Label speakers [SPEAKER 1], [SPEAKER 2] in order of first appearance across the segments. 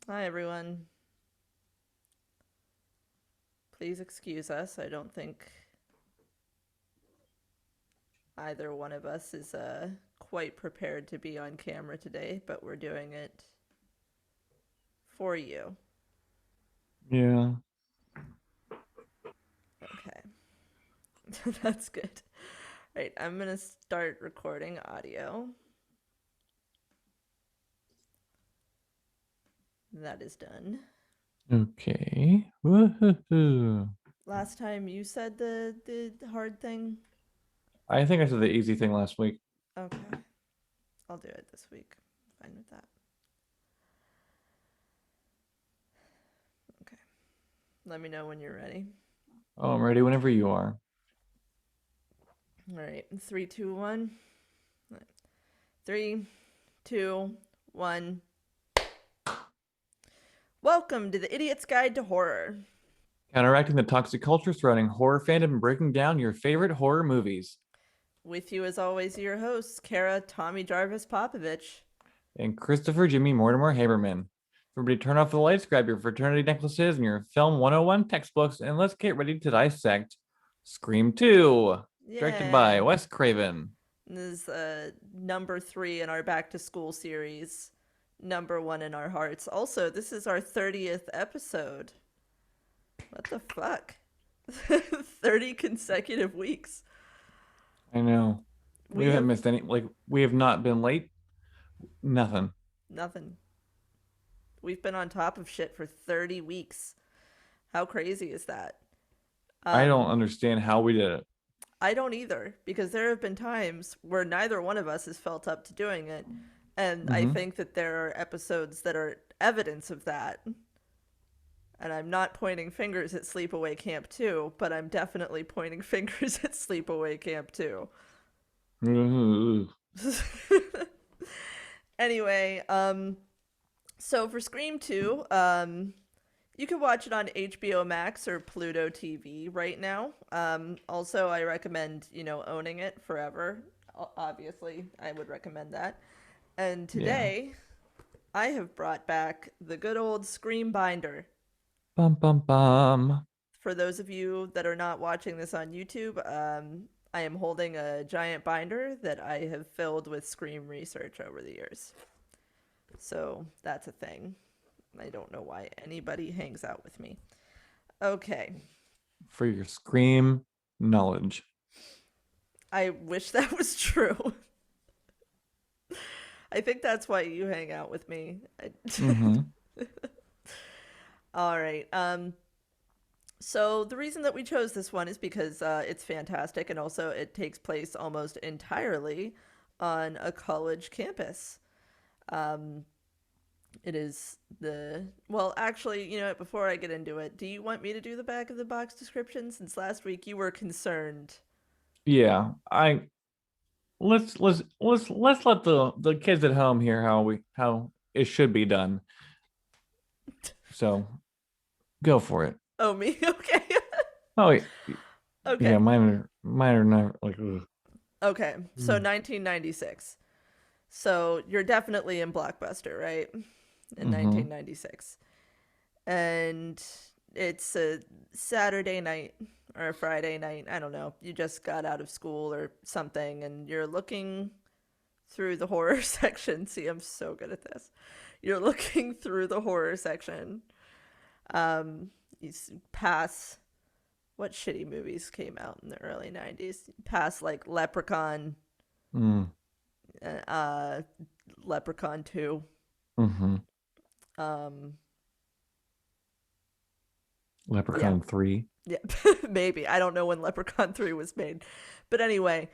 [SPEAKER 1] Hi, everyone. Please excuse us. I don't think either one of us is quite prepared to be on camera today, but we're doing it for you.
[SPEAKER 2] Yeah.
[SPEAKER 1] Okay. That's good. Right, I'm going to start recording audio. That is done.
[SPEAKER 2] Okay. Woohoo.
[SPEAKER 1] Last time you said the hard thing.
[SPEAKER 2] I think I said the easy thing last week.
[SPEAKER 1] Okay. I'll do it this week. Fine with that. Okay. Let me know when you're ready.
[SPEAKER 2] Oh, I'm ready whenever you are.
[SPEAKER 1] All right. Three, two, one. Three, two, one. Welcome to the Idiot's Guide to Horror.
[SPEAKER 2] Counteracting the toxic culture surrounding horror fandom and breaking down your favorite horror movies.
[SPEAKER 1] With you, as always, your hosts, Cara, Tommy Jarvis Popovich.
[SPEAKER 2] And Christopher Jimmy Mortimer Haberman. Everybody turn off the lights, grab your fraternity necklaces and your film 101 textbooks, and let's get ready to dissect Scream 2, directed by
[SPEAKER 1] Yeah.
[SPEAKER 2] Wes Craven.
[SPEAKER 1] This is number 3 in our back to school series, number 1 in our hearts. Also, this is our 30th episode. What the fuck? 30 consecutive weeks.
[SPEAKER 2] I know. We
[SPEAKER 1] We
[SPEAKER 2] haven't
[SPEAKER 1] have
[SPEAKER 2] missed any, we have not been late. Nothing.
[SPEAKER 1] nothing. We've been on top of shit for 30 weeks. How crazy is that?
[SPEAKER 2] I don't
[SPEAKER 1] Um,
[SPEAKER 2] understand how we did it.
[SPEAKER 1] I don't either, because there have been times where neither one of us has felt up to doing it. And I
[SPEAKER 2] Mm-hmm.
[SPEAKER 1] think that there are episodes that are evidence of that. And I'm not pointing fingers at Sleepaway Camp 2, but I'm definitely pointing fingers at Sleepaway Camp 2. Anyway, so for Scream 2, you can watch it on HBO Max or Pluto TV right now. Also, I recommend, owning it forever. Obviously, I would recommend that. And
[SPEAKER 2] Yeah.
[SPEAKER 1] today, I have brought back the good old Scream binder.
[SPEAKER 2] Bum bum bum.
[SPEAKER 1] For those of you that are not watching this on YouTube, I am holding a giant binder that I have filled with Scream research over the years. So that's a thing. I don't know why anybody hangs out with me. Okay.
[SPEAKER 2] For your Scream knowledge.
[SPEAKER 1] I wish that was true. I think that's why you hang out with me.
[SPEAKER 2] Mm-hmm.
[SPEAKER 1] All right. So the reason that we chose this one is because it's fantastic, and also it takes place almost entirely on a college campus. Um, it is the well, actually, before I get into it, do you want me to do the back of the box description? Since last week you were concerned.
[SPEAKER 2] Yeah. I let's let the kids at home hear how it should be done. So go for it.
[SPEAKER 1] Oh, me? Okay.
[SPEAKER 2] Oh yeah,
[SPEAKER 1] Okay.
[SPEAKER 2] mine are not like ugh.
[SPEAKER 1] Okay. So 1996. So you're definitely in Blockbuster, right? In
[SPEAKER 2] Mm-hmm.
[SPEAKER 1] 1996. And it's a Saturday night or a Friday night. I don't know. You just got out of school or something and you're looking through the horror section. See, I'm so good at this. You're looking through the horror section. You pass what shitty movies came out in the early 90s? Pass like Leprechaun,
[SPEAKER 2] Mm.
[SPEAKER 1] uh, Leprechaun 2.
[SPEAKER 2] Mm-hmm.
[SPEAKER 1] Um, yeah,
[SPEAKER 2] Leprechaun 3.
[SPEAKER 1] yeah, maybe. I don't know when Leprechaun 3 was made. But anyway,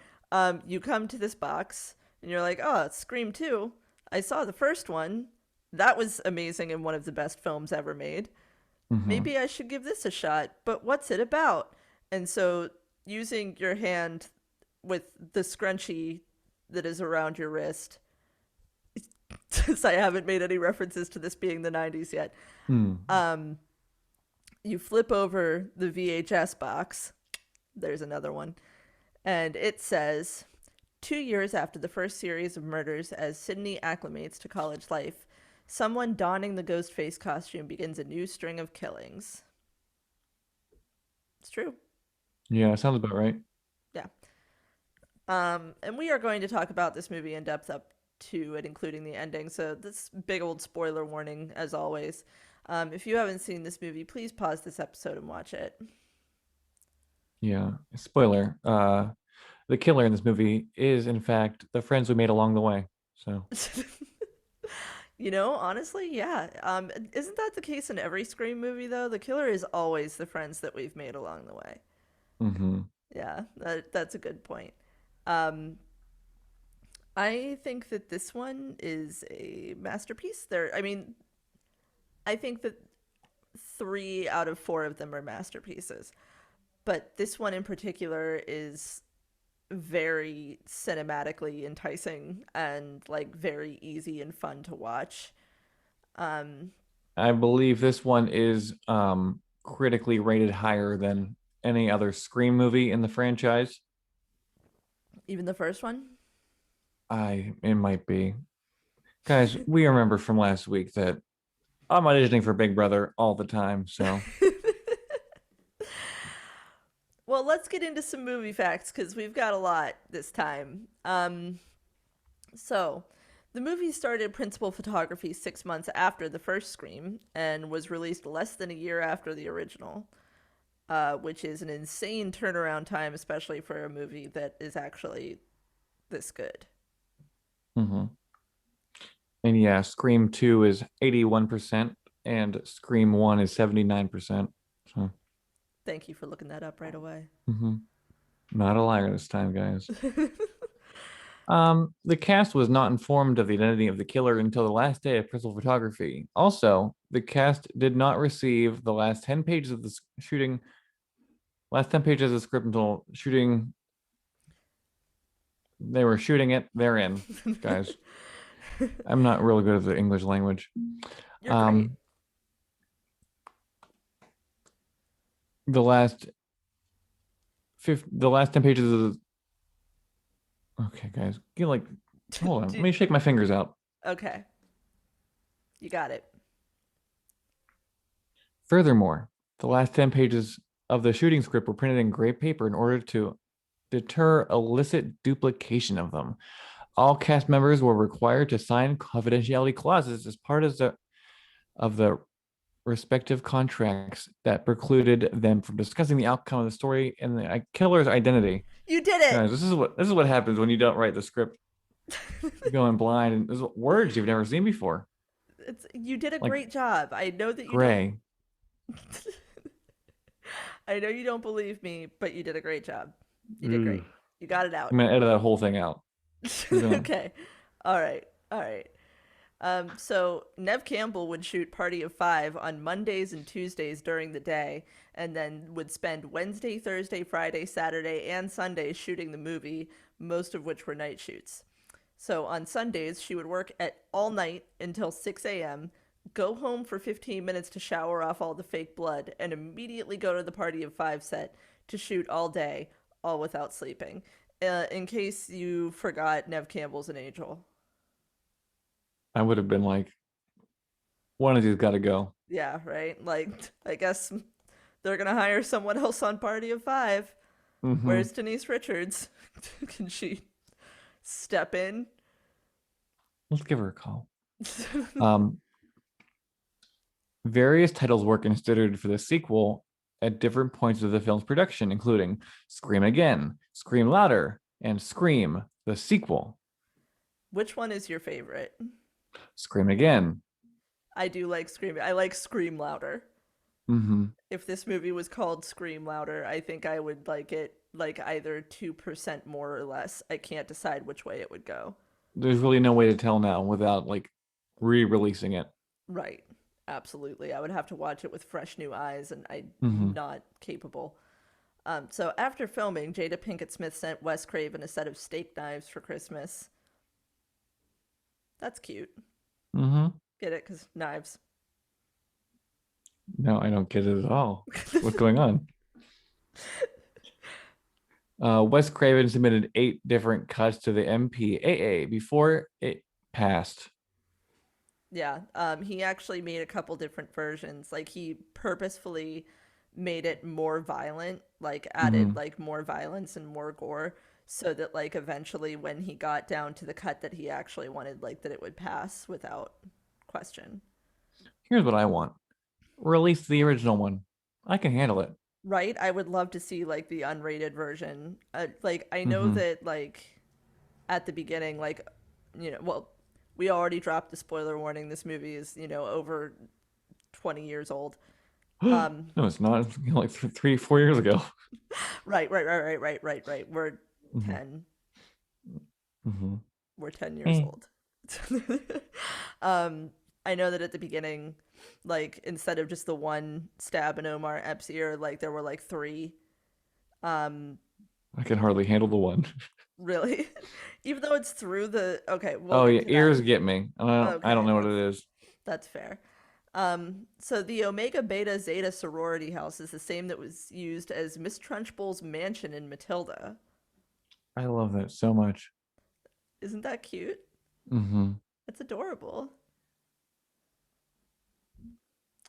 [SPEAKER 1] you come to this box and you're like, oh, it's Scream 2. I saw the first one. That was amazing and one of the best films ever made.
[SPEAKER 2] Mm-hmm.
[SPEAKER 1] Maybe I should give this a shot, but what's it about? And so, using your hand with the scrunchie that is around your wrist, since I haven't made any references to this being the 90s yet,
[SPEAKER 2] Mm.
[SPEAKER 1] um, you flip over the VHS box. There's another one. And it says 2 years after the first series of murders, as Sydney acclimates to college life, Someone donning the ghost face costume begins a new string of killings. It's true.
[SPEAKER 2] Yeah, sounds about right.
[SPEAKER 1] Yeah. And we are going to talk about this movie in depth up to and including the ending. So this big old spoiler warning, as always. If you haven't seen this movie, please pause this episode and watch it.
[SPEAKER 2] Yeah. Spoiler. The killer in this movie is in fact the friends we made along the way. So
[SPEAKER 1] Honestly, yeah. Isn't that the case in every Scream movie, though? The killer is always the friends that we've made along the way.
[SPEAKER 2] mhm.
[SPEAKER 1] Yeah, that's a good point. Um, I think that this one is a masterpiece. I think that 3 out of 4 of them are masterpieces, but this one in particular is very cinematically enticing and like very easy and fun to watch. Um,
[SPEAKER 2] I believe this one is critically rated higher than any other Scream movie in the franchise.
[SPEAKER 1] Even the first one.
[SPEAKER 2] It might be. Guys, we remember from last week that I'm auditioning for Big Brother all the time, so
[SPEAKER 1] Well, let's get into some movie facts because we've got a lot this time. So, the movie started principal photography 6 months after the first Scream and was released less than a year after the original, which is an insane turnaround time, especially for a movie that is actually this good.
[SPEAKER 2] mhm. And yeah, Scream 2 is 81% and Scream 1 is 79%. So
[SPEAKER 1] Thank you for looking that up right away.
[SPEAKER 2] mhm. Not a liar this time, guys. The cast was not informed of the identity of the killer until the last day of principal photography. Also, the cast did not receive the last 10 pages of the shooting, last 10 pages of the script until shooting. They were shooting it. They're in, guys. I'm not really good at the English language.
[SPEAKER 1] You're great.
[SPEAKER 2] Um, the last the last 10 pages of the. Okay, guys, hold on. Let me shake my fingers out.
[SPEAKER 1] Okay, you got it.
[SPEAKER 2] Furthermore, the last 10 pages of the shooting script were printed in gray paper in order to deter illicit duplication of them. All cast members were required to sign confidentiality clauses as part of the respective contracts that precluded them from discussing the outcome of the story and the killer's identity.
[SPEAKER 1] You did it.
[SPEAKER 2] Guys, this is what happens when you don't write the script. You go in blind, and there's words you've never seen before,
[SPEAKER 1] You did a
[SPEAKER 2] like
[SPEAKER 1] great job. I know that you don't.
[SPEAKER 2] gray.
[SPEAKER 1] I know you don't believe me, but you did a great job. You did
[SPEAKER 2] Ugh.
[SPEAKER 1] great. You got it out.
[SPEAKER 2] I'm gonna edit that whole thing out. We're gonna.
[SPEAKER 1] Okay. All right. All right. So Nev Campbell would shoot Party of Five on Mondays and Tuesdays during the day, and then would spend Wednesday, Thursday, Friday, Saturday, and Sunday shooting the movie, most of which were night shoots. So on Sundays, she would work at all night until 6 a.m., go home for 15 minutes to shower off all the fake blood, and immediately go to the Party of Five set to shoot all day, all without sleeping. In case you forgot, Nev Campbell's an angel.
[SPEAKER 2] I would have been like, one of these got to go.
[SPEAKER 1] Yeah, right? Like, I guess they're gonna hire someone else on Party of Five.
[SPEAKER 2] Mm-hmm.
[SPEAKER 1] Where's Denise Richards? Can she step in?
[SPEAKER 2] Let's give her a call. Um, Various titles were considered for the sequel at different points of the film's production, including Scream Again, Scream Louder, and Scream, the sequel.
[SPEAKER 1] Which one is your favorite?
[SPEAKER 2] Scream Again.
[SPEAKER 1] I do like Scream. I like Scream Louder.
[SPEAKER 2] Mm-hmm.
[SPEAKER 1] If this movie was called Scream Louder, I think I would like it like either 2% more or less. I can't decide which way it would go.
[SPEAKER 2] There's really no way to tell now without like re-releasing it.
[SPEAKER 1] Right. Absolutely. I would have to watch it with fresh new eyes, and I'm
[SPEAKER 2] Mm-hmm.
[SPEAKER 1] not capable. So after filming, Jada Pinkett Smith sent Wes Craven a set of steak knives for Christmas. That's cute.
[SPEAKER 2] Mm-hmm.
[SPEAKER 1] Get it? Because knives.
[SPEAKER 2] No, I don't get it at all. What's going on? Wes Craven submitted 8 different cuts to the MPAA before it passed.
[SPEAKER 1] Yeah. He actually made a couple different versions. Like he purposefully made it more violent, like added
[SPEAKER 2] Hmm.
[SPEAKER 1] like more violence and more gore, so that like eventually when he got down to the cut that he actually wanted, like that it would pass without question.
[SPEAKER 2] Here's what I want. Release the original one. I can handle it.
[SPEAKER 1] Right? I would love to see like the unrated version. Like I know
[SPEAKER 2] Hmm.
[SPEAKER 1] that like at the beginning, like well, we already dropped the spoiler warning. This movie is over 20 years old.
[SPEAKER 2] No,
[SPEAKER 1] Um,
[SPEAKER 2] it's not. It's like 3, 4 years ago.
[SPEAKER 1] right.
[SPEAKER 2] Hmm.
[SPEAKER 1] 10.
[SPEAKER 2] Hmm.
[SPEAKER 1] We're 10 years
[SPEAKER 2] Eh.
[SPEAKER 1] old. um, I know that at the beginning, like instead of just the one stab in Omar Epps' ear, like there were like three. Um,
[SPEAKER 2] I can hardly handle the one.
[SPEAKER 1] really, even though it's through the. Okay, we'll
[SPEAKER 2] Oh
[SPEAKER 1] get
[SPEAKER 2] yeah,
[SPEAKER 1] to that.
[SPEAKER 2] ears get me. I don't
[SPEAKER 1] Okay,
[SPEAKER 2] know what
[SPEAKER 1] that's
[SPEAKER 2] it is.
[SPEAKER 1] that's fair. So the Omega Beta Zeta sorority house is the same that was used as Miss Trunchbull's mansion in Matilda.
[SPEAKER 2] I love that so much.
[SPEAKER 1] Isn't that cute?
[SPEAKER 2] Hmm.
[SPEAKER 1] That's adorable.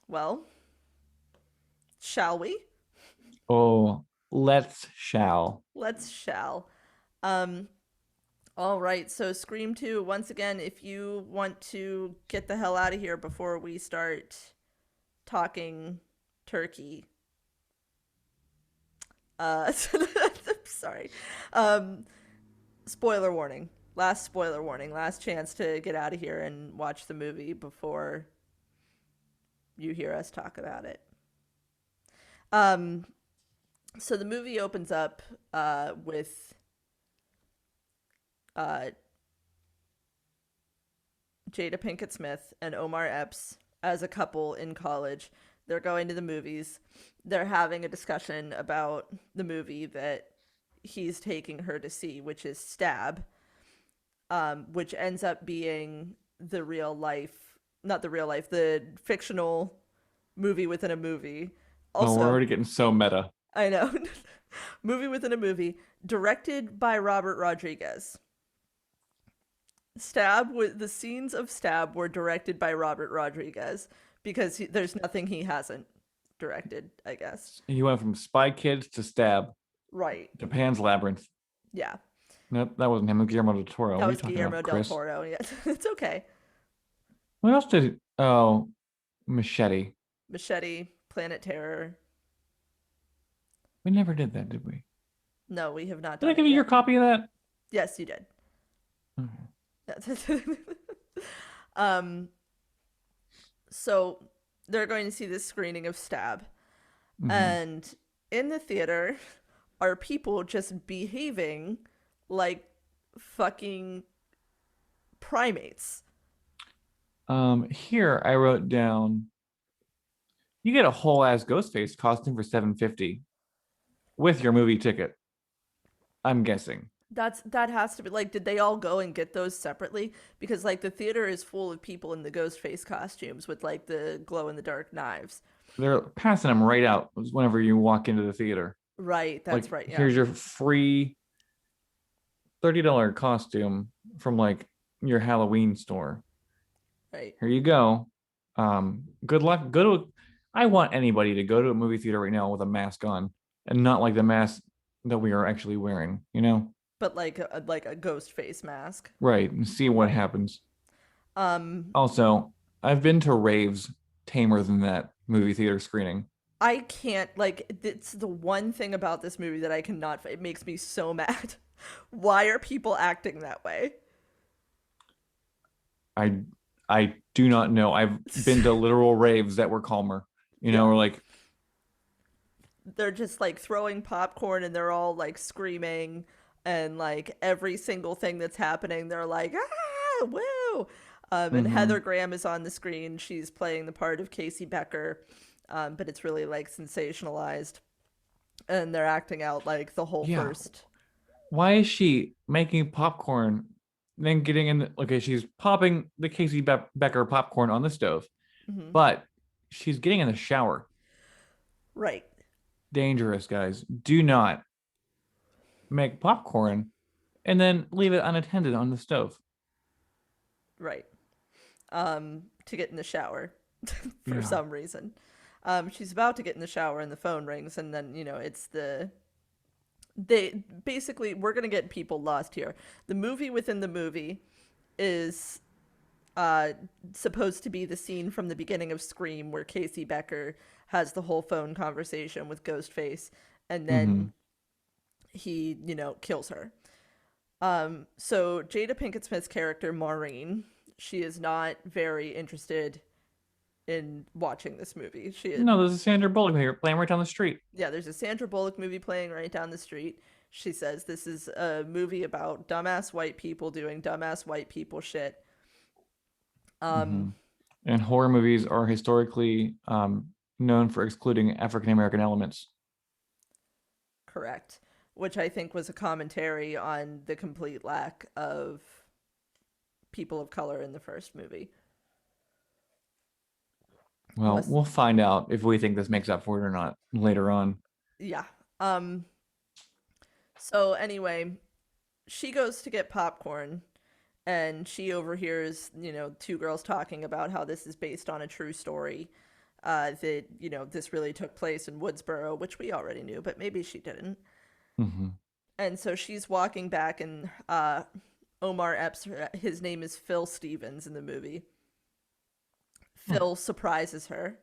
[SPEAKER 1] Well, shall we?
[SPEAKER 2] Oh, let's shall.
[SPEAKER 1] Let's shall. Um, all right, so Scream 2, once again, if you want to get the hell out of here before we start talking turkey, sorry. Um, spoiler warning. Last spoiler warning. Last chance to get out of here and watch the movie before you hear us talk about it. Um, so the movie opens up with uh, Jada Pinkett Smith and Omar Epps as a couple in college. They're going to the movies. They're having a discussion about the movie that he's taking her to see, which is Stab, which ends up being the real life, not the real life, the fictional movie within a movie.
[SPEAKER 2] Oh, we're
[SPEAKER 1] Also,
[SPEAKER 2] already getting so meta.
[SPEAKER 1] I know, movie within a movie, directed by Robert Rodriguez. The scenes of Stab were directed by Robert Rodriguez because there's nothing he hasn't directed, I guess.
[SPEAKER 2] He went from Spy Kids to Stab
[SPEAKER 1] Right.
[SPEAKER 2] to Pan's Labyrinth.
[SPEAKER 1] Yeah.
[SPEAKER 2] Nope, that wasn't him. It was Guillermo del Toro.
[SPEAKER 1] That
[SPEAKER 2] What are you
[SPEAKER 1] was
[SPEAKER 2] talking about,
[SPEAKER 1] Guillermo del
[SPEAKER 2] Chris?
[SPEAKER 1] Toro. Yeah. It's okay.
[SPEAKER 2] What else did? Oh, Machete.
[SPEAKER 1] Machete, Planet Terror.
[SPEAKER 2] We never did that, did we?
[SPEAKER 1] No, we have not
[SPEAKER 2] Did I
[SPEAKER 1] done it
[SPEAKER 2] give you your
[SPEAKER 1] yet.
[SPEAKER 2] copy of that?
[SPEAKER 1] Yes, you did.
[SPEAKER 2] Okay.
[SPEAKER 1] um so they're going to see this screening of Stab,
[SPEAKER 2] Mm-hmm.
[SPEAKER 1] and in the theater are people just behaving like fucking primates.
[SPEAKER 2] Here I wrote down you get a whole ass Ghostface costume for 750 with your movie ticket. I'm guessing.
[SPEAKER 1] That has to be like, did they all go and get those separately? Because like the theater is full of people in the ghost face costumes with like the glow in the dark knives.
[SPEAKER 2] They're passing them right out whenever you walk into the theater.
[SPEAKER 1] Right, that's
[SPEAKER 2] Like,
[SPEAKER 1] right, yeah.
[SPEAKER 2] here's your free $30 costume from like your Halloween store.
[SPEAKER 1] Right.
[SPEAKER 2] Here you go. Good luck. Go to. I want anybody to go to a movie theater right now with a mask on and not like the mask that we are actually wearing. You know,
[SPEAKER 1] But like a ghost face mask.
[SPEAKER 2] right? And see what
[SPEAKER 1] Right.
[SPEAKER 2] happens.
[SPEAKER 1] Um
[SPEAKER 2] Also, I've been to raves tamer than that movie theater screening.
[SPEAKER 1] I can't, like, it's the one thing about this movie that I cannot, it makes me so mad. Why are people acting that way?
[SPEAKER 2] I I do not know. I've been to literal raves that were calmer. You know,
[SPEAKER 1] Yeah.
[SPEAKER 2] or like,
[SPEAKER 1] They're just like throwing popcorn and they're all like screaming, and like every single thing that's happening, they're like, ah, woo. And Heather
[SPEAKER 2] mm-hmm.
[SPEAKER 1] Graham is on the screen. She's playing the part of Casey Becker, but it's really like sensationalized. And they're acting out like the whole
[SPEAKER 2] Yeah.
[SPEAKER 1] first.
[SPEAKER 2] Why is she making popcorn, then getting in? Okay, she's popping the Becker popcorn on the stove,
[SPEAKER 1] Mhm.
[SPEAKER 2] but she's getting in the shower.
[SPEAKER 1] Right,
[SPEAKER 2] Dangerous, guys. Do not make popcorn and then leave it unattended on the stove.
[SPEAKER 1] right. to get in the shower for
[SPEAKER 2] Yeah.
[SPEAKER 1] some reason. She's about to get in the shower and the phone rings, and then, it's they basically, we're going to get people lost here. The movie within the movie is uh, supposed to be the scene from the beginning of Scream where Casey Becker has the whole phone conversation with Ghostface, and
[SPEAKER 2] Mm-hmm.
[SPEAKER 1] then he, kills her. So Jada Pinkett Smith's character, Maureen, she is not very interested in watching this movie.
[SPEAKER 2] No, there's a Sandra Bullock here playing right down the street.
[SPEAKER 1] Yeah, there's a Sandra Bullock movie playing right down the street. She says this is a movie about dumbass white people doing dumbass white people shit.
[SPEAKER 2] Mm-hmm.
[SPEAKER 1] Um,
[SPEAKER 2] And horror movies are historically known for excluding African American elements.
[SPEAKER 1] Correct. Which I think was a commentary on the complete lack of people of color in the first movie.
[SPEAKER 2] Well,
[SPEAKER 1] Was
[SPEAKER 2] we'll find out if we think this makes up for it or not later on.
[SPEAKER 1] Yeah. Um so anyway, she goes to get popcorn and she overhears, two girls talking about how this is based on a true story. That, this really took place in Woodsboro, which we already knew, but maybe she didn't.
[SPEAKER 2] Mm-hmm.
[SPEAKER 1] And so she's walking back, and Omar Epps, his name is Phil Stevens in the movie. Phil surprises her,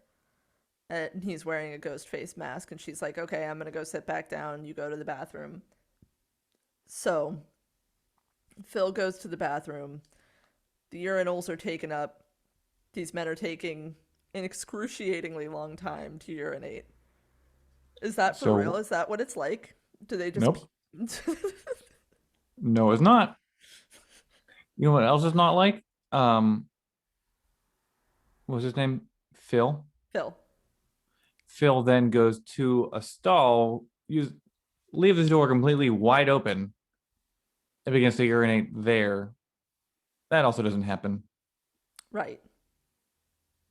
[SPEAKER 1] and he's wearing a ghost face mask, and she's like, okay, I'm going to go sit back down. You go to the bathroom. So Phil goes to the bathroom. The urinals are taken up. These men are taking an excruciatingly long time to urinate. Is that for real?
[SPEAKER 2] So,
[SPEAKER 1] Is that what it's like? Do they just
[SPEAKER 2] nope. No, it's not. You know what else is not like? Um, what was his name? Phil.
[SPEAKER 1] Phil?
[SPEAKER 2] Phil then goes to a stall, leave his door completely wide open and begins to urinate there. That also doesn't happen.
[SPEAKER 1] Right.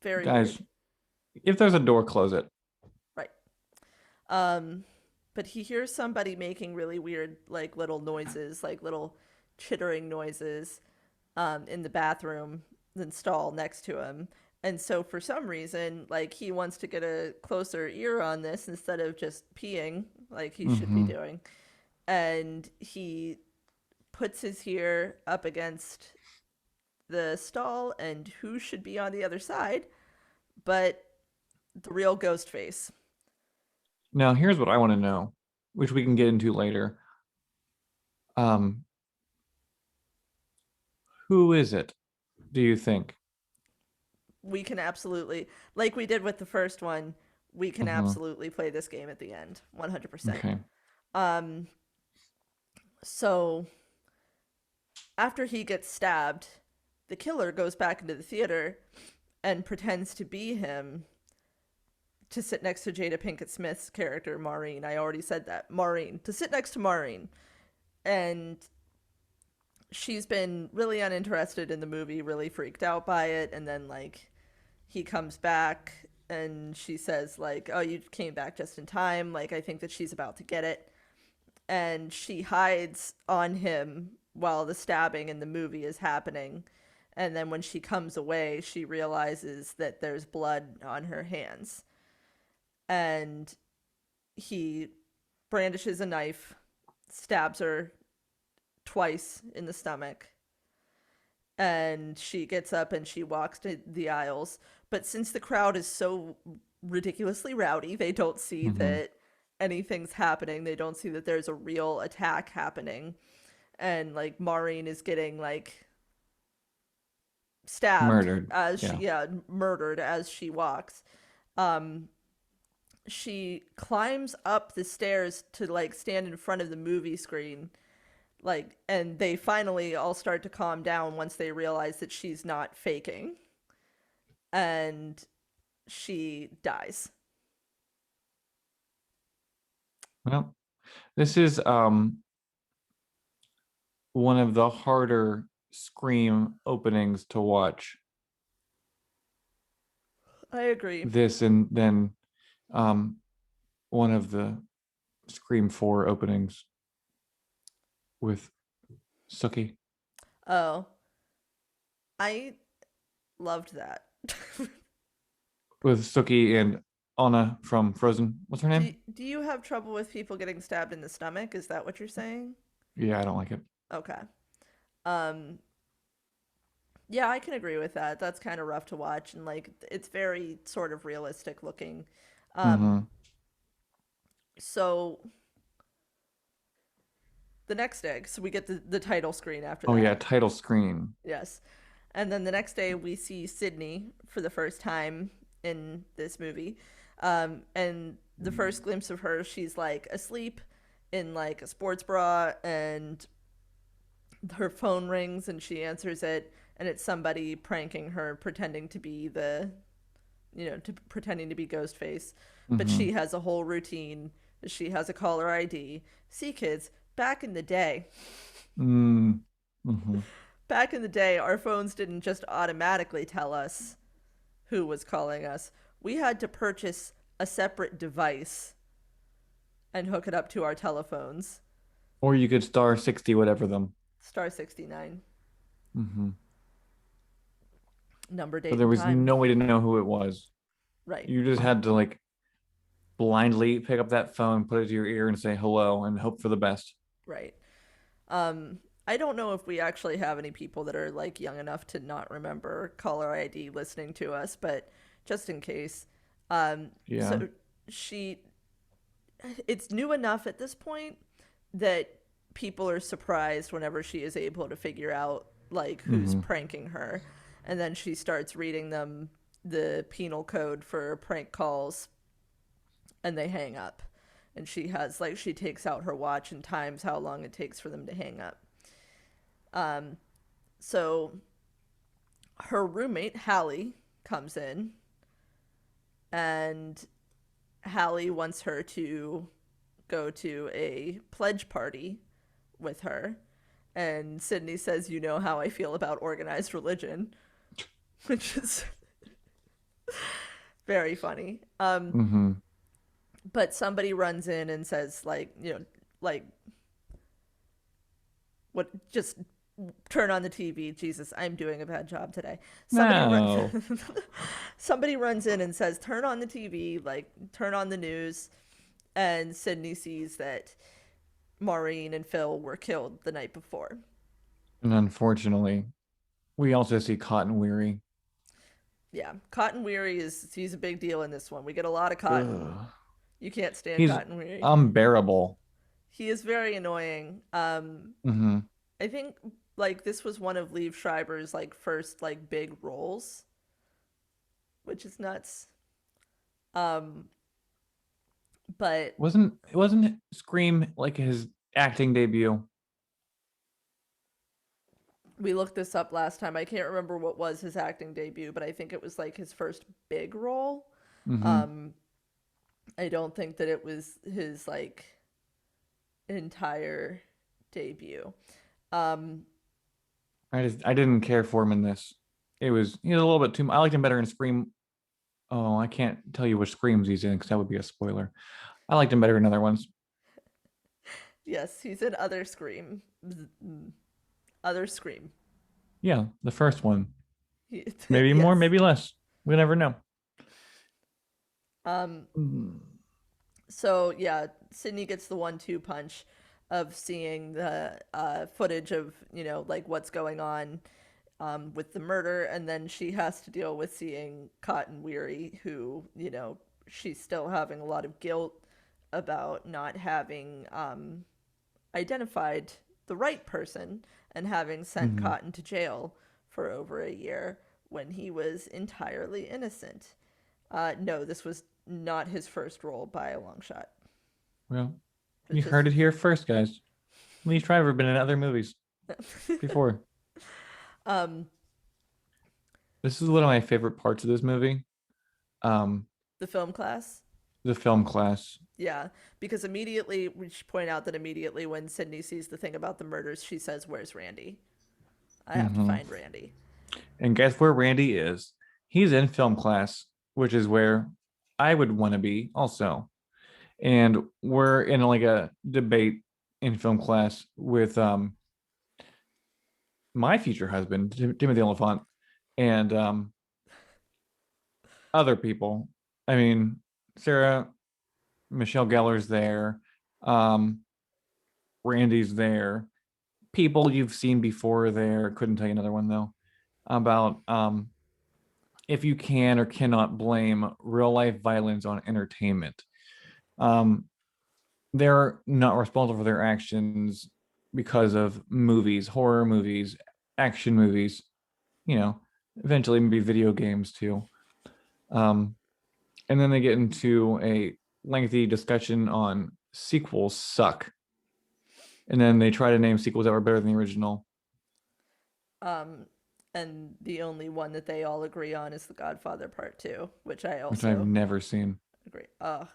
[SPEAKER 1] Very
[SPEAKER 2] Guys,
[SPEAKER 1] weird.
[SPEAKER 2] if there's a door, close it.
[SPEAKER 1] Right. Um, but he hears somebody making really weird, like little noises, like little chittering noises, in the bathroom, the stall next to him. And so for some reason, like he wants to get a closer ear on this instead of just peeing like he should be
[SPEAKER 2] Mm-hmm.
[SPEAKER 1] doing. And he puts his ear up against the stall, and who should be on the other side but the real ghost face?
[SPEAKER 2] Now, here's what I want to know, which we can get into later. Um, who is it, do you think?
[SPEAKER 1] We can absolutely, like we did with the first one, we can
[SPEAKER 2] Mm-hmm.
[SPEAKER 1] absolutely play this game at the end, 100%.
[SPEAKER 2] Okay.
[SPEAKER 1] Um, so after he gets stabbed, the killer goes back into the theater and pretends to be him to sit next to Jada Pinkett Smith's character, Maureen. I already said that. Maureen. To sit next to Maureen. And she's been really uninterested in the movie, really freaked out by it. And then, like, he comes back and she says, like, oh, you came back just in time. Like, I think that she's about to get it. And she hides on him while the stabbing in the movie is happening. And then when she comes away, she realizes that there's blood on her hands. And he brandishes a knife, stabs her twice in the stomach, and she gets up and she walks to the aisles. But since the crowd is so ridiculously rowdy, they don't see
[SPEAKER 2] Mm-hmm.
[SPEAKER 1] that anything's happening. They don't see that there's a real attack happening. And like Maureen is getting like stabbed
[SPEAKER 2] Murdered.
[SPEAKER 1] as she,
[SPEAKER 2] Yeah.
[SPEAKER 1] yeah, murdered as she walks. Um, she climbs up the stairs to like stand in front of the movie screen, like, and they finally all start to calm down once they realize that she's not faking, and she dies.
[SPEAKER 2] Well, this is one of the harder Scream openings to watch.
[SPEAKER 1] I agree.
[SPEAKER 2] This and then um one of the Scream 4 openings with Sookie.
[SPEAKER 1] Oh, I Loved that.
[SPEAKER 2] with Suki and Anna from Frozen. What's her name?
[SPEAKER 1] Do you have trouble with people getting stabbed in the stomach? Is that what you're saying?
[SPEAKER 2] Yeah, I don't like it.
[SPEAKER 1] Okay. Um, yeah, I can agree with that. That's kind of rough to watch, and like it's very sort of realistic looking. Um,
[SPEAKER 2] Mm-hmm.
[SPEAKER 1] so the next day, so we get the title screen after
[SPEAKER 2] Oh yeah,
[SPEAKER 1] that.
[SPEAKER 2] title screen.
[SPEAKER 1] Yes. And then the next day, we see Sydney for the first time in this movie. And the first glimpse of her, she's like asleep in like a sports bra, and her phone rings and she answers it. And it's somebody pranking her, pretending to be pretending to be Ghostface. But
[SPEAKER 2] Mm-hmm.
[SPEAKER 1] she has a whole routine. She has a caller ID. See, kids, back in the day,
[SPEAKER 2] Mm-hmm.
[SPEAKER 1] back in the day, our phones didn't just automatically tell us who was calling us. We had to purchase a separate device and hook it up to our telephones.
[SPEAKER 2] Or you could star 60 whatever them.
[SPEAKER 1] Star 69.
[SPEAKER 2] Mm-hmm.
[SPEAKER 1] Number,
[SPEAKER 2] So
[SPEAKER 1] date,
[SPEAKER 2] there
[SPEAKER 1] and
[SPEAKER 2] was
[SPEAKER 1] time.
[SPEAKER 2] no way to know who it was.
[SPEAKER 1] Right.
[SPEAKER 2] You just had to like blindly pick up that phone, put it to your ear, and say hello and hope for the best.
[SPEAKER 1] Right. Um, I don't know if we actually have any people that are like young enough to not remember caller ID listening to us, but just in case.
[SPEAKER 2] Yeah.
[SPEAKER 1] So she, it's new enough at this point that people are surprised whenever she is able to figure out like who's
[SPEAKER 2] Mm-hmm.
[SPEAKER 1] pranking her. And then she starts reading them the penal code for prank calls, and they hang up. And she takes out her watch and times how long it takes for them to hang up. Um, so her roommate, Hallie, comes in, and Hallie wants her to go to a pledge party with her. And Sydney says, "You know how I feel about organized religion," which is very funny.
[SPEAKER 2] Mm-hmm.
[SPEAKER 1] But somebody runs in and says, like, what, just turn on the TV. Jesus, I'm doing a bad job today.
[SPEAKER 2] No.
[SPEAKER 1] Somebody runs in and says, turn on the TV, like, turn on the news. And Sydney sees that Maureen and Phil were killed the night before.
[SPEAKER 2] And unfortunately, we also see Cotton Weary.
[SPEAKER 1] Yeah, Cotton Weary he's a big deal in this one. We get a lot of Cotton.
[SPEAKER 2] Ugh.
[SPEAKER 1] You can't stand
[SPEAKER 2] He's
[SPEAKER 1] Cotton Weary.
[SPEAKER 2] unbearable.
[SPEAKER 1] He is very annoying.
[SPEAKER 2] Mm-hmm.
[SPEAKER 1] I think like this was one of Liev Schreiber's like first like big roles, which is nuts. Um, but
[SPEAKER 2] Wasn't Scream like his acting debut?
[SPEAKER 1] we looked this up last time. I can't remember what was his acting debut, but I think it was like his first big role.
[SPEAKER 2] Mm-hmm.
[SPEAKER 1] Um, I don't think that it was his like entire debut. Um,
[SPEAKER 2] I didn't care for him in this. It was a little bit too. I liked him better in Scream. Oh, I can't tell you which Screams he's in because that would be a spoiler. I liked him better in other ones.
[SPEAKER 1] yes, he's in other Scream. Other Scream.
[SPEAKER 2] Yeah, the first one.
[SPEAKER 1] He,
[SPEAKER 2] Maybe more,
[SPEAKER 1] yes.
[SPEAKER 2] maybe less. We never know.
[SPEAKER 1] Um,
[SPEAKER 2] Mm.
[SPEAKER 1] So yeah, Sydney gets the 1-2 punch of seeing the footage of like what's going on with the murder, and then she has to deal with seeing Cotton Weary, who she's still having a lot of guilt about not having identified the right person and having sent
[SPEAKER 2] Mm-hmm.
[SPEAKER 1] Cotton to jail for over a year when he was entirely innocent. No, this was not his first role by a long shot.
[SPEAKER 2] Well, you
[SPEAKER 1] It's
[SPEAKER 2] heard
[SPEAKER 1] just
[SPEAKER 2] it here first, guys. Lee Shriver been in other movies before.
[SPEAKER 1] um,
[SPEAKER 2] This is one of my favorite parts of this movie. Um,
[SPEAKER 1] the film class.
[SPEAKER 2] the film class.
[SPEAKER 1] Yeah, because immediately we should point out that immediately when Sydney sees the thing about the murders, she says, "Where's Randy? I have to
[SPEAKER 2] Mm-hmm.
[SPEAKER 1] find Randy."
[SPEAKER 2] And guess where Randy is? He's in film class, which is where I would want to be also. And we're in like a debate in film class with my future husband, Timothy Oliphant, and other people. I mean, Sarah Michelle Gellar's there. Um, Randy's there. People you've seen before there. Couldn't tell you another one though. About if you can or cannot blame real life violence on entertainment. Um, they're not responsible for their actions because of movies, horror movies, action movies, you know, eventually maybe video games too. Um, and then they get into a lengthy discussion on sequels suck. And then they try to name sequels that were better than the original,
[SPEAKER 1] Um, and the only one that they all agree on is The Godfather Part Two, which I
[SPEAKER 2] which I've
[SPEAKER 1] also
[SPEAKER 2] never seen.
[SPEAKER 1] agree. Uh,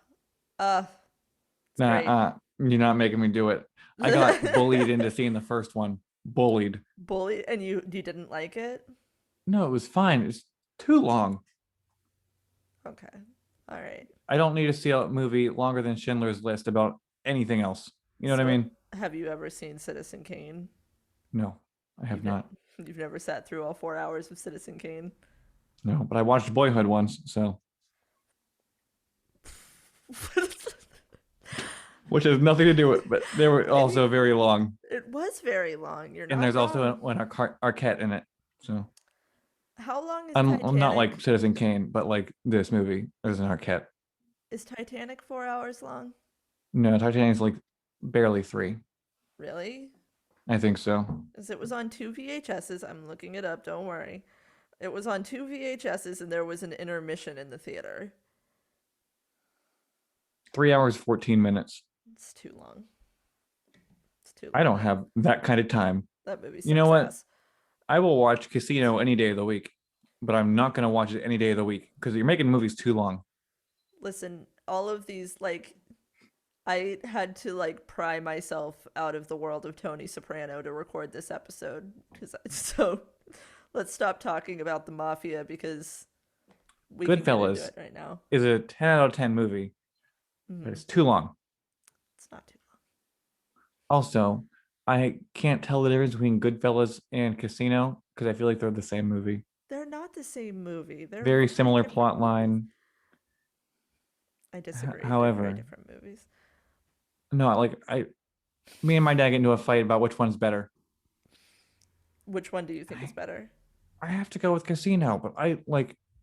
[SPEAKER 1] it's
[SPEAKER 2] Nah,
[SPEAKER 1] great.
[SPEAKER 2] you're not making me do it. I got bullied into seeing the first one. Bullied.
[SPEAKER 1] Bully, and you didn't like it?
[SPEAKER 2] No, it was fine. It's too long.
[SPEAKER 1] Okay, all right.
[SPEAKER 2] I don't need to see a movie longer than Schindler's List about anything else. You know what I
[SPEAKER 1] So,
[SPEAKER 2] mean?
[SPEAKER 1] have you ever seen Citizen Kane?
[SPEAKER 2] No, I have
[SPEAKER 1] You've ne-
[SPEAKER 2] not.
[SPEAKER 1] you've never sat through all 4 hours of Citizen Kane.
[SPEAKER 2] No, but I watched Boyhood once, so which has nothing to do with it, but they were
[SPEAKER 1] I mean,
[SPEAKER 2] also very long.
[SPEAKER 1] it was very long. You're
[SPEAKER 2] And
[SPEAKER 1] not
[SPEAKER 2] there's also
[SPEAKER 1] wrong.
[SPEAKER 2] an Arquette in it. So
[SPEAKER 1] How long is
[SPEAKER 2] I'm not
[SPEAKER 1] Titanic?
[SPEAKER 2] like Citizen Kane, but like this movie, there's an Arquette.
[SPEAKER 1] Is Titanic 4 hours long?
[SPEAKER 2] No, Titanic's like barely 3.
[SPEAKER 1] Really?
[SPEAKER 2] I think so.
[SPEAKER 1] As it was on two VHSs. I'm looking it up, don't worry. It was on two VHSs and there was an intermission in the theater.
[SPEAKER 2] 3 hours, 14 minutes.
[SPEAKER 1] It's too long. It's too
[SPEAKER 2] I
[SPEAKER 1] long.
[SPEAKER 2] don't have that kind of time.
[SPEAKER 1] That movie
[SPEAKER 2] You know
[SPEAKER 1] sucks
[SPEAKER 2] what?
[SPEAKER 1] ass.
[SPEAKER 2] I will watch Casino any day of the week, but I'm not going to watch it any day of the week because you're making movies too long.
[SPEAKER 1] Listen, all of these, like, I had to, like, pry myself out of the world of Tony Soprano to record this episode. So let's stop talking about the mafia because we can get into
[SPEAKER 2] Goodfellas
[SPEAKER 1] it right now.
[SPEAKER 2] is a 10 out of 10 movie, but
[SPEAKER 1] Hmm.
[SPEAKER 2] it's too long.
[SPEAKER 1] It's not too long.
[SPEAKER 2] Also, I can't tell the difference between Goodfellas and Casino because I feel like they're the same movie.
[SPEAKER 1] They're not the same movie. They're
[SPEAKER 2] Very
[SPEAKER 1] very
[SPEAKER 2] similar
[SPEAKER 1] different
[SPEAKER 2] plot
[SPEAKER 1] movies.
[SPEAKER 2] line.
[SPEAKER 1] I disagree. They're very
[SPEAKER 2] However,
[SPEAKER 1] different movies.
[SPEAKER 2] no, me and my dad get into a fight about which one's better.
[SPEAKER 1] Which one do you think is
[SPEAKER 2] I,
[SPEAKER 1] better?
[SPEAKER 2] I have to go with Casino, but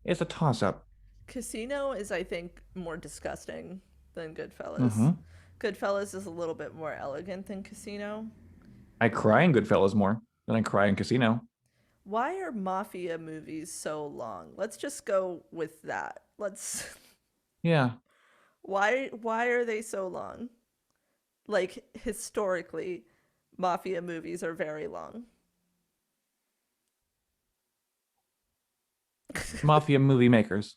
[SPEAKER 2] it's a toss up.
[SPEAKER 1] Casino is, I think, more disgusting than Goodfellas.
[SPEAKER 2] Mm-hmm.
[SPEAKER 1] Goodfellas is a little bit more elegant than Casino.
[SPEAKER 2] I cry in Goodfellas more than I cry in Casino.
[SPEAKER 1] Why are mafia movies so long? Let's just go with that. Let's
[SPEAKER 2] Yeah,
[SPEAKER 1] why are they so long? Like historically, mafia movies are very long.
[SPEAKER 2] mafia movie makers.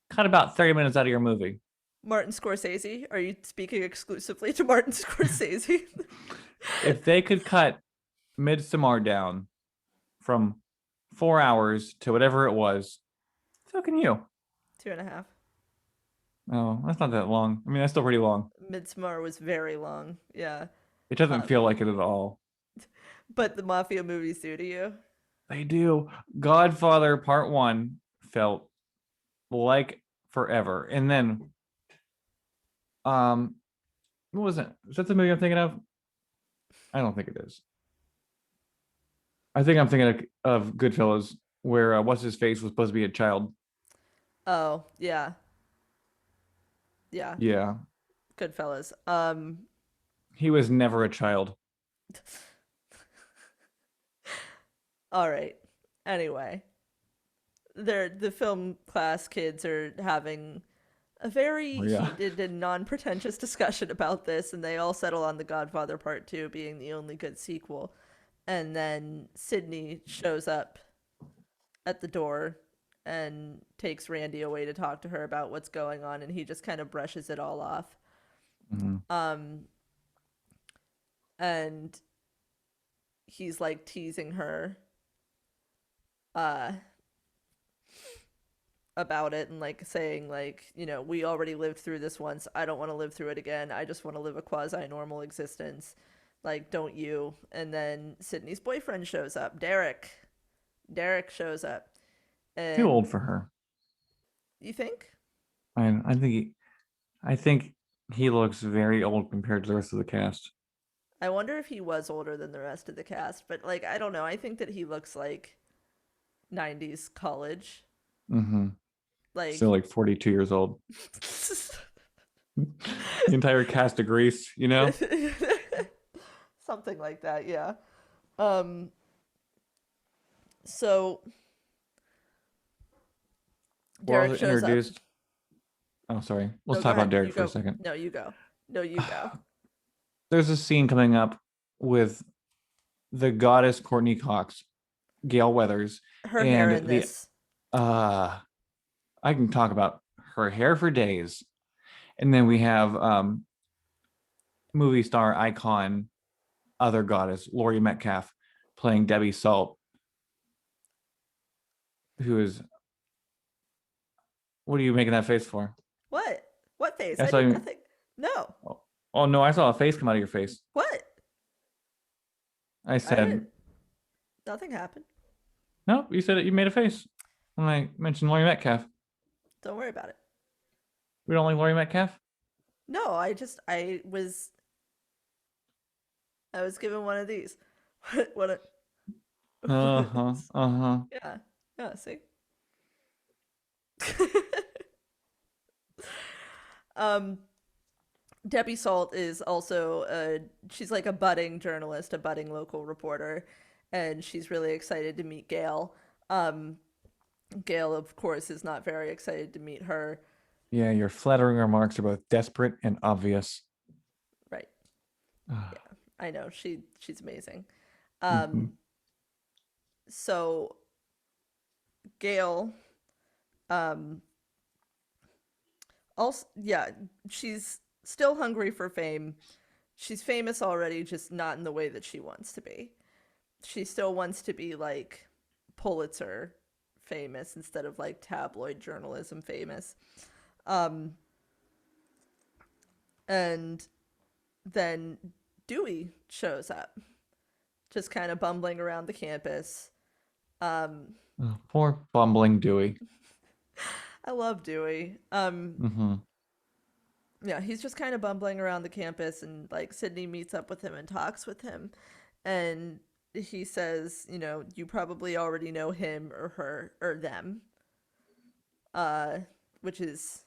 [SPEAKER 2] Cut about 30 minutes out of your movie.
[SPEAKER 1] Martin Scorsese? Are you speaking exclusively to Martin Scorsese?
[SPEAKER 2] If they could cut Midsommar down from 4 hours to whatever it was, so can you.
[SPEAKER 1] 2.5.
[SPEAKER 2] Oh, that's not that long. I mean, that's still pretty long.
[SPEAKER 1] Midsommar was very long. Yeah.
[SPEAKER 2] It doesn't
[SPEAKER 1] Um,
[SPEAKER 2] feel like it at all.
[SPEAKER 1] but the mafia movies do to you.
[SPEAKER 2] They do. Godfather Part One felt like forever, and then um, what was it? Is that the movie I'm thinking of? I don't think it is. I think I'm thinking of Goodfellas, where what's his face was supposed to be a child.
[SPEAKER 1] Oh, yeah. Yeah.
[SPEAKER 2] Yeah,
[SPEAKER 1] Goodfellas.
[SPEAKER 2] he was never a child.
[SPEAKER 1] All right. Anyway, the film class kids are having a very
[SPEAKER 2] Oh, yeah.
[SPEAKER 1] heated and non-pretentious discussion about this, and they all settle on The Godfather Part Two being the only good sequel. And then Sydney shows up at the door and takes Randy away to talk to her about what's going on, and he just kind of brushes it all off.
[SPEAKER 2] Mhm.
[SPEAKER 1] Um, and he's like teasing her uh about it and like saying like, we already lived through this once. I don't want to live through it again. I just want to live a quasi normal existence. Like, don't you? And then Sydney's boyfriend shows up, Derek. Derek shows up,
[SPEAKER 2] Too
[SPEAKER 1] and
[SPEAKER 2] old for her.
[SPEAKER 1] You think?
[SPEAKER 2] I think I think he looks very old compared to the rest of the cast.
[SPEAKER 1] I wonder if he was older than the rest of the cast, but like I don't know. I think that he looks like 90s college.
[SPEAKER 2] Mm-hmm. Still
[SPEAKER 1] Like
[SPEAKER 2] like 42 years old. The entire cast agrees, you know?
[SPEAKER 1] something like that, yeah. Um so
[SPEAKER 2] We're
[SPEAKER 1] Derek
[SPEAKER 2] also
[SPEAKER 1] shows up.
[SPEAKER 2] introduced. Oh, sorry. Let's
[SPEAKER 1] No, go
[SPEAKER 2] talk about
[SPEAKER 1] ahead.
[SPEAKER 2] Derek
[SPEAKER 1] You
[SPEAKER 2] for a
[SPEAKER 1] go.
[SPEAKER 2] second.
[SPEAKER 1] No, you go. No, you go.
[SPEAKER 2] There's a scene coming up with the goddess Courtney Cox, Gale Weathers,
[SPEAKER 1] Her hair
[SPEAKER 2] and
[SPEAKER 1] in
[SPEAKER 2] the
[SPEAKER 1] this.
[SPEAKER 2] uh I can talk about her hair for days. And then we have movie star icon, other goddess, Laurie Metcalf, playing Debbie Salt, who is, what are you making that face for?
[SPEAKER 1] What? What face?
[SPEAKER 2] I
[SPEAKER 1] I
[SPEAKER 2] saw
[SPEAKER 1] did
[SPEAKER 2] you.
[SPEAKER 1] nothing. No.
[SPEAKER 2] Oh, oh no, I saw a face come out of your face.
[SPEAKER 1] What?
[SPEAKER 2] I
[SPEAKER 1] I didn't.
[SPEAKER 2] said,
[SPEAKER 1] Nothing happened.
[SPEAKER 2] no, you said it, you made a face when I mentioned Laurie Metcalf.
[SPEAKER 1] Don't worry about it.
[SPEAKER 2] We don't like Laurie Metcalf?
[SPEAKER 1] No, I was given one of these. What a,
[SPEAKER 2] Uh-huh. Uh-huh.
[SPEAKER 1] yeah. Yeah, see? um Debbie Salt is also she's like a budding journalist, a budding local reporter, and she's really excited to meet Gail. Um Gail, of course, is not very excited to meet her.
[SPEAKER 2] Yeah, your flattering remarks are both desperate and obvious.
[SPEAKER 1] Right.
[SPEAKER 2] Ah,
[SPEAKER 1] Yeah. I know. She's amazing.
[SPEAKER 2] mhm.
[SPEAKER 1] Um so Gail um also yeah, she's still hungry for fame. She's famous already, just not in the way that she wants to be. She still wants to be like Pulitzer famous instead of like tabloid journalism famous. Um, and then Dewey shows up, just kind of bumbling around the campus. Um,
[SPEAKER 2] Oh, poor bumbling Dewey.
[SPEAKER 1] I love Dewey.
[SPEAKER 2] Mm-hmm.
[SPEAKER 1] Yeah, he's just kind of bumbling around the campus, and like Sydney meets up with him and talks with him, and he says, you know, you probably already know him or her or them, uh, which is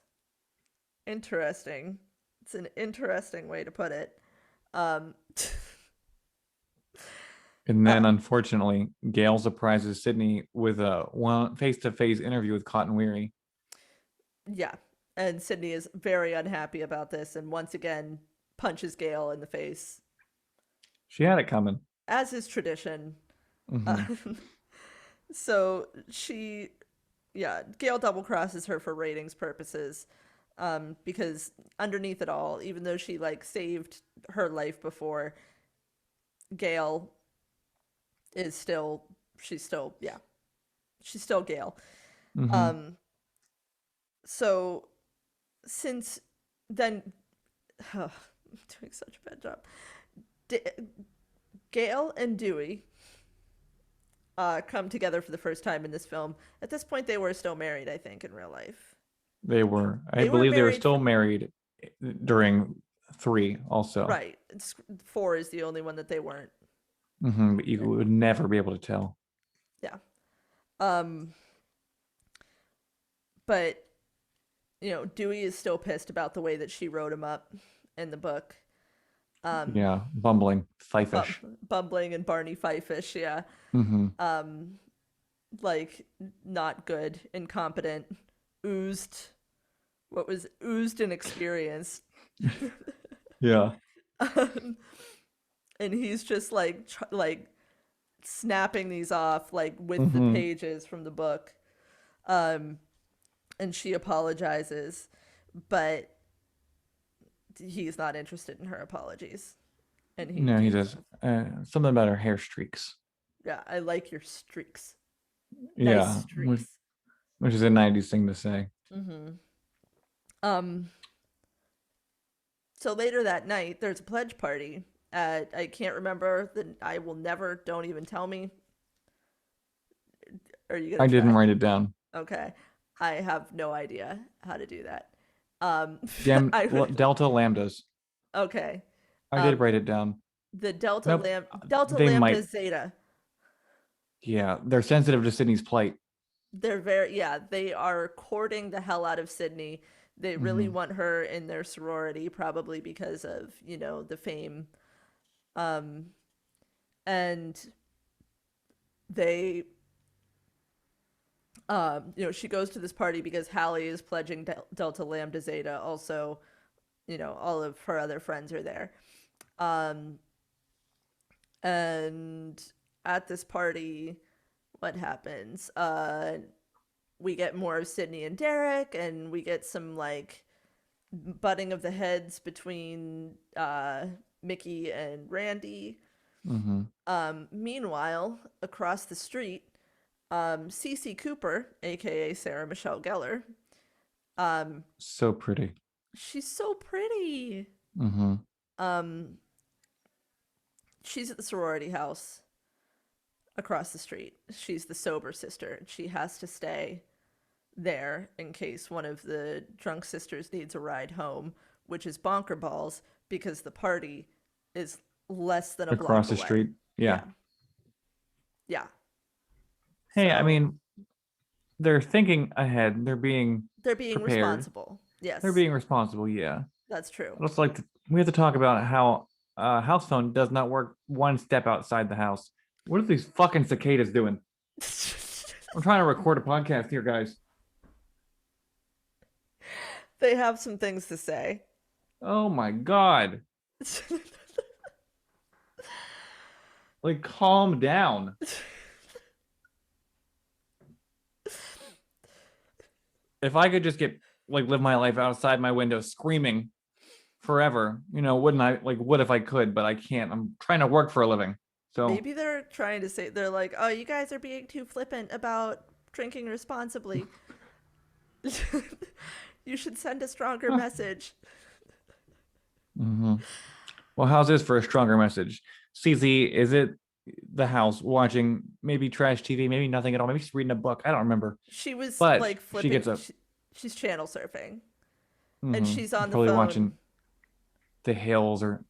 [SPEAKER 1] interesting. It's an interesting way to put it. Um,
[SPEAKER 2] And
[SPEAKER 1] uh,
[SPEAKER 2] then, unfortunately, Gale surprises Sydney with a one face-to-face interview with Cotton Weary.
[SPEAKER 1] yeah, and Sydney is very unhappy about this, and once again punches Gale in the face,
[SPEAKER 2] She had it coming.
[SPEAKER 1] as is tradition. Uh,
[SPEAKER 2] Mm-hmm.
[SPEAKER 1] so she, yeah, Gale double crosses her for ratings purposes, because underneath it all, even though she like saved her life before, Gale is still she's still yeah she's still Gale.
[SPEAKER 2] Mm-hmm.
[SPEAKER 1] Um, so since then, I'm doing such a bad job. D- Gale and Dewey come together for the first time in this film. At this point, they were still married, I think, in real life.
[SPEAKER 2] They were. I
[SPEAKER 1] They were
[SPEAKER 2] believe they were
[SPEAKER 1] married
[SPEAKER 2] still
[SPEAKER 1] for
[SPEAKER 2] married during three, also.
[SPEAKER 1] right. Four is the only one that they weren't.
[SPEAKER 2] Mm-hmm. But you would never be able to tell.
[SPEAKER 1] Yeah. Um, but you know, Dewey is still pissed about the way that she wrote him up in the book. Um,
[SPEAKER 2] Yeah, bumbling,
[SPEAKER 1] bum-
[SPEAKER 2] fifish.
[SPEAKER 1] bumbling and Barney Fifish, yeah.
[SPEAKER 2] Mm-hmm.
[SPEAKER 1] Um, like not good, incompetent, oozed. What was oozed inexperience,
[SPEAKER 2] Yeah.
[SPEAKER 1] and he's just like like snapping these off like with the
[SPEAKER 2] Mm-hmm.
[SPEAKER 1] pages from the book. Um, and she apologizes, but he's not interested in her apologies, and he
[SPEAKER 2] No, he
[SPEAKER 1] takes
[SPEAKER 2] does.
[SPEAKER 1] off.
[SPEAKER 2] Something about her hair streaks.
[SPEAKER 1] Yeah, I like your streaks. Nice
[SPEAKER 2] Yeah,
[SPEAKER 1] streaks.
[SPEAKER 2] which is a 90s thing to say.
[SPEAKER 1] Mm-hmm. Um, so later that night, there's a pledge party at, I can't remember the, I will never, don't even tell me. Are you gonna
[SPEAKER 2] I didn't
[SPEAKER 1] try?
[SPEAKER 2] write it down.
[SPEAKER 1] Okay. I have no idea how to do that. I
[SPEAKER 2] Delta lambdas.
[SPEAKER 1] okay.
[SPEAKER 2] I did
[SPEAKER 1] Um,
[SPEAKER 2] write it down.
[SPEAKER 1] the
[SPEAKER 2] Nope.
[SPEAKER 1] Delta
[SPEAKER 2] They
[SPEAKER 1] Lambda
[SPEAKER 2] might.
[SPEAKER 1] Zeta.
[SPEAKER 2] Yeah, they're sensitive to Sydney's plight.
[SPEAKER 1] They're very yeah, they are courting the hell out of Sydney. They really
[SPEAKER 2] Hmm.
[SPEAKER 1] want her in their sorority, probably because of, the fame. Um, and they she goes to this party because Hallie is pledging Delta Lambda Zeta. Also, all of her other friends are there. Um, and at this party, what happens? We get more of Sydney and Derek, and we get some like butting of the heads between Mickey and Randy.
[SPEAKER 2] Hmm.
[SPEAKER 1] Meanwhile, across the street, Cece Cooper, aka Sarah Michelle Gellar, um,
[SPEAKER 2] So pretty.
[SPEAKER 1] she's so pretty.
[SPEAKER 2] Hmm.
[SPEAKER 1] Um, she's at the sorority house across the street. She's the sober sister, and she has to stay there in case one of the drunk sisters needs a ride home, which is bonker balls because the party is less than a
[SPEAKER 2] Across
[SPEAKER 1] block
[SPEAKER 2] the
[SPEAKER 1] away.
[SPEAKER 2] street. Yeah.
[SPEAKER 1] Yeah. Yeah.
[SPEAKER 2] Hey, I
[SPEAKER 1] So
[SPEAKER 2] mean, they're thinking ahead. They're being
[SPEAKER 1] they're being
[SPEAKER 2] prepared.
[SPEAKER 1] responsible.
[SPEAKER 2] They're
[SPEAKER 1] Yes,
[SPEAKER 2] being responsible. Yeah.
[SPEAKER 1] that's true.
[SPEAKER 2] Let's like we have to talk about how house phone does not work one step outside the house. What are these fucking cicadas doing? I'm trying to record a podcast here, guys.
[SPEAKER 1] They have some things to say.
[SPEAKER 2] Oh my god. Like calm down. If I could just get like live my life outside my window screaming forever, wouldn't I? Like, what if I could? But I can't. I'm trying to work for a living. So
[SPEAKER 1] Maybe they're trying to say, they're like, oh, you guys are being too flippant about drinking responsibly. You should send a stronger
[SPEAKER 2] huh.
[SPEAKER 1] message.
[SPEAKER 2] Hmm. Well, how's this for a stronger message? CZ, is it the house watching maybe trash TV, maybe nothing at all, maybe she's reading a book. I don't remember.
[SPEAKER 1] She was
[SPEAKER 2] But
[SPEAKER 1] like
[SPEAKER 2] she gets
[SPEAKER 1] flipping.
[SPEAKER 2] a
[SPEAKER 1] She's channel surfing, and
[SPEAKER 2] mm-hmm,
[SPEAKER 1] she's on the
[SPEAKER 2] probably
[SPEAKER 1] phone.
[SPEAKER 2] watching The Hills or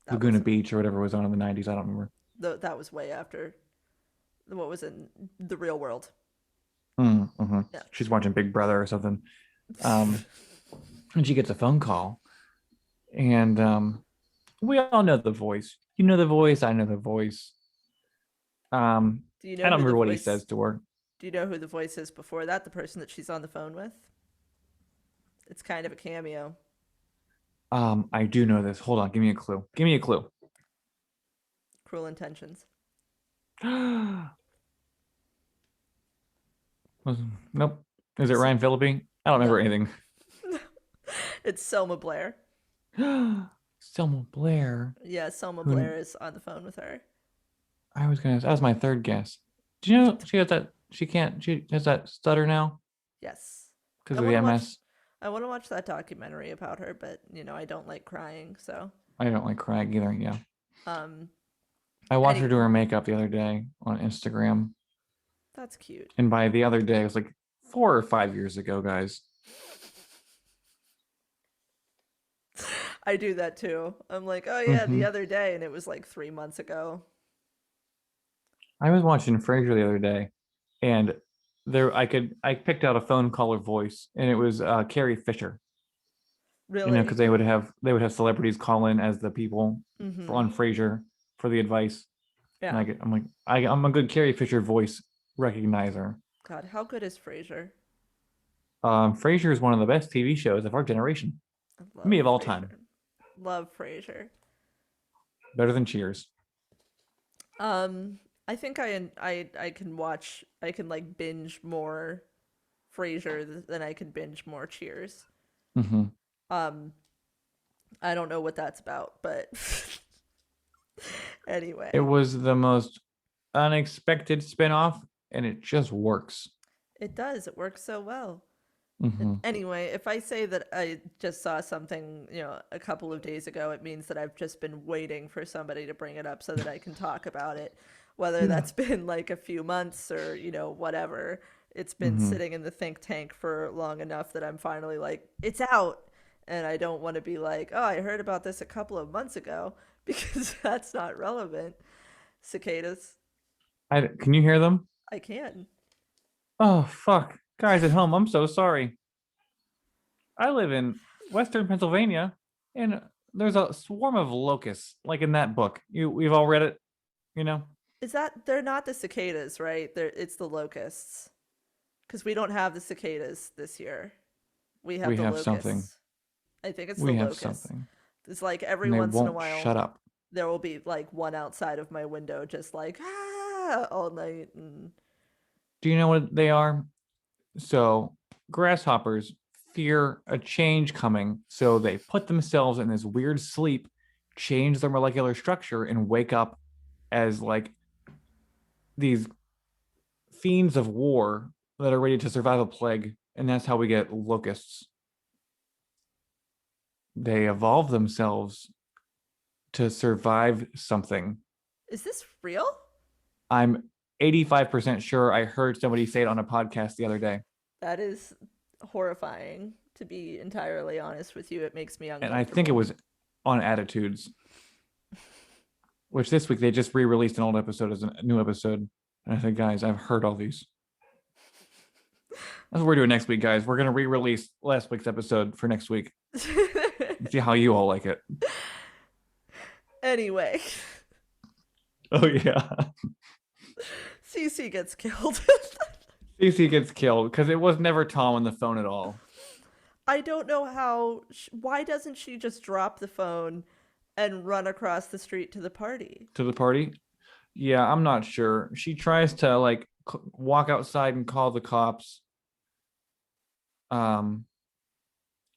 [SPEAKER 1] That
[SPEAKER 2] Laguna
[SPEAKER 1] wasn't.
[SPEAKER 2] Beach or whatever was on in the 90s. I don't remember.
[SPEAKER 1] That was way after what was in the real world.
[SPEAKER 2] Mm-hmm.
[SPEAKER 1] Yeah.
[SPEAKER 2] She's watching Big Brother or something. Um, and she gets a phone call, and we all know the voice. You know the voice. I know the voice.
[SPEAKER 1] Do you
[SPEAKER 2] I
[SPEAKER 1] know
[SPEAKER 2] don't
[SPEAKER 1] who the
[SPEAKER 2] remember what he
[SPEAKER 1] voice?
[SPEAKER 2] says to her.
[SPEAKER 1] Do you know who the voice is before that? The person that she's on the phone with. It's kind of a cameo.
[SPEAKER 2] I do know this. Hold on. Give me a clue. Give me a clue.
[SPEAKER 1] Cruel Intentions.
[SPEAKER 2] Nope. Is it
[SPEAKER 1] S-
[SPEAKER 2] Ryan Phillippe? I don't remember
[SPEAKER 1] no,
[SPEAKER 2] anything.
[SPEAKER 1] it's Selma Blair.
[SPEAKER 2] Selma Blair.
[SPEAKER 1] Yeah, Selma
[SPEAKER 2] Who
[SPEAKER 1] Blair is on the phone with her.
[SPEAKER 2] I was gonna. That was my third guess. Do you know she has that? She can't. She has that stutter now
[SPEAKER 1] Yes,
[SPEAKER 2] because
[SPEAKER 1] I
[SPEAKER 2] of
[SPEAKER 1] want
[SPEAKER 2] the
[SPEAKER 1] to watch.
[SPEAKER 2] MS.
[SPEAKER 1] I want to watch that documentary about her, but I don't like crying. So,
[SPEAKER 2] I don't like crying either. Yeah.
[SPEAKER 1] um,
[SPEAKER 2] I watched her
[SPEAKER 1] any
[SPEAKER 2] do her makeup the other day on Instagram,
[SPEAKER 1] that's cute.
[SPEAKER 2] and by the other day, it was like 4 or 5 years ago, guys.
[SPEAKER 1] I do that too. I'm like, oh yeah, the
[SPEAKER 2] Hmm.
[SPEAKER 1] other day, and it was like 3 months ago.
[SPEAKER 2] I was watching Frasier the other day, and I picked out a phone caller voice, and it was Carrie Fisher. Because
[SPEAKER 1] Really?
[SPEAKER 2] they would have celebrities call in as the people
[SPEAKER 1] Mm-hmm.
[SPEAKER 2] on Frasier for the advice, and
[SPEAKER 1] Yeah.
[SPEAKER 2] I'm like I'm a good Carrie Fisher voice recognizer.
[SPEAKER 1] God, how good is Frasier?
[SPEAKER 2] Frasier is one of the best TV shows of our generation,
[SPEAKER 1] I
[SPEAKER 2] me
[SPEAKER 1] love
[SPEAKER 2] of all time,
[SPEAKER 1] Frasier. Love Frasier.
[SPEAKER 2] better than Cheers.
[SPEAKER 1] I think I can watch. I can like binge more Frasier than I can binge more Cheers.
[SPEAKER 2] Hmm.
[SPEAKER 1] Um, I don't know what that's about, but
[SPEAKER 2] It
[SPEAKER 1] anyway,
[SPEAKER 2] was the most unexpected spinoff, and it just works.
[SPEAKER 1] it does. It works so well.
[SPEAKER 2] Hmm.
[SPEAKER 1] Anyway, if I say that I just saw something, a couple of days ago, it means that I've just been waiting for somebody to bring it up so that I can talk about it. Whether
[SPEAKER 2] Yeah.
[SPEAKER 1] that's been like a few months or, whatever. It's been
[SPEAKER 2] Mm-hmm.
[SPEAKER 1] sitting in the think tank for long enough that I'm finally like, it's out. And I don't want to be like, oh, I heard about this a couple of months ago because that's not relevant. Cicadas.
[SPEAKER 2] Can you hear them?
[SPEAKER 1] I can.
[SPEAKER 2] Oh, fuck. Guys at home, I'm so sorry. I live in Western Pennsylvania, and there's a swarm of locusts, like in that book. We've all read it, you know?
[SPEAKER 1] Is that they're not the cicadas, right? It's the locusts. Because we don't have the cicadas this year. We have
[SPEAKER 2] We
[SPEAKER 1] the
[SPEAKER 2] have something.
[SPEAKER 1] locusts. I think it's the
[SPEAKER 2] We have
[SPEAKER 1] locusts.
[SPEAKER 2] something.
[SPEAKER 1] It's like every
[SPEAKER 2] And they
[SPEAKER 1] once in a
[SPEAKER 2] won't
[SPEAKER 1] while
[SPEAKER 2] shut up.
[SPEAKER 1] there will be like one outside of my window just like all night and
[SPEAKER 2] Do you know what they are? So, grasshoppers fear a change coming, so they put themselves in this weird sleep, change their molecular structure, and wake up as like these fiends of war that are ready to survive a plague. And that's how we get locusts. They evolve themselves to survive something.
[SPEAKER 1] is this real?
[SPEAKER 2] I'm 85% sure I heard somebody say it on a podcast the other day.
[SPEAKER 1] That is horrifying, to be entirely honest with you. It makes me
[SPEAKER 2] And I think it
[SPEAKER 1] uncomfortable.
[SPEAKER 2] was on Attitudes, which this week they just re-released an old episode as a new episode. And I said, guys, I've heard all these. That's what we're doing next week, guys. We're gonna re-release last week's episode for next week. See how you all like it.
[SPEAKER 1] Anyway,
[SPEAKER 2] Oh yeah.
[SPEAKER 1] Cece gets killed.
[SPEAKER 2] Cece gets killed because it was never Tom on the phone at all.
[SPEAKER 1] I don't know how. Why doesn't she just drop the phone and run across the street to the party?
[SPEAKER 2] To the party. Yeah, I'm not sure. She tries to like walk outside and call the cops. Um,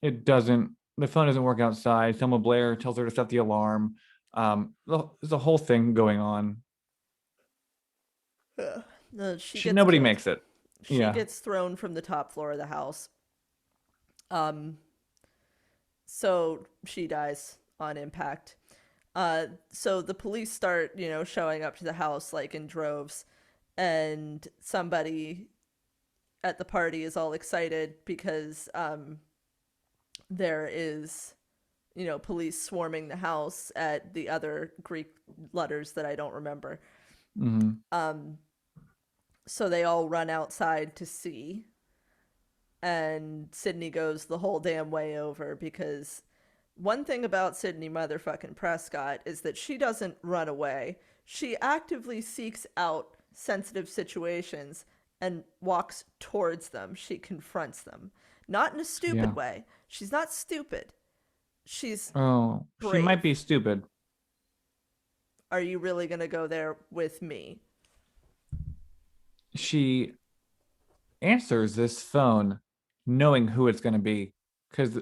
[SPEAKER 2] it doesn't. The phone doesn't work outside. Thelma Blair tells her to set the alarm. There's a whole thing going on.
[SPEAKER 1] Ugh. No, she
[SPEAKER 2] She
[SPEAKER 1] gets
[SPEAKER 2] Nobody
[SPEAKER 1] killed.
[SPEAKER 2] makes it.
[SPEAKER 1] She
[SPEAKER 2] Yeah.
[SPEAKER 1] gets thrown from the top floor of the house. Um, so she dies on impact. So the police start, showing up to the house like in droves, and somebody at the party is all excited because there is, police swarming the house at the other Greek letters that I don't remember.
[SPEAKER 2] Hmm.
[SPEAKER 1] Um, so they all run outside to see, and Sydney goes the whole damn way over because one thing about Sydney motherfucking Prescott is that she doesn't run away. She actively seeks out sensitive situations and walks towards them. She confronts them. Not in a stupid
[SPEAKER 2] Yeah.
[SPEAKER 1] way. She's not stupid. She's
[SPEAKER 2] Oh, she might
[SPEAKER 1] brave.
[SPEAKER 2] be stupid.
[SPEAKER 1] Are you really going to go there with me?
[SPEAKER 2] She answers this phone knowing who it's going to be because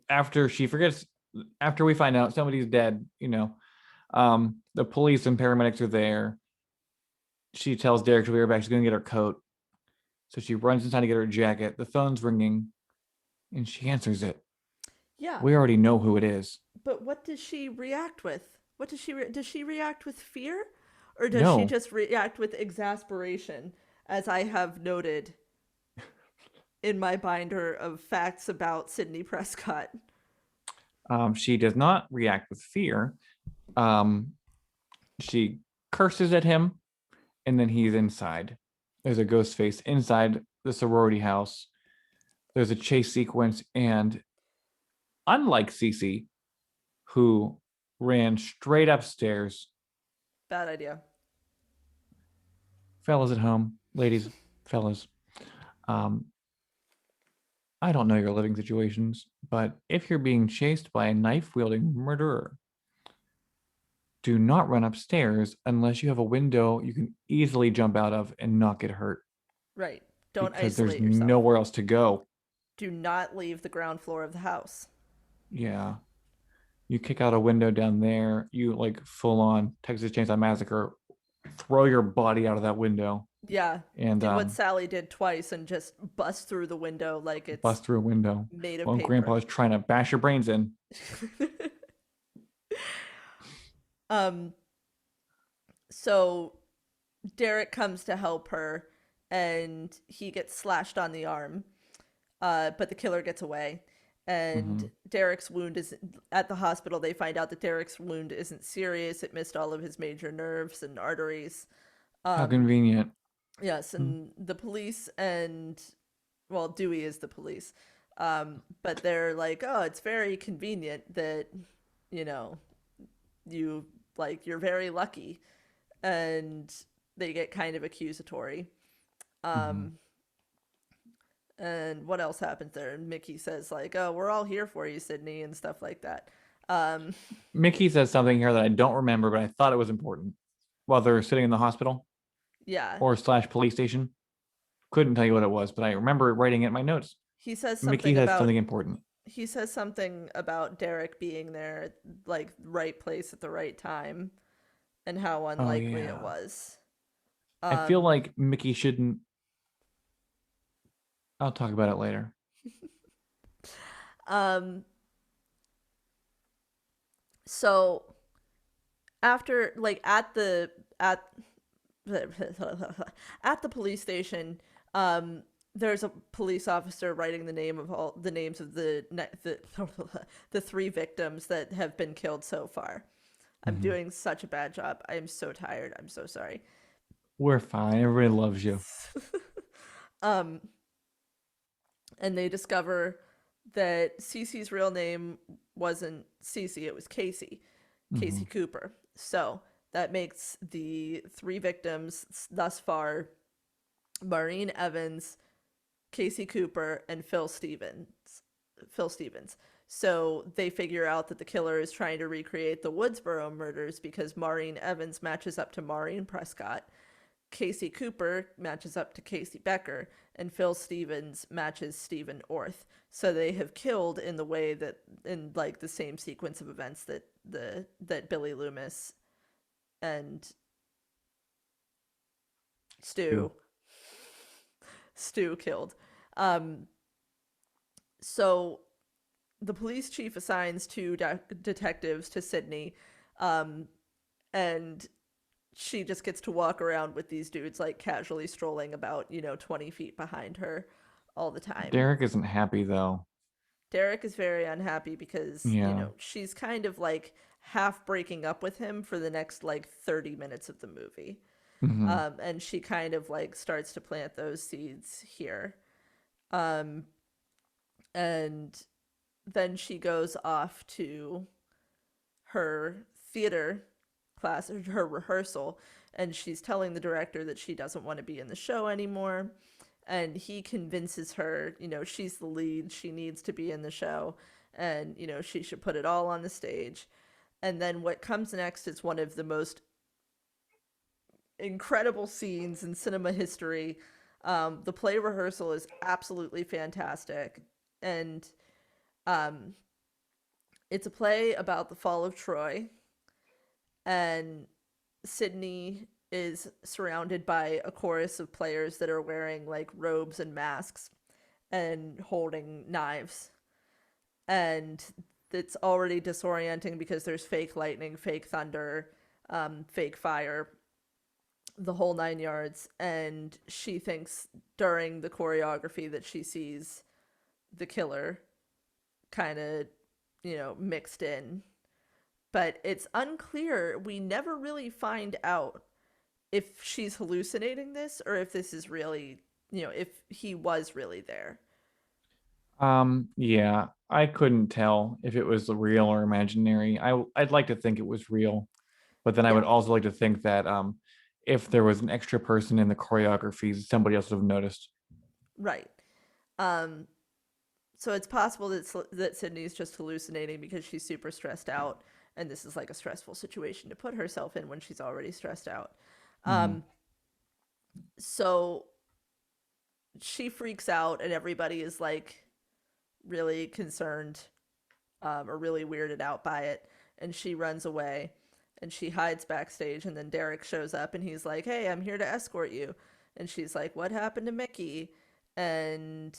[SPEAKER 2] after she forgets, after we find out somebody's dead, the police and paramedics are there. She tells Derek to be right back. She's going to get her coat. So she runs inside to get her jacket. The phone's ringing and she answers it.
[SPEAKER 1] Yeah,
[SPEAKER 2] We already know who it is.
[SPEAKER 1] but what does she react with? What does she react with fear, or does she
[SPEAKER 2] No,
[SPEAKER 1] just react with exasperation, as I have noted in my binder of facts about Sydney Prescott?
[SPEAKER 2] she does not react with fear. Um, she curses at him and then he's inside. There's a ghost face inside the sorority house. There's a chase sequence, and unlike Cece, who ran straight upstairs,
[SPEAKER 1] Bad idea.
[SPEAKER 2] fellas at home, ladies, fellas, um, I don't know your living situations, but if you're being chased by a knife wielding murderer, do not run upstairs unless you have a window you can easily jump out of and not get hurt
[SPEAKER 1] Right. Don't
[SPEAKER 2] because there's
[SPEAKER 1] isolate yourself.
[SPEAKER 2] nowhere else to go.
[SPEAKER 1] Do not leave the ground floor of the house.
[SPEAKER 2] Yeah. You kick out a window down there, you like full on Texas Chainsaw Massacre, throw your body out of that window
[SPEAKER 1] Yeah.
[SPEAKER 2] and
[SPEAKER 1] Do what Sally did twice and just bust through the window like it's
[SPEAKER 2] bust through a window
[SPEAKER 1] made of
[SPEAKER 2] while grandpa
[SPEAKER 1] paper.
[SPEAKER 2] is trying to bash your brains in.
[SPEAKER 1] um so Derek comes to help her, and he gets slashed on the arm, but the killer gets away.
[SPEAKER 2] Mm-hmm.
[SPEAKER 1] And Derek's wound is at the hospital. They find out that Derek's wound isn't serious. It missed all of his major nerves and arteries.
[SPEAKER 2] How
[SPEAKER 1] Um,
[SPEAKER 2] convenient.
[SPEAKER 1] yes,
[SPEAKER 2] Mm-hmm.
[SPEAKER 1] and the police and well, Dewey is the police. But they're like, oh, it's very convenient that, you know, you you're very lucky, and they get kind of accusatory.
[SPEAKER 2] Mm-hmm.
[SPEAKER 1] Um, and what else happens there? And Mickey says like, "Oh, we're all here for you, Sydney," and stuff like that. Um,
[SPEAKER 2] Mickey says something here that I don't remember, but I thought it was important while they're sitting in the hospital
[SPEAKER 1] yeah,
[SPEAKER 2] or slash police station. Couldn't tell you what it was, but I remember writing it in my notes.
[SPEAKER 1] he says
[SPEAKER 2] Mickey
[SPEAKER 1] something
[SPEAKER 2] has
[SPEAKER 1] about
[SPEAKER 2] something important.
[SPEAKER 1] Derek being there, like right place at the right time, and how
[SPEAKER 2] Oh
[SPEAKER 1] unlikely it
[SPEAKER 2] yeah.
[SPEAKER 1] was.
[SPEAKER 2] I feel
[SPEAKER 1] Um,
[SPEAKER 2] like Mickey shouldn't. I'll talk about it later.
[SPEAKER 1] um, so after at at the police station, um, there's a police officer writing the names of the the three victims that have been killed so far. I'm
[SPEAKER 2] Mm-hmm.
[SPEAKER 1] doing such a bad job. I am so tired. I'm so sorry.
[SPEAKER 2] We're fine. Everybody loves you.
[SPEAKER 1] um, and they discover that Cece's real name wasn't Cece, it was Casey,
[SPEAKER 2] Mm-hmm.
[SPEAKER 1] Casey Cooper. So that makes the three victims thus far Maureen Evans, Casey Cooper, and Phil Stevens. Phil Stevens. So they figure out that the killer is trying to recreate the Woodsboro murders because Maureen Evans matches up to Maureen Prescott, Casey Cooper matches up to Casey Becker, and Phil Stevens matches Stephen Orth. So they have killed in the way that in like the same sequence of events that Billy Loomis and
[SPEAKER 2] You.
[SPEAKER 1] Stu Stu killed. Um, so the police chief assigns two detectives to Sydney, um, and she just gets to walk around with these dudes like casually strolling about 20 feet behind her all the time.
[SPEAKER 2] Derek isn't happy though.
[SPEAKER 1] Derek is very unhappy because
[SPEAKER 2] Yeah.
[SPEAKER 1] she's kind of like half breaking up with him for the next like 30 minutes of the movie.
[SPEAKER 2] Mm-hmm.
[SPEAKER 1] And she kind of like starts to plant those seeds here. um, and then she goes off to her theater class, her rehearsal, and she's telling the director that she doesn't want to be in the show anymore. And he convinces her, she's the lead, she needs to be in the show, and, she should put it all on the stage. And then what comes next is one of the most incredible scenes in cinema history. The play rehearsal is absolutely fantastic. And um, it's a play about the fall of Troy, and Sydney is surrounded by a chorus of players that are wearing like robes and masks and holding knives. And it's already disorienting because there's fake lightning, fake thunder, fake fire, the whole nine yards. And she thinks during the choreography that she sees the killer kind of, mixed in. But it's unclear. We never really find out if she's hallucinating this or if this is really, if he was really there.
[SPEAKER 2] Yeah, I couldn't tell if it was real or imaginary. I'd like to think it was real, but then I would
[SPEAKER 1] Yeah,
[SPEAKER 2] also like to think that if there was an extra person in the choreography, somebody else would have noticed.
[SPEAKER 1] right. Um, so it's possible that Sydney's just hallucinating because she's super stressed out, and this is like a stressful situation to put herself in when she's already stressed out.
[SPEAKER 2] Mm-hmm.
[SPEAKER 1] Um, so she freaks out, and everybody is like really concerned, or really weirded out by it, and she runs away, and she hides backstage, and then Derek shows up, and he's like, "Hey, I'm here to escort you," and she's like, "What happened to Mickey?" And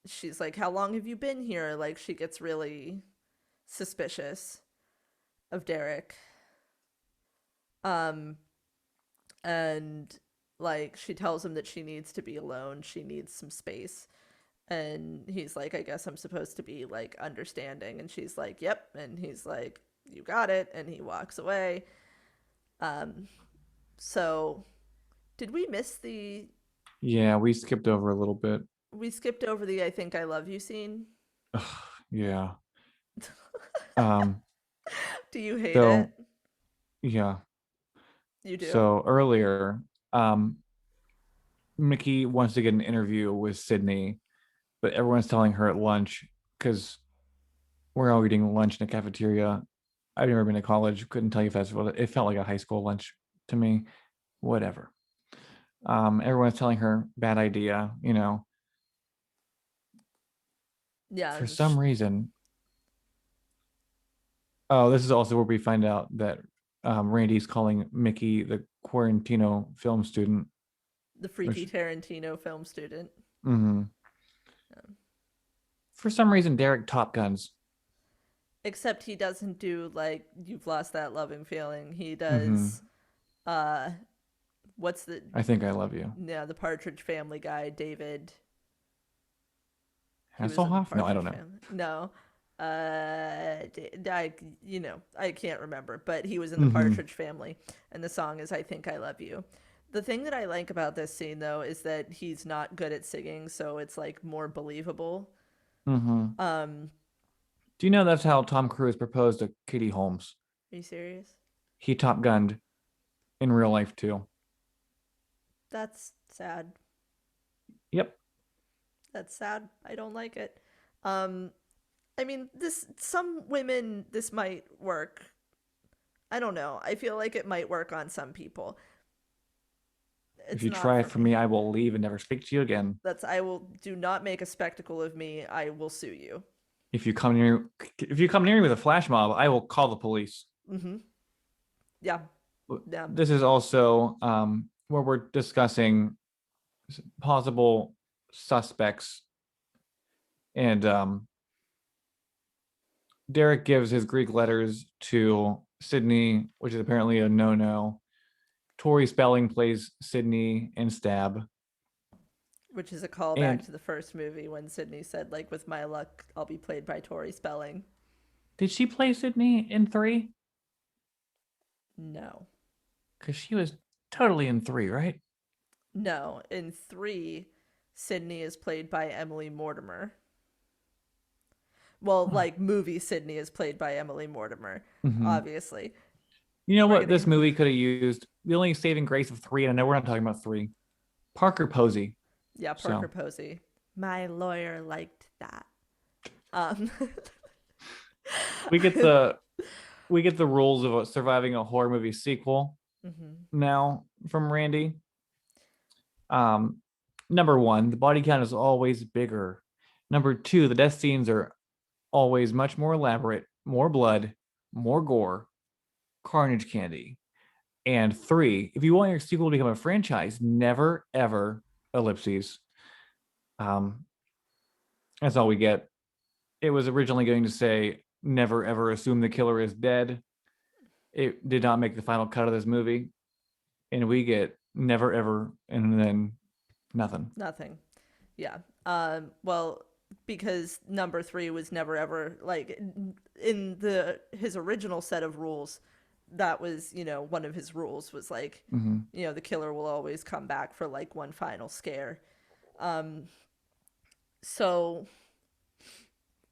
[SPEAKER 1] she's like, "How long have you been here?" Like she gets really suspicious of Derek. Um, and Like, she tells him that she needs to be alone, she needs some space. And he's like, I guess I'm supposed to be like understanding. And she's like, yep. And he's like, you got it. And he walks away. Um, so did we miss the,
[SPEAKER 2] Yeah, we skipped over a little bit.
[SPEAKER 1] we skipped over the I think I love you scene?
[SPEAKER 2] Ugh, yeah. Um,
[SPEAKER 1] Do you hate it?
[SPEAKER 2] so yeah.
[SPEAKER 1] You do?
[SPEAKER 2] So earlier, um, Mickey wants to get an interview with Sydney, but everyone's telling her at lunch because we're all eating lunch in a cafeteria. I've never been to college, couldn't tell you if that's what it felt like, a high school lunch to me. Whatever. Everyone's telling her bad idea,
[SPEAKER 1] Yeah.
[SPEAKER 2] for some reason. Oh, this is also where we find out that Randy's calling Mickey the Quarantino film student,
[SPEAKER 1] The freaky
[SPEAKER 2] which
[SPEAKER 1] Tarantino film student.
[SPEAKER 2] mhm.
[SPEAKER 1] Yeah.
[SPEAKER 2] For some reason Derek Top Guns.
[SPEAKER 1] Except he doesn't do like you've lost that loving feeling. He
[SPEAKER 2] Hmm.
[SPEAKER 1] does uh what's the
[SPEAKER 2] I think I love you.
[SPEAKER 1] yeah, the Partridge Family guy, David. He was in the
[SPEAKER 2] Hasselhoff? No, I don't
[SPEAKER 1] Partridge
[SPEAKER 2] know.
[SPEAKER 1] Family. No. I I can't remember, but he was in the
[SPEAKER 2] Hmm.
[SPEAKER 1] Partridge Family and the song is I Think I Love You. The thing that I like about this scene though is that he's not good at singing, so it's like more believable.
[SPEAKER 2] Hmm.
[SPEAKER 1] Um,
[SPEAKER 2] Do you know that's how Tom Cruise proposed to Katie Holmes?
[SPEAKER 1] are you serious?
[SPEAKER 2] He Top Gunned in real life too.
[SPEAKER 1] That's sad.
[SPEAKER 2] Yep.
[SPEAKER 1] That's sad. I don't like it. Um, I mean, this some women this might work. I don't know. I feel like it might work on some people.
[SPEAKER 2] If
[SPEAKER 1] It's
[SPEAKER 2] you
[SPEAKER 1] not
[SPEAKER 2] try it
[SPEAKER 1] for
[SPEAKER 2] for
[SPEAKER 1] me.
[SPEAKER 2] me, I will leave and never speak to you again.
[SPEAKER 1] That's I will do not make a spectacle of me. I will sue you.
[SPEAKER 2] If you come near, if you come near me with a flash mob, I will call the police.
[SPEAKER 1] Mm-hmm. Yeah. Yeah.
[SPEAKER 2] This is also where we're discussing possible suspects, and Derek gives his Greek letters to Sydney, which is apparently a no-no. Tori Spelling plays Sydney in Stab.
[SPEAKER 1] Which is a callback
[SPEAKER 2] And
[SPEAKER 1] to the first movie when Sydney said, like, with my luck, I'll be played by Tori Spelling.
[SPEAKER 2] did she play Sydney in 3?
[SPEAKER 1] No.
[SPEAKER 2] Because she was totally in 3, right?
[SPEAKER 1] No. In three, Sydney is played by Emily Mortimer. Well,
[SPEAKER 2] Oh.
[SPEAKER 1] like movie Sydney is played by Emily Mortimer,
[SPEAKER 2] Mm-hmm.
[SPEAKER 1] obviously.
[SPEAKER 2] You know
[SPEAKER 1] We're
[SPEAKER 2] what
[SPEAKER 1] gonna
[SPEAKER 2] this movie could have used? The only saving grace of 3, and I know we're not talking about 3. Parker Posey.
[SPEAKER 1] yeah, Parker
[SPEAKER 2] So
[SPEAKER 1] Posey. My lawyer liked that. Um
[SPEAKER 2] we get the we get the rules of surviving a horror movie sequel
[SPEAKER 1] mhm.
[SPEAKER 2] now from Randy. Um, Number one, the body count is always bigger. Number two, the death scenes are always much more elaborate, more blood, more gore, carnage candy. And three, if you want your sequel to become a franchise, never ever ellipses. Um, that's all we get. It was originally going to say never ever assume the killer is dead. It did not make the final cut of this movie, and we get never ever and then nothing.
[SPEAKER 1] Nothing. Yeah. Well, because number three was never ever like in the his original set of rules, that was, one of his rules was like,
[SPEAKER 2] Mm-hmm.
[SPEAKER 1] the killer will always come back for like one final scare. Um, so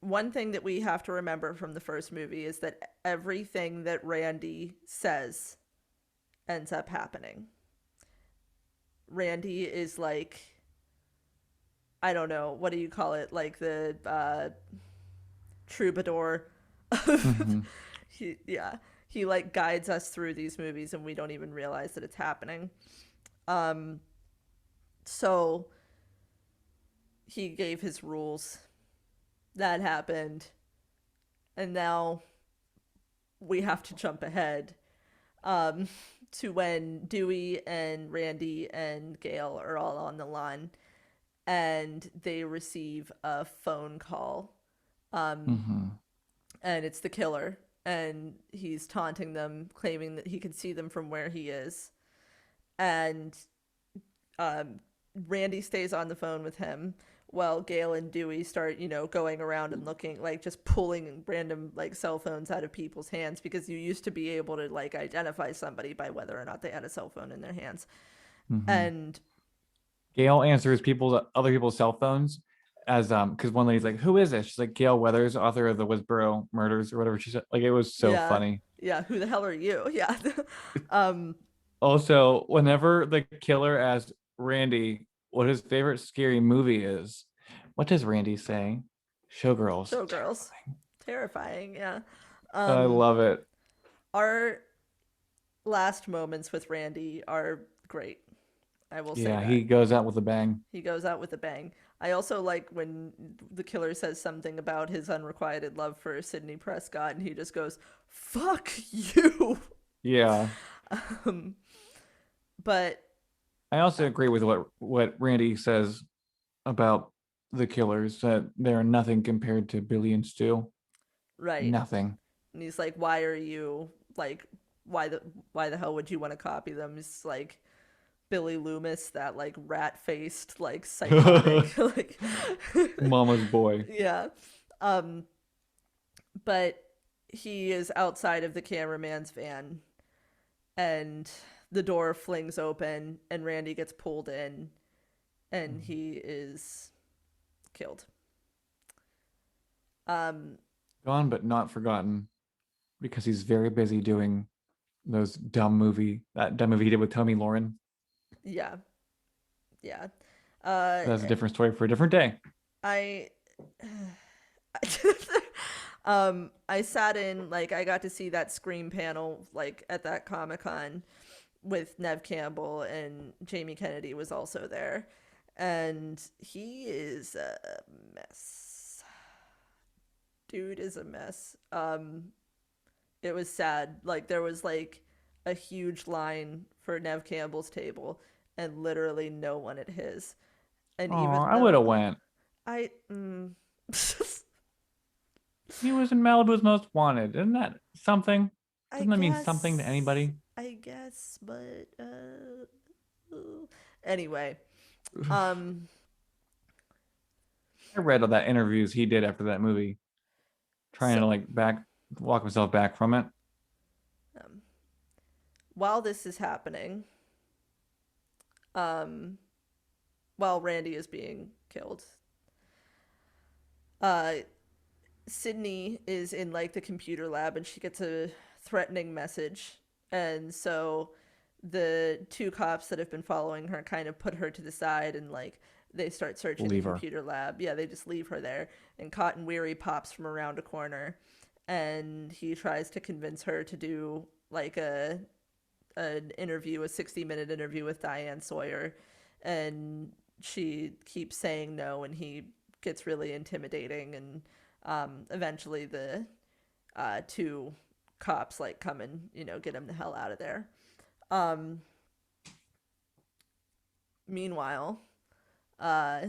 [SPEAKER 1] one thing that we have to remember from the first movie is that everything that Randy says ends up happening. Randy is like, I don't know, what do you call it? Like the troubadour.
[SPEAKER 2] Mm-hmm.
[SPEAKER 1] Yeah, he like guides us through these movies and we don't even realize that it's happening. Um, so he gave his rules. That happened, and now we have to jump ahead um, to when Dewey and Randy and Gale are all on the line, and they receive a phone call, um,
[SPEAKER 2] Mm-hmm.
[SPEAKER 1] and it's the killer, and he's taunting them, claiming that he can see them from where he is, and um, Randy stays on the phone with him while Gale and Dewey start, going around and looking, like just pulling random like cell phones out of people's hands because you used to be able to like identify somebody by whether or not they had a cell phone in their hands.
[SPEAKER 2] Mm-hmm.
[SPEAKER 1] And
[SPEAKER 2] Gail answers other people's cell phones as because one lady's like, "Who is this?" She's like, "Gail Weathers, author of the Woodsboro Murders or whatever." She said, like, it was so
[SPEAKER 1] yeah,
[SPEAKER 2] funny.
[SPEAKER 1] yeah, who the hell are you? Yeah. um,
[SPEAKER 2] Also, whenever the killer asks Randy what his favorite scary movie is, what does Randy say? Showgirls.
[SPEAKER 1] Showgirls. Terrifying, yeah.
[SPEAKER 2] I
[SPEAKER 1] Um,
[SPEAKER 2] love it.
[SPEAKER 1] our last moments with Randy are great. I will say
[SPEAKER 2] Yeah, he
[SPEAKER 1] that.
[SPEAKER 2] goes out with a bang.
[SPEAKER 1] He goes out with a bang. I also like when the killer says something about his unrequited love for Sidney Prescott, and he just goes, "Fuck you."
[SPEAKER 2] Yeah.
[SPEAKER 1] um, but
[SPEAKER 2] I also agree with what Randy says about the killers, that they're nothing compared to Billy and Stu.
[SPEAKER 1] right,
[SPEAKER 2] Nothing.
[SPEAKER 1] and he's like, "Why are you like? Why the why the hell would you want to copy them?" It's like Billy Loomis, that like rat faced, like psychotic, like
[SPEAKER 2] Mama's boy.
[SPEAKER 1] yeah. Um, but he is outside of the cameraman's van, and the door flings open, and Randy gets pulled in, and he is killed. Um,
[SPEAKER 2] Gone but not forgotten because he's very busy doing that dumb movie he did with Tommy Lauren.
[SPEAKER 1] yeah, yeah. Uh,
[SPEAKER 2] That's a different story for a different day.
[SPEAKER 1] I I sat in, like, I got to see that Scream panel like at that Comic-Con with Nev Campbell, and Jamie Kennedy was also there, and he is a mess. Dude is a mess. It was sad. Like, there was like a huge line for Nev Campbell's table and literally no one at his. And
[SPEAKER 2] Oh,
[SPEAKER 1] even
[SPEAKER 2] I would have
[SPEAKER 1] though
[SPEAKER 2] went.
[SPEAKER 1] I
[SPEAKER 2] He was in Malibu's Most Wanted. Isn't that something?
[SPEAKER 1] I
[SPEAKER 2] Doesn't that mean something to
[SPEAKER 1] guess,
[SPEAKER 2] anybody?
[SPEAKER 1] but anyway, um,
[SPEAKER 2] I read all that interviews he did after that movie, trying
[SPEAKER 1] so
[SPEAKER 2] to like walk himself back from it.
[SPEAKER 1] um, while this is happening, um, while Randy is being killed, uh, Sydney is in like the computer lab, and she gets a threatening message, and so the two cops that have been following her kind of put her to the side, and like they start searching the
[SPEAKER 2] Leave her.
[SPEAKER 1] computer lab. Yeah, they just leave her there, and Cotton Weary pops from around a corner, and he tries to convince her to do like a 60-minute interview with Diane Sawyer, and she keeps saying no, and he gets really intimidating, and eventually the two cops like come and get him the hell out of there. Um, Meanwhile, uh,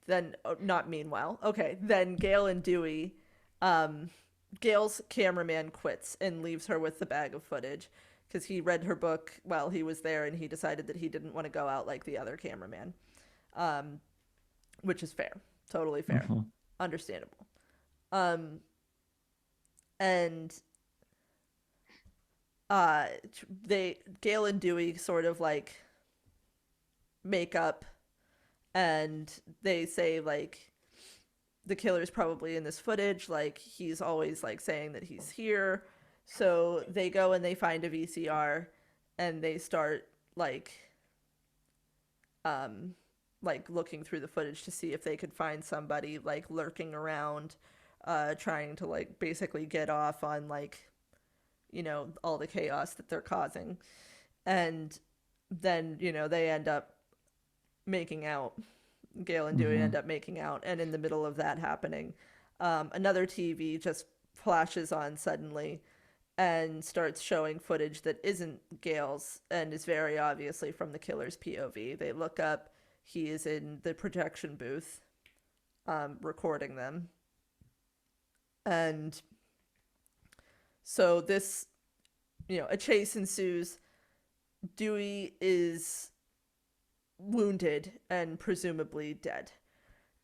[SPEAKER 1] then not meanwhile. Okay, then Gale and Dewey, um, Gale's cameraman quits and leaves her with the bag of footage because he read her book while he was there, and he decided that he didn't want to go out like the other cameraman, um, which is fair, totally fair,
[SPEAKER 2] Mhm.
[SPEAKER 1] understandable. Um, and uh, they Gale and Dewey sort of like make up, and they say like the killer's probably in this footage, like he's always like saying that he's here. So they go and they find a VCR, and they start um like looking through the footage to see if they could find somebody like lurking around, trying to like basically get off on like all the chaos that they're causing. And then they end up making out. Gale and Dewey end
[SPEAKER 2] Mhm.
[SPEAKER 1] up making out, and in the middle of that happening, another TV just flashes on suddenly and starts showing footage that isn't Gale's and is very obviously from the killer's POV. They look up, he is in the projection booth, recording them. And so this a chase ensues. Dewey is wounded and presumably dead.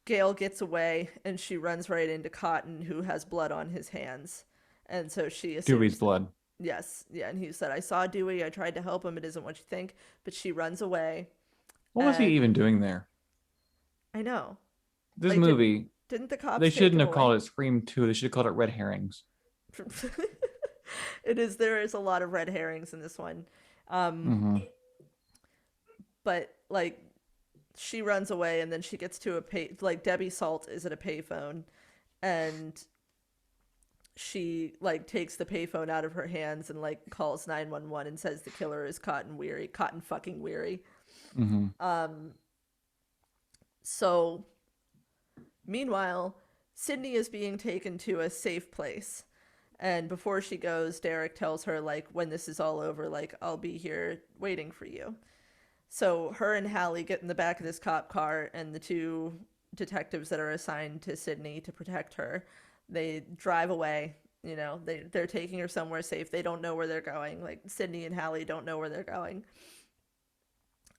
[SPEAKER 1] Gale gets away and she runs right into Cotton, who has blood on his hands. And so she
[SPEAKER 2] Dewey's
[SPEAKER 1] assumes that,
[SPEAKER 2] blood.
[SPEAKER 1] yes, yeah. And he said, I saw Dewey. I tried to help him. It isn't what you think. But she runs away.
[SPEAKER 2] What was he
[SPEAKER 1] And
[SPEAKER 2] even doing there?
[SPEAKER 1] I know.
[SPEAKER 2] This
[SPEAKER 1] Like,
[SPEAKER 2] movie,
[SPEAKER 1] didn't the
[SPEAKER 2] they
[SPEAKER 1] cops take
[SPEAKER 2] shouldn't
[SPEAKER 1] him
[SPEAKER 2] have called
[SPEAKER 1] away?
[SPEAKER 2] it Scream 2. They should have called it Red Herrings.
[SPEAKER 1] There is a lot of red herrings in this one. Um,
[SPEAKER 2] Mm-hmm.
[SPEAKER 1] but like she runs away and then she gets to a like Debbie Salt is at a payphone and she like takes the payphone out of her hands and like calls 911 and says the killer is Cotton fucking Weary.
[SPEAKER 2] Mm-hmm.
[SPEAKER 1] Um so meanwhile, Sydney is being taken to a safe place. And before she goes, Derek tells her like when this is all over, like I'll be here waiting for you. So her and Hallie get in the back of this cop car, and the two detectives that are assigned to Sydney to protect her, they drive away. They're taking her somewhere safe. They don't know where they're going. Like Sydney and Hallie don't know where they're going.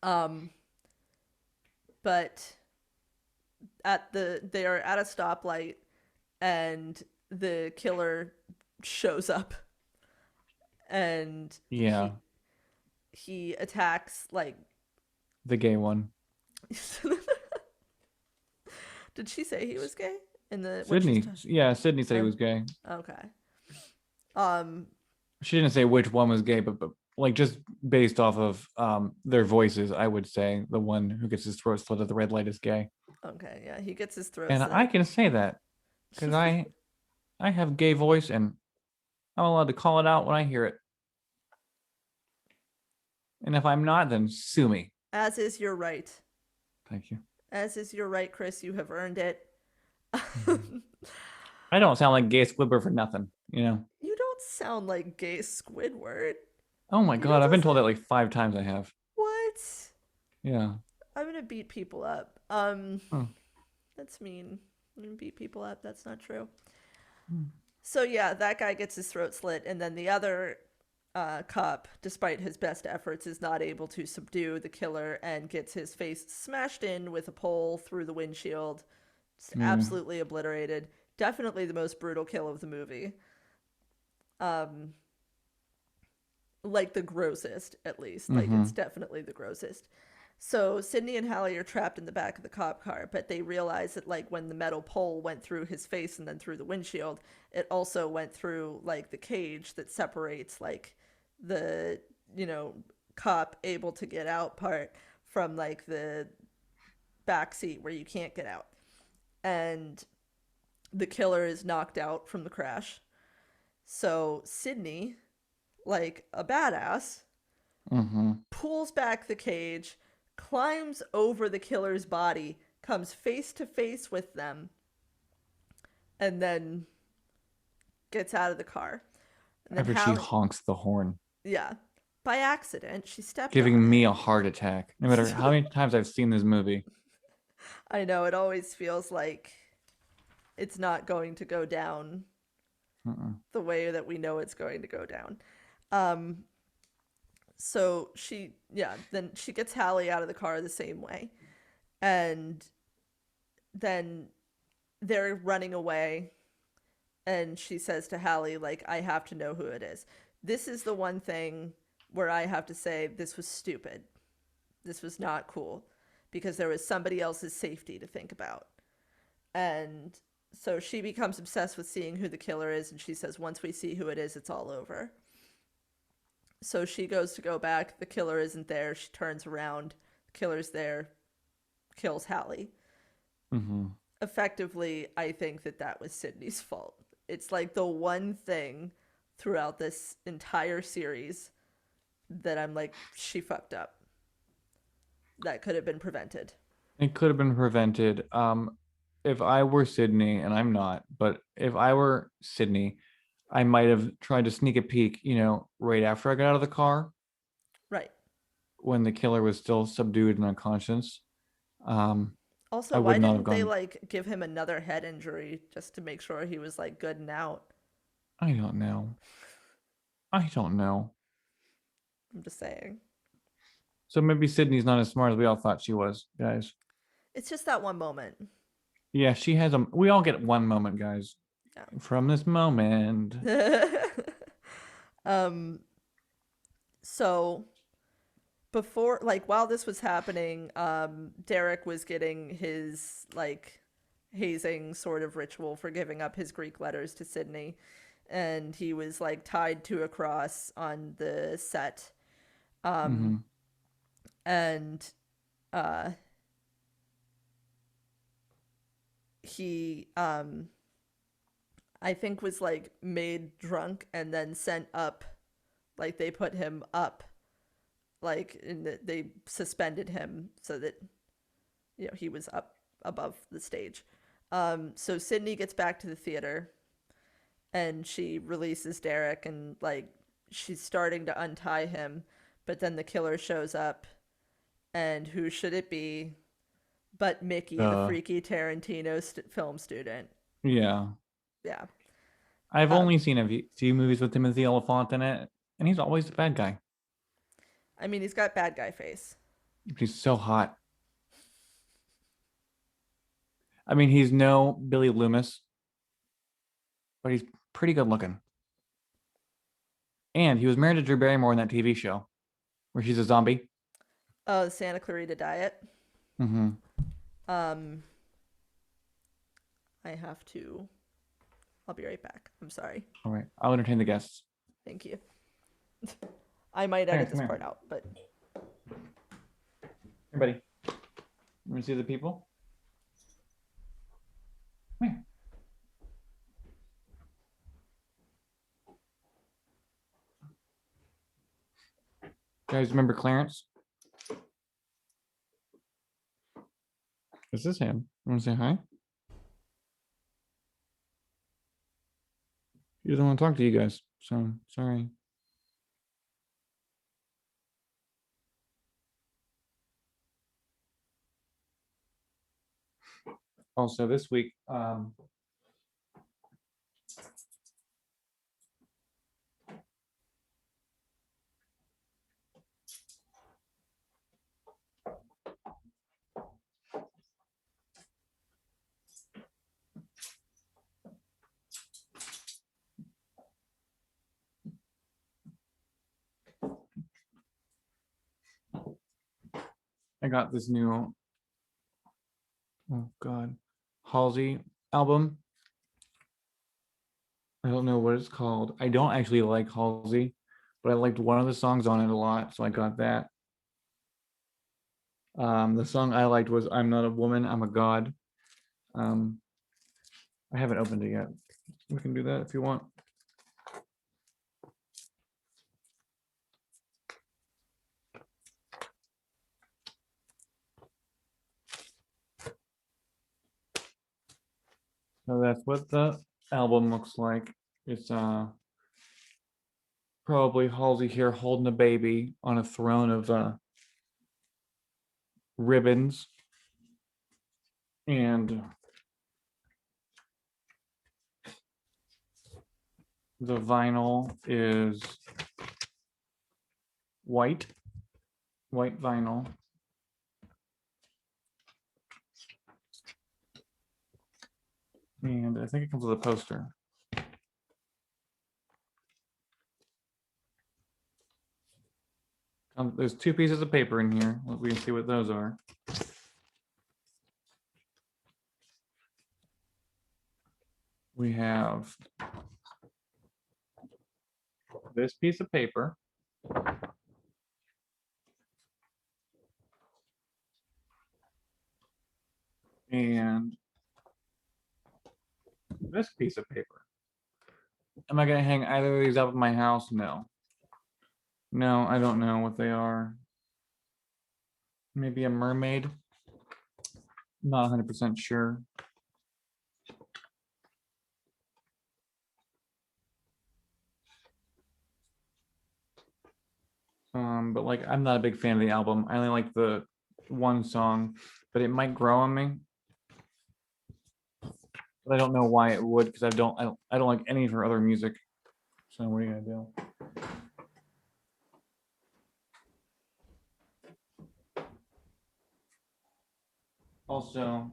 [SPEAKER 1] Um, but they are at a stoplight, and the killer shows up, and
[SPEAKER 2] Yeah,
[SPEAKER 1] he attacks like.
[SPEAKER 2] the gay one.
[SPEAKER 1] Did she say he was gay in the when she's
[SPEAKER 2] Sydney. Yeah, Sydney said he was gay.
[SPEAKER 1] okay. Um,
[SPEAKER 2] She didn't say which one was gay, but like just based off of their voices, I would say the one who gets his throat slit at the red light is gay.
[SPEAKER 1] okay, yeah, he gets his throat
[SPEAKER 2] And I
[SPEAKER 1] slit.
[SPEAKER 2] can say that because I have gay voice and I'm allowed to call it out when I hear it. And if I'm not, then sue me.
[SPEAKER 1] As is your right.
[SPEAKER 2] Thank you.
[SPEAKER 1] As is your right, Chris. You have earned it.
[SPEAKER 2] Mhm. I don't sound like gay Squidward for nothing.
[SPEAKER 1] You don't sound like gay Squidward.
[SPEAKER 2] Oh my
[SPEAKER 1] You know
[SPEAKER 2] god, I've been
[SPEAKER 1] those
[SPEAKER 2] told
[SPEAKER 1] are
[SPEAKER 2] that like 5 times. I have.
[SPEAKER 1] what?
[SPEAKER 2] Yeah.
[SPEAKER 1] I'm gonna beat people up.
[SPEAKER 2] Oh.
[SPEAKER 1] That's mean. I'm gonna beat people up. That's not true.
[SPEAKER 2] Hmm.
[SPEAKER 1] So yeah, that guy gets his throat slit, and then the other cop, despite his best efforts, is not able to subdue the killer and gets his face smashed in with a pole through the windshield. Just
[SPEAKER 2] Yeah.
[SPEAKER 1] absolutely obliterated. Definitely the most brutal kill of the movie. Um, like the grossest, at least. Like
[SPEAKER 2] Mm-hmm.
[SPEAKER 1] it's definitely the grossest. So Sydney and Hallie are trapped in the back of the cop car, but they realize that like when the metal pole went through his face and then through the windshield, it also went through like the cage that separates like the cop able to get out part from like the back seat where you can't get out. And the killer is knocked out from the crash. So Sydney, like a badass,
[SPEAKER 2] Mm-hmm.
[SPEAKER 1] pulls back the cage, climbs over the killer's body, comes face to face with them, and then gets out of the car. And then
[SPEAKER 2] After she
[SPEAKER 1] Hallie,
[SPEAKER 2] honks the horn,
[SPEAKER 1] yeah, by accident, she stepped on
[SPEAKER 2] giving
[SPEAKER 1] it.
[SPEAKER 2] me a heart attack. No matter how many times I've seen this movie.
[SPEAKER 1] I know, it always feels like it's not going to go down
[SPEAKER 2] Mm-mm.
[SPEAKER 1] the way that we know it's going to go down. Um, so then she gets Hallie out of the car the same way. And then they're running away and she says to Hallie, like, I have to know who it is. This is the one thing where I have to say this was stupid. This was not cool because there was somebody else's safety to think about. And so she becomes obsessed with seeing who the killer is, and she says, once we see who it is, it's all over. So she goes to go back. The killer isn't there. She turns around. The killer's there, kills Hallie.
[SPEAKER 2] Mm-hmm.
[SPEAKER 1] Effectively, I think that was Sydney's fault. It's like the one thing throughout this entire series that I'm like, she fucked up. That could have been prevented.
[SPEAKER 2] It could have been prevented. If I were Sydney, and I'm not, but if I were Sydney, I might have tried to sneak a peek, right after I got out of the car
[SPEAKER 1] Right.
[SPEAKER 2] when the killer was still subdued and unconscious. Um, I
[SPEAKER 1] Also,
[SPEAKER 2] would
[SPEAKER 1] why
[SPEAKER 2] not have
[SPEAKER 1] didn't they
[SPEAKER 2] gone.
[SPEAKER 1] like give him another head injury just to make sure he was like good and out?
[SPEAKER 2] I don't know. I don't know.
[SPEAKER 1] I'm just saying.
[SPEAKER 2] So maybe Sydney's not as smart as we all thought she was, guys.
[SPEAKER 1] It's just that one moment.
[SPEAKER 2] Yeah, she has a. We all get one moment, guys. From this moment.
[SPEAKER 1] Yeah. So before, like, while this was happening, Derek was getting his, like, hazing sort of ritual for giving up his Greek letters to Sydney. And he was, like, tied to a cross on the set.
[SPEAKER 2] Mm-hmm.
[SPEAKER 1] And uh, he, I think, was, like, made drunk and then sent up. Like, they put him up, like, they suspended him so that, he was up above the stage. So Sydney gets back to the theater and she releases Derek, and, like, she's starting to untie him, but then the killer shows up, and who should it be but Mickey, the freaky Tarantino film student.
[SPEAKER 2] Yeah.
[SPEAKER 1] Yeah.
[SPEAKER 2] I've
[SPEAKER 1] Um,
[SPEAKER 2] only seen a few movies with Timothy Olyphant in it, and he's always the bad guy.
[SPEAKER 1] I mean, he's got bad guy face.
[SPEAKER 2] He's so hot. I mean, he's no Billy Loomis, but he's pretty good looking. And he was married to Drew Barrymore in that TV show where she's a zombie.
[SPEAKER 1] Oh, the Santa Clarita Diet.
[SPEAKER 2] Mm-hmm.
[SPEAKER 1] Um, I have to. I'll be right back. I'm sorry.
[SPEAKER 2] All right. I'll entertain the guests.
[SPEAKER 1] Thank you. I might edit this part out, but.
[SPEAKER 2] Hey, buddy. You want to see the people? Come here. Guys, remember Clarence? This is him. You want to say hi? He doesn't want to talk to you guys, so sorry. Also, this week, I got this new, oh God, Halsey album. I don't know what it's called. I don't actually like Halsey, but I liked one of the songs on it a lot, so I got that. The song I liked was "I'm Not a Woman, I'm a God." I haven't opened it yet. We can do that if you want. So that's what the album looks like. It's probably Halsey here holding a baby on a throne of ribbons, and the vinyl is white vinyl. And I think it comes with a poster. There's two pieces of paper in here. We can see what those are. We have this piece of paper. And this piece of paper. Am I going to hang either of these up in my house? No. No, I don't know what they are. Maybe a mermaid. Not 100% sure. But like, I'm not a big fan of the album. I only like the one song, but it might grow on me. But I don't know why it would, because I don't like any of her other music. So what are you gonna do? Also,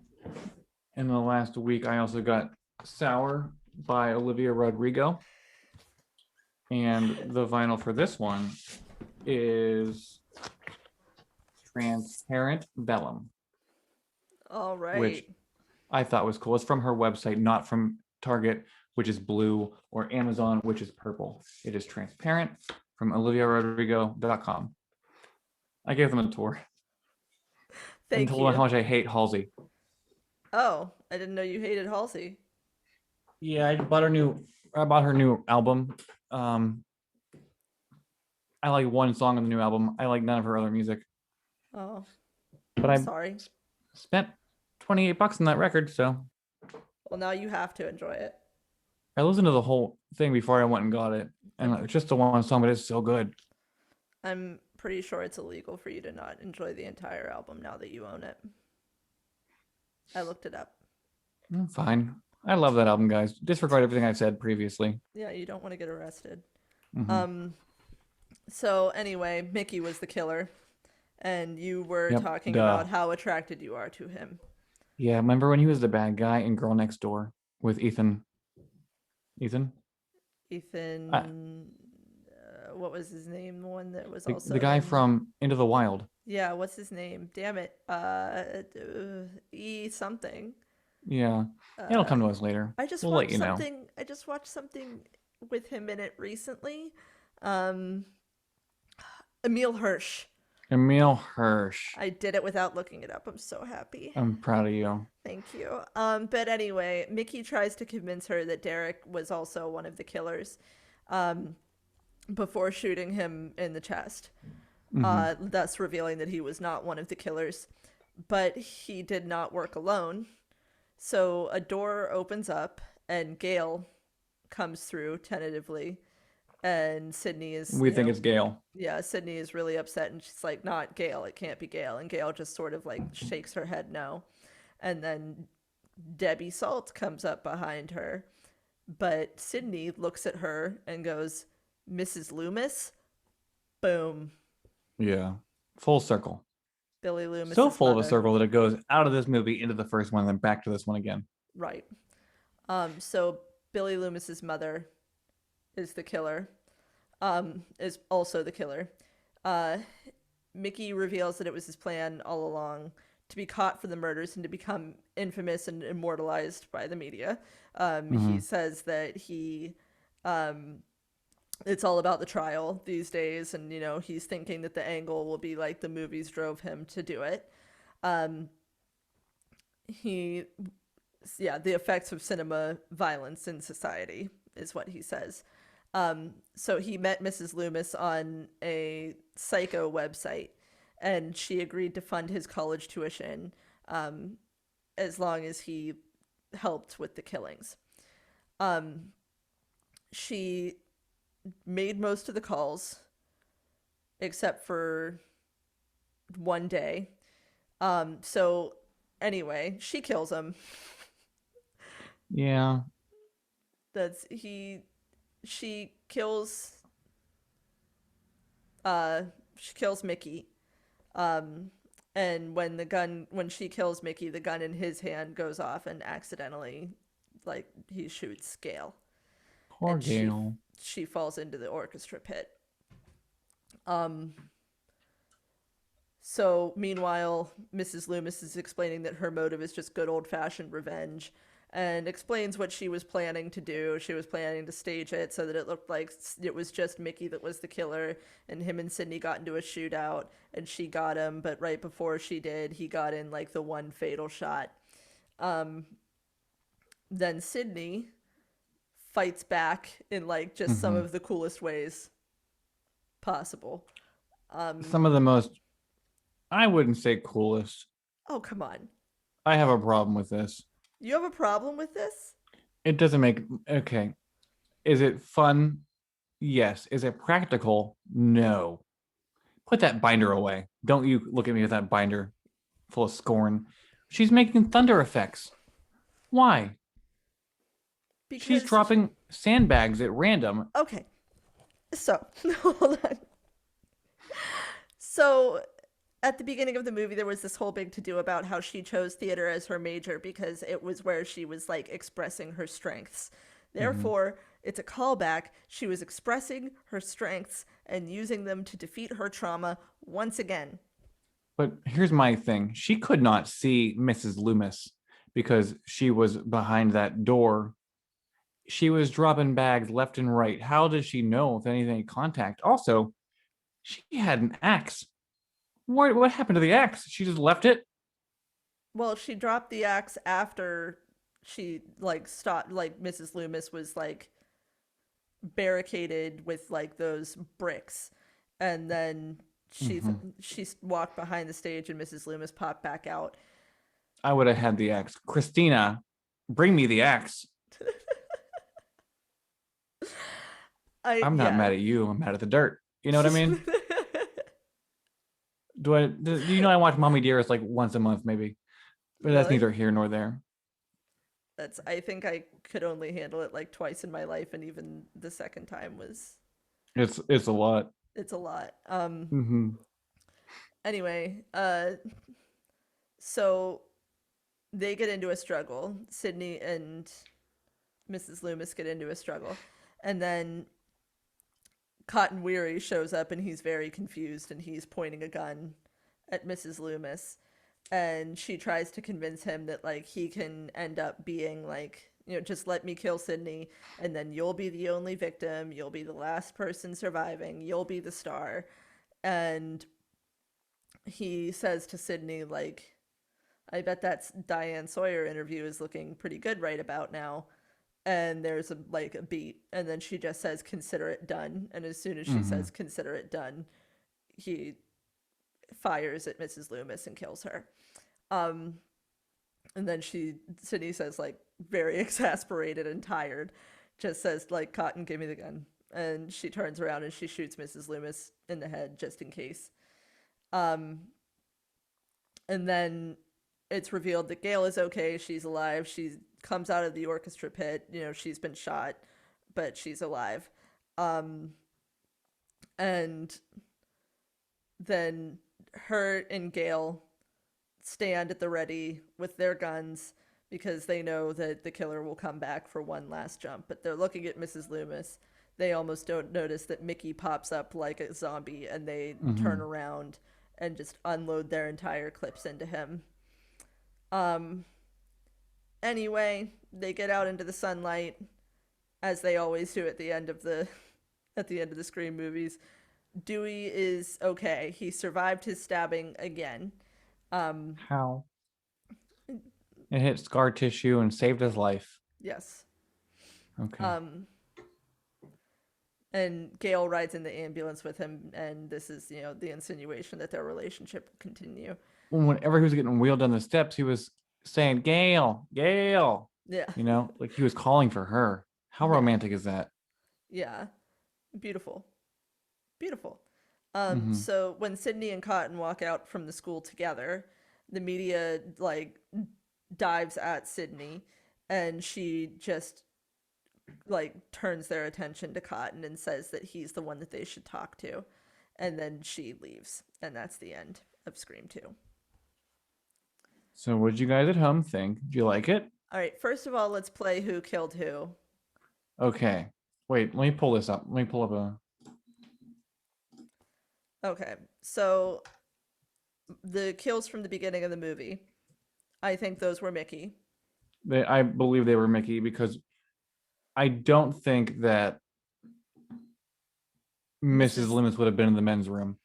[SPEAKER 2] in the last week, I also got Sour by Olivia Rodrigo. And the vinyl for this one is Transparent Vellum,
[SPEAKER 1] All
[SPEAKER 2] which
[SPEAKER 1] right.
[SPEAKER 2] I thought was cool. It's from her website, not from Target, which is blue, or Amazon, which is purple. It is transparent from oliviarodrigo.com. I gave them a tour and
[SPEAKER 1] Thank
[SPEAKER 2] told them how
[SPEAKER 1] you.
[SPEAKER 2] much I hate Halsey.
[SPEAKER 1] Oh, I didn't know you hated Halsey.
[SPEAKER 2] Yeah, I bought her new album. Um, I like one song on the new album. I like none of her other music.
[SPEAKER 1] Oh,
[SPEAKER 2] But
[SPEAKER 1] I'm
[SPEAKER 2] I
[SPEAKER 1] sorry.
[SPEAKER 2] spent $28 on that record, so
[SPEAKER 1] Well, now you have to enjoy it.
[SPEAKER 2] I listened to the whole thing before I went and got it. And
[SPEAKER 1] I'm
[SPEAKER 2] it's just the one song, but it's so good.
[SPEAKER 1] I'm pretty sure it's illegal for you to not enjoy the entire album now that you own it. I looked it up.
[SPEAKER 2] Fine. I love that album, guys. Disregard everything I've said previously.
[SPEAKER 1] Yeah, you don't want to get arrested.
[SPEAKER 2] Mm-hmm.
[SPEAKER 1] Um, so anyway, Mickey was the killer, and you were
[SPEAKER 2] Yep.
[SPEAKER 1] talking
[SPEAKER 2] Duh.
[SPEAKER 1] about how attracted you are to him.
[SPEAKER 2] Yeah, remember when he was the bad guy in Girl Next Door with Ethan? Ethan?
[SPEAKER 1] Ethan, what was his name? The one that was
[SPEAKER 2] The
[SPEAKER 1] also
[SPEAKER 2] guy
[SPEAKER 1] in.
[SPEAKER 2] from Into the Wild.
[SPEAKER 1] Yeah, what's his name? Damn it. E something.
[SPEAKER 2] Yeah. It'll
[SPEAKER 1] Uh,
[SPEAKER 2] come to us later.
[SPEAKER 1] I just
[SPEAKER 2] We'll let
[SPEAKER 1] watched
[SPEAKER 2] you know.
[SPEAKER 1] something. I just watched something with him in it recently. Um, Emil Hirsch.
[SPEAKER 2] Emil Hirsch.
[SPEAKER 1] I did it without looking it up. I'm so happy.
[SPEAKER 2] I'm proud of you.
[SPEAKER 1] Thank you. But anyway, Mickey tries to convince her that Derek was also one of the killers, um, before shooting him in the chest,
[SPEAKER 2] Mm-hmm.
[SPEAKER 1] thus revealing that he was not one of the killers. But he did not work alone. So a door opens up and Gale comes through tentatively, and Sydney is,
[SPEAKER 2] We think it's Gale.
[SPEAKER 1] yeah, Sydney is really upset, and she's like, not Gale, it can't be Gale. And Gale just sort of like shakes her head no. And then Debbie Salt comes up behind her, but Sydney looks at her and goes, Mrs. Loomis? Boom.
[SPEAKER 2] Yeah. Full circle.
[SPEAKER 1] Billy
[SPEAKER 2] So
[SPEAKER 1] Loomis's
[SPEAKER 2] full of a
[SPEAKER 1] mother.
[SPEAKER 2] circle that it goes out of this movie into the first one and then back to this one again.
[SPEAKER 1] Right. So Billy Loomis's mother is the killer. Is also the killer. Uh, Mickey reveals that it was his plan all along to be caught for the murders and to become infamous and immortalized by the media. He
[SPEAKER 2] Mm-hmm.
[SPEAKER 1] says that it's all about the trial these days, and he's thinking that the angle will be like the movies drove him to do it. Um, he, yeah, the effects of cinema violence in society is what he says. So he met Mrs. Loomis on a psycho website, and she agreed to fund his college tuition, as long as he helped with the killings. Um, she made most of the calls, except for one day. So anyway, she kills him.
[SPEAKER 2] Yeah.
[SPEAKER 1] That's he. She kills. She kills Mickey. And when she kills Mickey, the gun in his hand goes off and accidentally, like, he shoots Gale,
[SPEAKER 2] Poor
[SPEAKER 1] and
[SPEAKER 2] Gale.
[SPEAKER 1] she falls into the orchestra pit. Um. So meanwhile, Mrs. Loomis is explaining that her motive is just good old fashioned revenge, and explains what she was planning to do. She was planning to stage it so that it looked like it was just Mickey that was the killer, and him and Sydney got into a shootout, and she got him, but right before she did, he got in like the one fatal shot. Um, then Sydney fights back in like just some
[SPEAKER 2] Mm-hmm.
[SPEAKER 1] of the coolest ways possible. Um,
[SPEAKER 2] Some of the most, I wouldn't say coolest.
[SPEAKER 1] oh, come on.
[SPEAKER 2] I have a problem with this.
[SPEAKER 1] You have a problem with this?
[SPEAKER 2] It doesn't make, okay. Is it fun? Yes. Is it practical? No. Put that binder away. Don't you look at me with that binder full of scorn. She's making thunder effects. Why? She's
[SPEAKER 1] Because
[SPEAKER 2] dropping sandbags at random.
[SPEAKER 1] okay, So, hold on. So, at the beginning of the movie, there was this whole big to do about how she chose theater as her major because it was where she was like expressing her strengths.
[SPEAKER 2] Hmm.
[SPEAKER 1] Therefore, it's a callback. She was expressing her strengths and using them to defeat her trauma once again.
[SPEAKER 2] But here's my thing. She could not see Mrs. Loomis because she was behind that door. She was dropping bags left and right. How did she know if anything contact? Also, she had an axe. What happened to the axe? She just left it?
[SPEAKER 1] Well, she dropped the axe after she like stopped. Like Mrs. Loomis was like barricaded with like those bricks, and then
[SPEAKER 2] Mm-hmm.
[SPEAKER 1] she walked behind the stage, and Mrs. Loomis popped back out.
[SPEAKER 2] I would have had the axe. Christina, bring me the axe.
[SPEAKER 1] I
[SPEAKER 2] I'm not
[SPEAKER 1] yeah.
[SPEAKER 2] mad at you. I'm mad at the dirt. You know what I mean? Do you know I watch Mommy Dearest like once a month, maybe? But that's
[SPEAKER 1] Really?
[SPEAKER 2] neither here nor there.
[SPEAKER 1] That's I think I could only handle it like twice in my life, and even the second time was
[SPEAKER 2] It's a lot.
[SPEAKER 1] it's a lot.
[SPEAKER 2] Mm-hmm.
[SPEAKER 1] Anyway, so they get into a struggle. Sydney and Mrs. Loomis get into a struggle, and then Cotton Weary shows up, and he's very confused, and he's pointing a gun at Mrs. Loomis, and she tries to convince him that like he can end up being like, just let me kill Sydney, and then you'll be the only victim, you'll be the last person surviving, you'll be the star. And he says to Sydney like, I bet that Diane Sawyer interview is looking pretty good right about now. And there's a beat, and then she just says consider it done, and as soon as she
[SPEAKER 2] Mm-hmm.
[SPEAKER 1] says consider it done, he fires at Mrs. Loomis and kills her. Um, and then Sydney says, like, very exasperated and tired, just says, like, Cotton, give me the gun. And she turns around and she shoots Mrs. Loomis in the head just in case. Um, and then it's revealed that Gale is okay. She's alive. She comes out of the orchestra pit. She's been shot, but she's alive. Um, and then her and Gale stand at the ready with their guns because they know that the killer will come back for one last jump. But they're looking at Mrs. Loomis. They almost don't notice that Mickey pops up like a zombie, and they turn
[SPEAKER 2] Mm-hmm.
[SPEAKER 1] around and just unload their entire clips into him. Um, anyway, they get out into the sunlight as they always do at the end of the Scream movies. Dewey is okay. He survived his stabbing again. Um,
[SPEAKER 2] How? It hit scar tissue and saved his life.
[SPEAKER 1] yes.
[SPEAKER 2] Okay.
[SPEAKER 1] Um, and Gale rides in the ambulance with him, and this is, the insinuation that their relationship will continue.
[SPEAKER 2] Whenever he was getting wheeled down the steps, he was saying, Gail, Gail.
[SPEAKER 1] Yeah,
[SPEAKER 2] Like he was calling for her. How
[SPEAKER 1] yeah,
[SPEAKER 2] romantic is that?
[SPEAKER 1] yeah. Beautiful, beautiful.
[SPEAKER 2] Mm-hmm.
[SPEAKER 1] So when Sydney and Cotton walk out from the school together, the media like dives at Sydney, and she just like turns their attention to Cotton and says that he's the one that they should talk to. And then she leaves, and that's the end of Scream 2.
[SPEAKER 2] So, what did you guys at home think? Do you like it?
[SPEAKER 1] All right, first of all, let's play Who Killed Who.
[SPEAKER 2] Okay. Wait, let me pull this up. Let me pull up a.
[SPEAKER 1] Okay, so the kills from the beginning of the movie, I think those were Mickey.
[SPEAKER 2] I believe they were Mickey because I don't think that Mrs.
[SPEAKER 1] Mrs.
[SPEAKER 2] Loomis would have been in the men's room.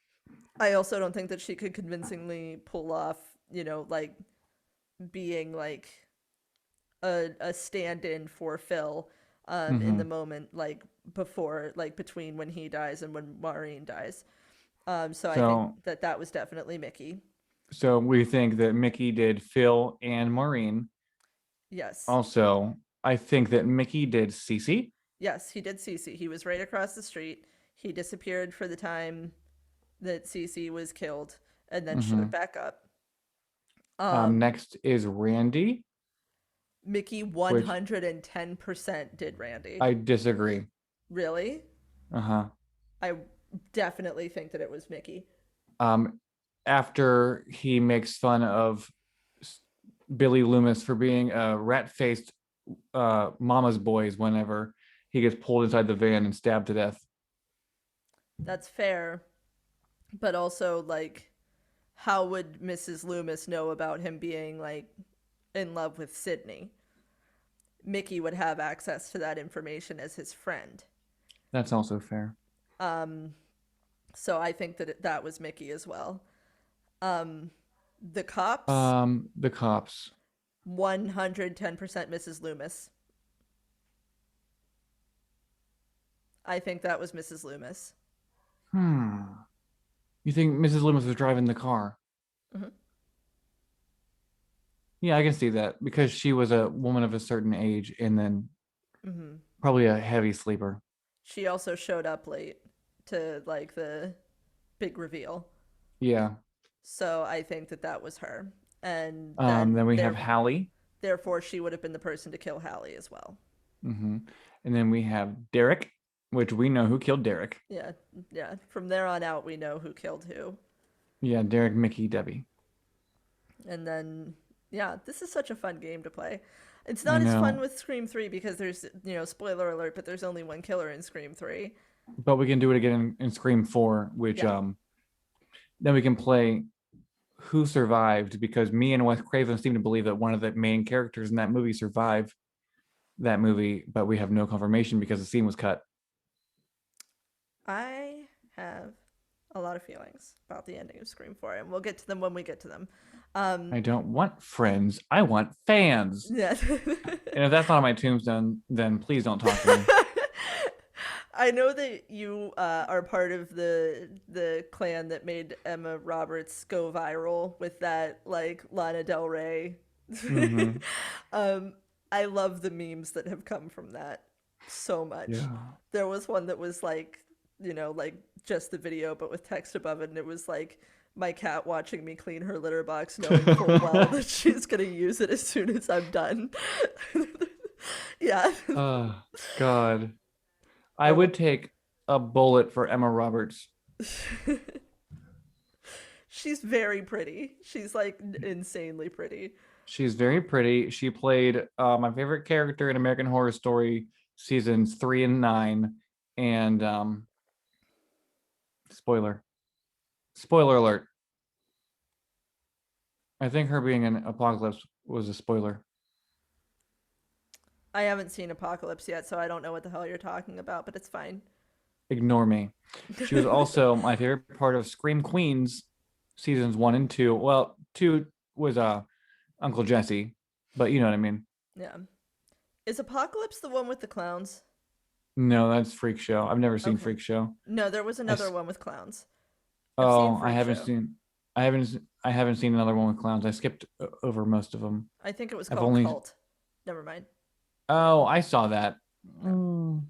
[SPEAKER 1] I also don't think that she could convincingly pull off, like being like a stand-in for Phil in the
[SPEAKER 2] Mm-hmm.
[SPEAKER 1] moment, like before, like between when he dies and when Maureen dies. So I think
[SPEAKER 2] So,
[SPEAKER 1] that that was definitely Mickey.
[SPEAKER 2] so we think that Mickey did Phil and Maureen.
[SPEAKER 1] Yes.
[SPEAKER 2] Also, I think that Mickey did Cece.
[SPEAKER 1] Yes, he did Cece. He was right across the street. He disappeared for the time that Cece was killed and then
[SPEAKER 2] Mm-hmm.
[SPEAKER 1] showed back up. Um,
[SPEAKER 2] Next is Randy,
[SPEAKER 1] Mickey
[SPEAKER 2] which
[SPEAKER 1] 110% did Randy.
[SPEAKER 2] I disagree.
[SPEAKER 1] Really?
[SPEAKER 2] Uh-huh.
[SPEAKER 1] I definitely think that it was Mickey.
[SPEAKER 2] Um, after he makes fun of Billy Loomis for being a rat-faced mama's boys whenever he gets pulled inside the van and stabbed to death.
[SPEAKER 1] That's fair, but also like, how would Mrs. Loomis know about him being like in love with Sydney? Mickey would have access to that information as his friend.
[SPEAKER 2] That's also fair.
[SPEAKER 1] Um, so I think that that was Mickey as well. Um, the cops,
[SPEAKER 2] The cops.
[SPEAKER 1] 110% Mrs. Loomis. I think that was Mrs. Loomis.
[SPEAKER 2] Hmm. You think Mrs. Loomis was driving the car?
[SPEAKER 1] Hmm.
[SPEAKER 2] Yeah, I can see that because she was a woman of a certain age and then
[SPEAKER 1] Hmm.
[SPEAKER 2] probably a heavy sleeper.
[SPEAKER 1] She also showed up late to like the big reveal.
[SPEAKER 2] Yeah.
[SPEAKER 1] So I think that that was her. And then
[SPEAKER 2] Then we have Hallie.
[SPEAKER 1] therefore she would have been the person to kill Hallie as well.
[SPEAKER 2] Hmm. And then we have Derek, which we know who killed Derek.
[SPEAKER 1] Yeah, yeah. From there on out, we know who killed who.
[SPEAKER 2] Yeah, Derek, Mickey, Debbie.
[SPEAKER 1] And then, yeah, this is such a fun game to play. It's
[SPEAKER 2] I
[SPEAKER 1] not as fun
[SPEAKER 2] know,
[SPEAKER 1] with Scream 3 because there's, spoiler alert, but there's only one killer in Scream 3.
[SPEAKER 2] but we can do it again in Scream 4, which
[SPEAKER 1] Yeah.
[SPEAKER 2] then we can play Who Survived because me and Wes Craven seem to believe that one of the main characters in that movie survived that movie, but we have no confirmation because the scene was cut.
[SPEAKER 1] I have a lot of feelings about the ending of Scream 4, and we'll get to them when we get to them.
[SPEAKER 2] I don't want friends. I want fans.
[SPEAKER 1] Yeah.
[SPEAKER 2] And if that's not on my tombstone, then please don't talk to me.
[SPEAKER 1] I know that you are part of the clan that made Emma Roberts go viral with that like Lana Del Rey.
[SPEAKER 2] Hmm.
[SPEAKER 1] um, I love the memes that have come from that so much.
[SPEAKER 2] Yeah.
[SPEAKER 1] There was one that was like, like just the video but with text above it, and it was like my cat watching me clean her litter box, knowing full well that she's gonna use it as soon as I'm done. Yeah.
[SPEAKER 2] Oh, God. I
[SPEAKER 1] I
[SPEAKER 2] would take a bullet for Emma Roberts.
[SPEAKER 1] She's very pretty. She's like insanely pretty.
[SPEAKER 2] She's very pretty. She played my favorite character in American Horror Story seasons 3 and 9. And spoiler, spoiler alert. I think her being an apocalypse was a spoiler.
[SPEAKER 1] I haven't seen Apocalypse yet, so I don't know what the hell you're talking about, but it's fine.
[SPEAKER 2] Ignore me. She was also my favorite part of Scream Queens seasons 1 and 2. Well, 2 was Uncle Jesse, but you know what I mean.
[SPEAKER 1] Yeah. Is Apocalypse the one with the clowns?
[SPEAKER 2] No, that's Freak Show. I've never seen
[SPEAKER 1] Okay.
[SPEAKER 2] Freak Show.
[SPEAKER 1] No, there was
[SPEAKER 2] I
[SPEAKER 1] another one with clowns. I've seen
[SPEAKER 2] Oh, I
[SPEAKER 1] Freak
[SPEAKER 2] haven't
[SPEAKER 1] Show.
[SPEAKER 2] seen. I haven't seen another one with clowns. I skipped over most of them.
[SPEAKER 1] I think it was
[SPEAKER 2] I've
[SPEAKER 1] called
[SPEAKER 2] only.
[SPEAKER 1] Cult. Never mind.
[SPEAKER 2] Oh, I saw that.
[SPEAKER 1] No.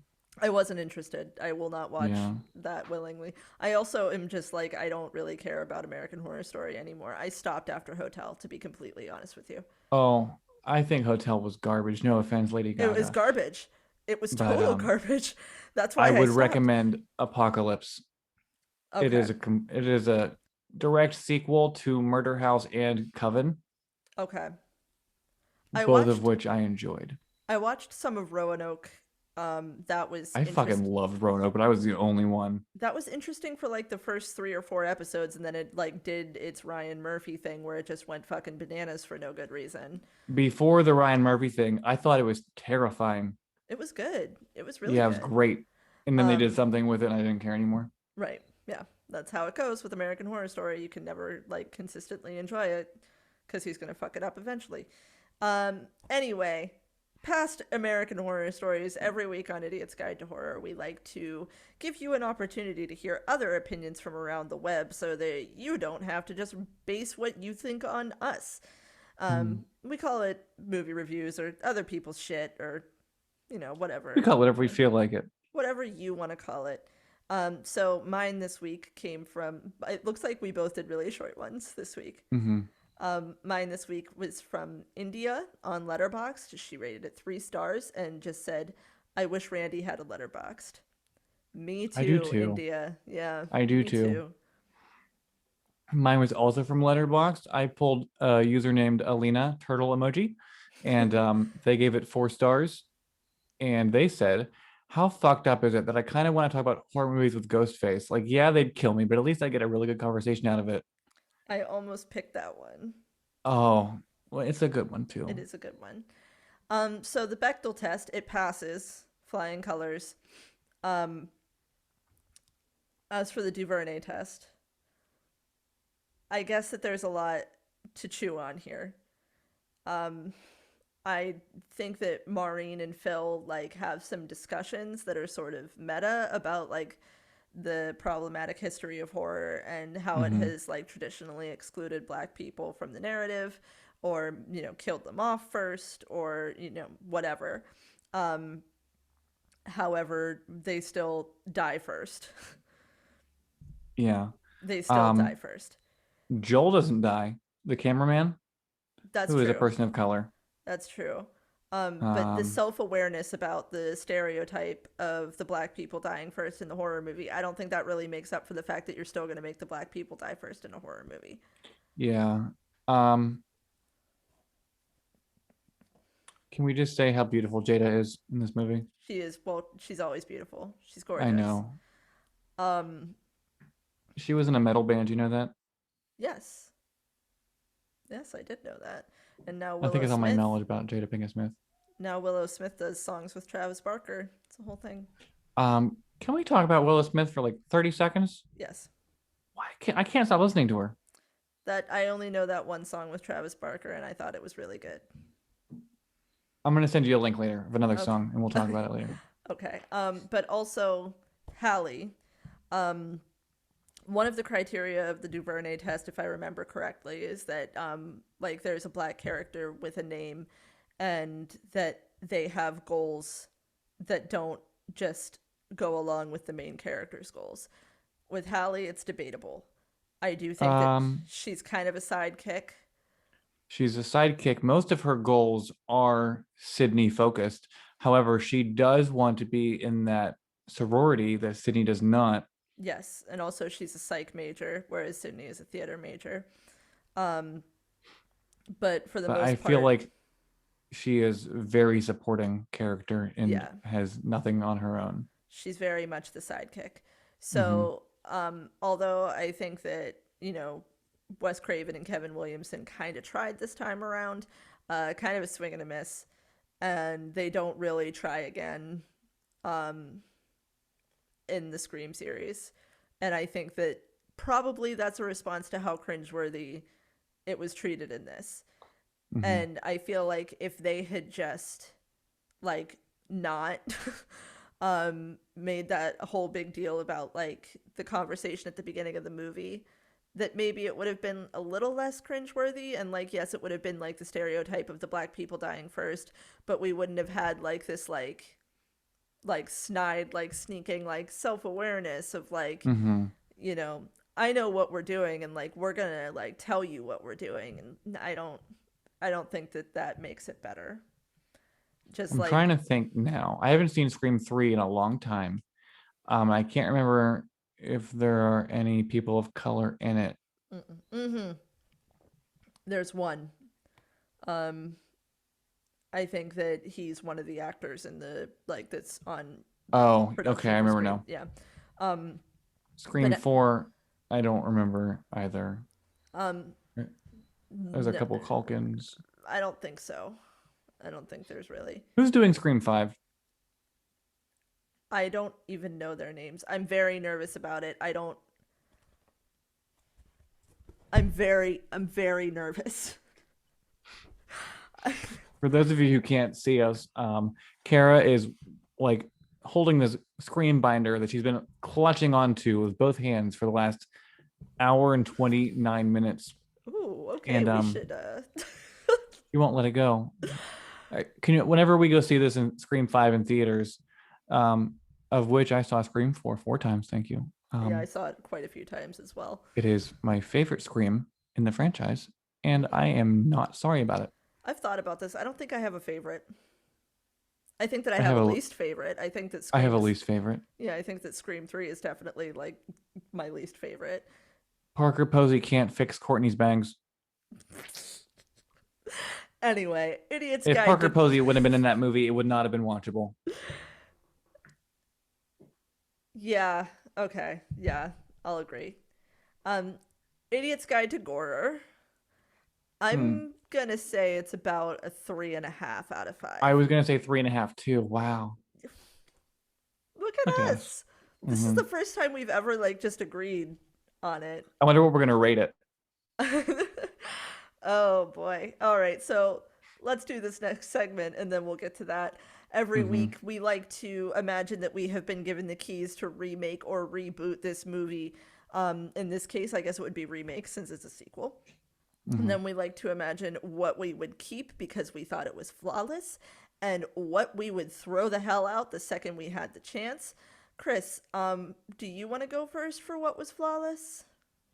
[SPEAKER 1] I wasn't interested. I will not watch
[SPEAKER 2] Yeah.
[SPEAKER 1] that willingly. I also am just like, I don't really care about American Horror Story anymore. I stopped after Hotel, to be completely honest with you.
[SPEAKER 2] Oh, I think Hotel was garbage. No offense, Lady
[SPEAKER 1] It was
[SPEAKER 2] Gaga,
[SPEAKER 1] garbage. It was
[SPEAKER 2] but
[SPEAKER 1] total garbage. That's
[SPEAKER 2] I
[SPEAKER 1] why I
[SPEAKER 2] would
[SPEAKER 1] stopped.
[SPEAKER 2] recommend Apocalypse. It
[SPEAKER 1] Okay.
[SPEAKER 2] is a direct sequel to Murder House and Coven,
[SPEAKER 1] Okay. I
[SPEAKER 2] both of
[SPEAKER 1] watched
[SPEAKER 2] which I enjoyed.
[SPEAKER 1] I watched some of Roanoke. That was
[SPEAKER 2] I fucking loved Roanoke, but I was the only one.
[SPEAKER 1] That was interesting for like the first 3 or 4 episodes, and then it like did its Ryan Murphy thing where it just went fucking bananas for no good reason.
[SPEAKER 2] Before the Ryan Murphy thing, I thought it was terrifying.
[SPEAKER 1] It was good. It was really
[SPEAKER 2] Yeah, it was
[SPEAKER 1] good.
[SPEAKER 2] great. And then they did
[SPEAKER 1] Um,
[SPEAKER 2] something with it and I didn't care anymore.
[SPEAKER 1] right. Yeah. That's how it goes with American Horror Story. You can never like consistently enjoy it because he's gonna fuck it up eventually. Anyway, past American Horror Stories, every week on Idiot's Guide to Horror, we like to give you an opportunity to hear other opinions from around the web so that you don't have to just base what you think on us.
[SPEAKER 2] Hmm.
[SPEAKER 1] We call it movie reviews or other people's shit or,
[SPEAKER 2] We
[SPEAKER 1] whatever.
[SPEAKER 2] call it whatever we feel like it.
[SPEAKER 1] Whatever you want to call it. So mine this week came from, it looks like we both did really short ones this week.
[SPEAKER 2] Hmm.
[SPEAKER 1] Mine this week was from India on Letterboxd. She rated it 3 stars and just said, "I wish Randy had a Letterboxd." Me
[SPEAKER 2] I do
[SPEAKER 1] too,
[SPEAKER 2] too.
[SPEAKER 1] India. Yeah,
[SPEAKER 2] I do
[SPEAKER 1] me
[SPEAKER 2] too.
[SPEAKER 1] too.
[SPEAKER 2] Mine was also from Letterboxd. I pulled a user named Alina turtle emoji, and they gave it 4 stars. And they said, "How fucked up is it that I kind of want to talk about horror movies with Ghostface? Like, yeah, they'd kill me, but at least I get a really good conversation out of it."
[SPEAKER 1] I almost picked that one.
[SPEAKER 2] Oh, well, it's a good one
[SPEAKER 1] It
[SPEAKER 2] too.
[SPEAKER 1] is a good one. So the Bechtel test, it passes, flying colors. Um, as for the Duvernay test, I guess that there's a lot to chew on here. Um, I think that Maureen and Phil like have some discussions that are sort of meta about like the problematic history of horror and how it
[SPEAKER 2] Hmm.
[SPEAKER 1] has like traditionally excluded black people from the narrative or killed them off first or whatever. um However, they still die first.
[SPEAKER 2] Yeah.
[SPEAKER 1] They still die
[SPEAKER 2] Um,
[SPEAKER 1] first.
[SPEAKER 2] Joel doesn't die. The cameraman,
[SPEAKER 1] That's
[SPEAKER 2] who is a
[SPEAKER 1] true.
[SPEAKER 2] person of color.
[SPEAKER 1] That's true. But the
[SPEAKER 2] Um,
[SPEAKER 1] self-awareness about the stereotype of the black people dying first in the horror movie, I don't think that really makes up for the fact that you're still going to make the black people die first in a horror movie.
[SPEAKER 2] yeah. Um, can we just say how beautiful Jada is in this movie?
[SPEAKER 1] She is, well, she's always beautiful. She's
[SPEAKER 2] I
[SPEAKER 1] gorgeous.
[SPEAKER 2] know.
[SPEAKER 1] Um,
[SPEAKER 2] She was in a metal band, you know that?
[SPEAKER 1] yes. Yes, I did know that. And now
[SPEAKER 2] I think
[SPEAKER 1] Willow
[SPEAKER 2] it's all my
[SPEAKER 1] Smith.
[SPEAKER 2] knowledge about Jada Pinkett Smith.
[SPEAKER 1] Now Willow Smith does songs with Travis Barker. It's a whole thing.
[SPEAKER 2] Can we talk about Willow Smith for like 30 seconds?
[SPEAKER 1] Yes.
[SPEAKER 2] Why can't I can't stop listening to her.
[SPEAKER 1] That I only know that one song with Travis Barker and I thought it was really good.
[SPEAKER 2] I'm gonna send you a link later of another
[SPEAKER 1] Okay.
[SPEAKER 2] song and we'll talk about it later.
[SPEAKER 1] Okay. But also Hallie. Um, one of the criteria of the Duvernay test, if I remember correctly, is that like there's a black character with a name, and that they have goals that don't just go along with the main character's goals. With Hallie, it's debatable. I do think that
[SPEAKER 2] Um,
[SPEAKER 1] she's kind of a sidekick.
[SPEAKER 2] she's a sidekick. Most of her goals are Sydney focused. However, she does want to be in that sorority that Sydney does not.
[SPEAKER 1] Yes, and also she's a psych major, whereas Sydney is a theater major. Um, but for the
[SPEAKER 2] But I
[SPEAKER 1] most
[SPEAKER 2] feel
[SPEAKER 1] part,
[SPEAKER 2] like she is very supporting character and
[SPEAKER 1] yeah,
[SPEAKER 2] has nothing on her own.
[SPEAKER 1] she's very much the sidekick.
[SPEAKER 2] Hmm.
[SPEAKER 1] So, although I think that, Wes Craven and Kevin Williamson kind of tried this time around, kind of a swing and a miss, and they don't really try again um, in the Scream series. And I think that probably that's a response to how cringeworthy it was treated in this.
[SPEAKER 2] Hmm.
[SPEAKER 1] And I feel like if they had just like not made that a whole big deal about like the conversation at the beginning of the movie, that maybe it would have been a little less cringeworthy. And like, yes, it would have been like the stereotype of the black people dying first, but we wouldn't have had like this like snide like sneaking like self-awareness of like,
[SPEAKER 2] Hmm.
[SPEAKER 1] you know I know what we're doing and like we're gonna like tell you what we're doing. And I don't think that that makes it better. Just
[SPEAKER 2] I'm trying
[SPEAKER 1] like,
[SPEAKER 2] to think now. I haven't seen Scream 3 in a long time. I can't remember if there are any people of color in it.
[SPEAKER 1] mm-hmm, there's one. um I think that he's one of the actors in the like that's on
[SPEAKER 2] Oh, okay,
[SPEAKER 1] production
[SPEAKER 2] I
[SPEAKER 1] for
[SPEAKER 2] remember
[SPEAKER 1] Scream.
[SPEAKER 2] now.
[SPEAKER 1] Yeah. um
[SPEAKER 2] Scream
[SPEAKER 1] but
[SPEAKER 2] 4, I don't remember either.
[SPEAKER 1] um
[SPEAKER 2] There's a
[SPEAKER 1] no,
[SPEAKER 2] couple Calkins.
[SPEAKER 1] I don't think so. I don't think there's really.
[SPEAKER 2] Who's doing Scream 5?
[SPEAKER 1] I don't even know their names. I'm very nervous about it. I don't. I'm very nervous.
[SPEAKER 2] For those of you who can't see us, Cara is like holding this Scream binder that she's been clutching onto with both hands for the last hour and 29 minutes.
[SPEAKER 1] Ooh, okay.
[SPEAKER 2] And
[SPEAKER 1] We should.
[SPEAKER 2] you won't let it go. Can you, whenever we go see this in Scream 5 in theaters, um, of which I saw Scream 4 times, thank you.
[SPEAKER 1] Yeah, I saw it quite a few times as well.
[SPEAKER 2] It is my favorite Scream in the franchise, and I am not sorry about it.
[SPEAKER 1] I've thought about this. I don't think I have a favorite. I think that I
[SPEAKER 2] I
[SPEAKER 1] have
[SPEAKER 2] have
[SPEAKER 1] a
[SPEAKER 2] a
[SPEAKER 1] least favorite. I think that
[SPEAKER 2] I have
[SPEAKER 1] Scream
[SPEAKER 2] a
[SPEAKER 1] is,
[SPEAKER 2] least favorite.
[SPEAKER 1] yeah, I think that Scream 3 is definitely like my least favorite.
[SPEAKER 2] Parker Posey can't fix Courtney's bangs.
[SPEAKER 1] Anyway, Idiot's
[SPEAKER 2] If
[SPEAKER 1] Guide
[SPEAKER 2] Parker
[SPEAKER 1] to
[SPEAKER 2] Posey would have been in that movie, it would not have been watchable.
[SPEAKER 1] Yeah, okay. Yeah, I'll agree. Um Idiot's Guide to Gore.
[SPEAKER 2] Hmm.
[SPEAKER 1] I'm gonna say it's about a 3.5 out of
[SPEAKER 2] I
[SPEAKER 1] 5.
[SPEAKER 2] was gonna say 3.5 too. Wow.
[SPEAKER 1] Look
[SPEAKER 2] Okay.
[SPEAKER 1] at us. This is
[SPEAKER 2] Mm-hmm.
[SPEAKER 1] the first time we've ever like just agreed on it.
[SPEAKER 2] I wonder what we're gonna rate it.
[SPEAKER 1] Oh boy. All right. So let's do this next segment and then we'll get to that. Every
[SPEAKER 2] Mm-hmm.
[SPEAKER 1] week, we like to imagine that we have been given the keys to remake or reboot this movie. In this case, I guess it would be remake since it's a sequel. And
[SPEAKER 2] Mm-hmm.
[SPEAKER 1] then we like to imagine what we would keep because we thought it was flawless and what we would throw the hell out the second we had the chance. Chris, do you want to go first for what was flawless?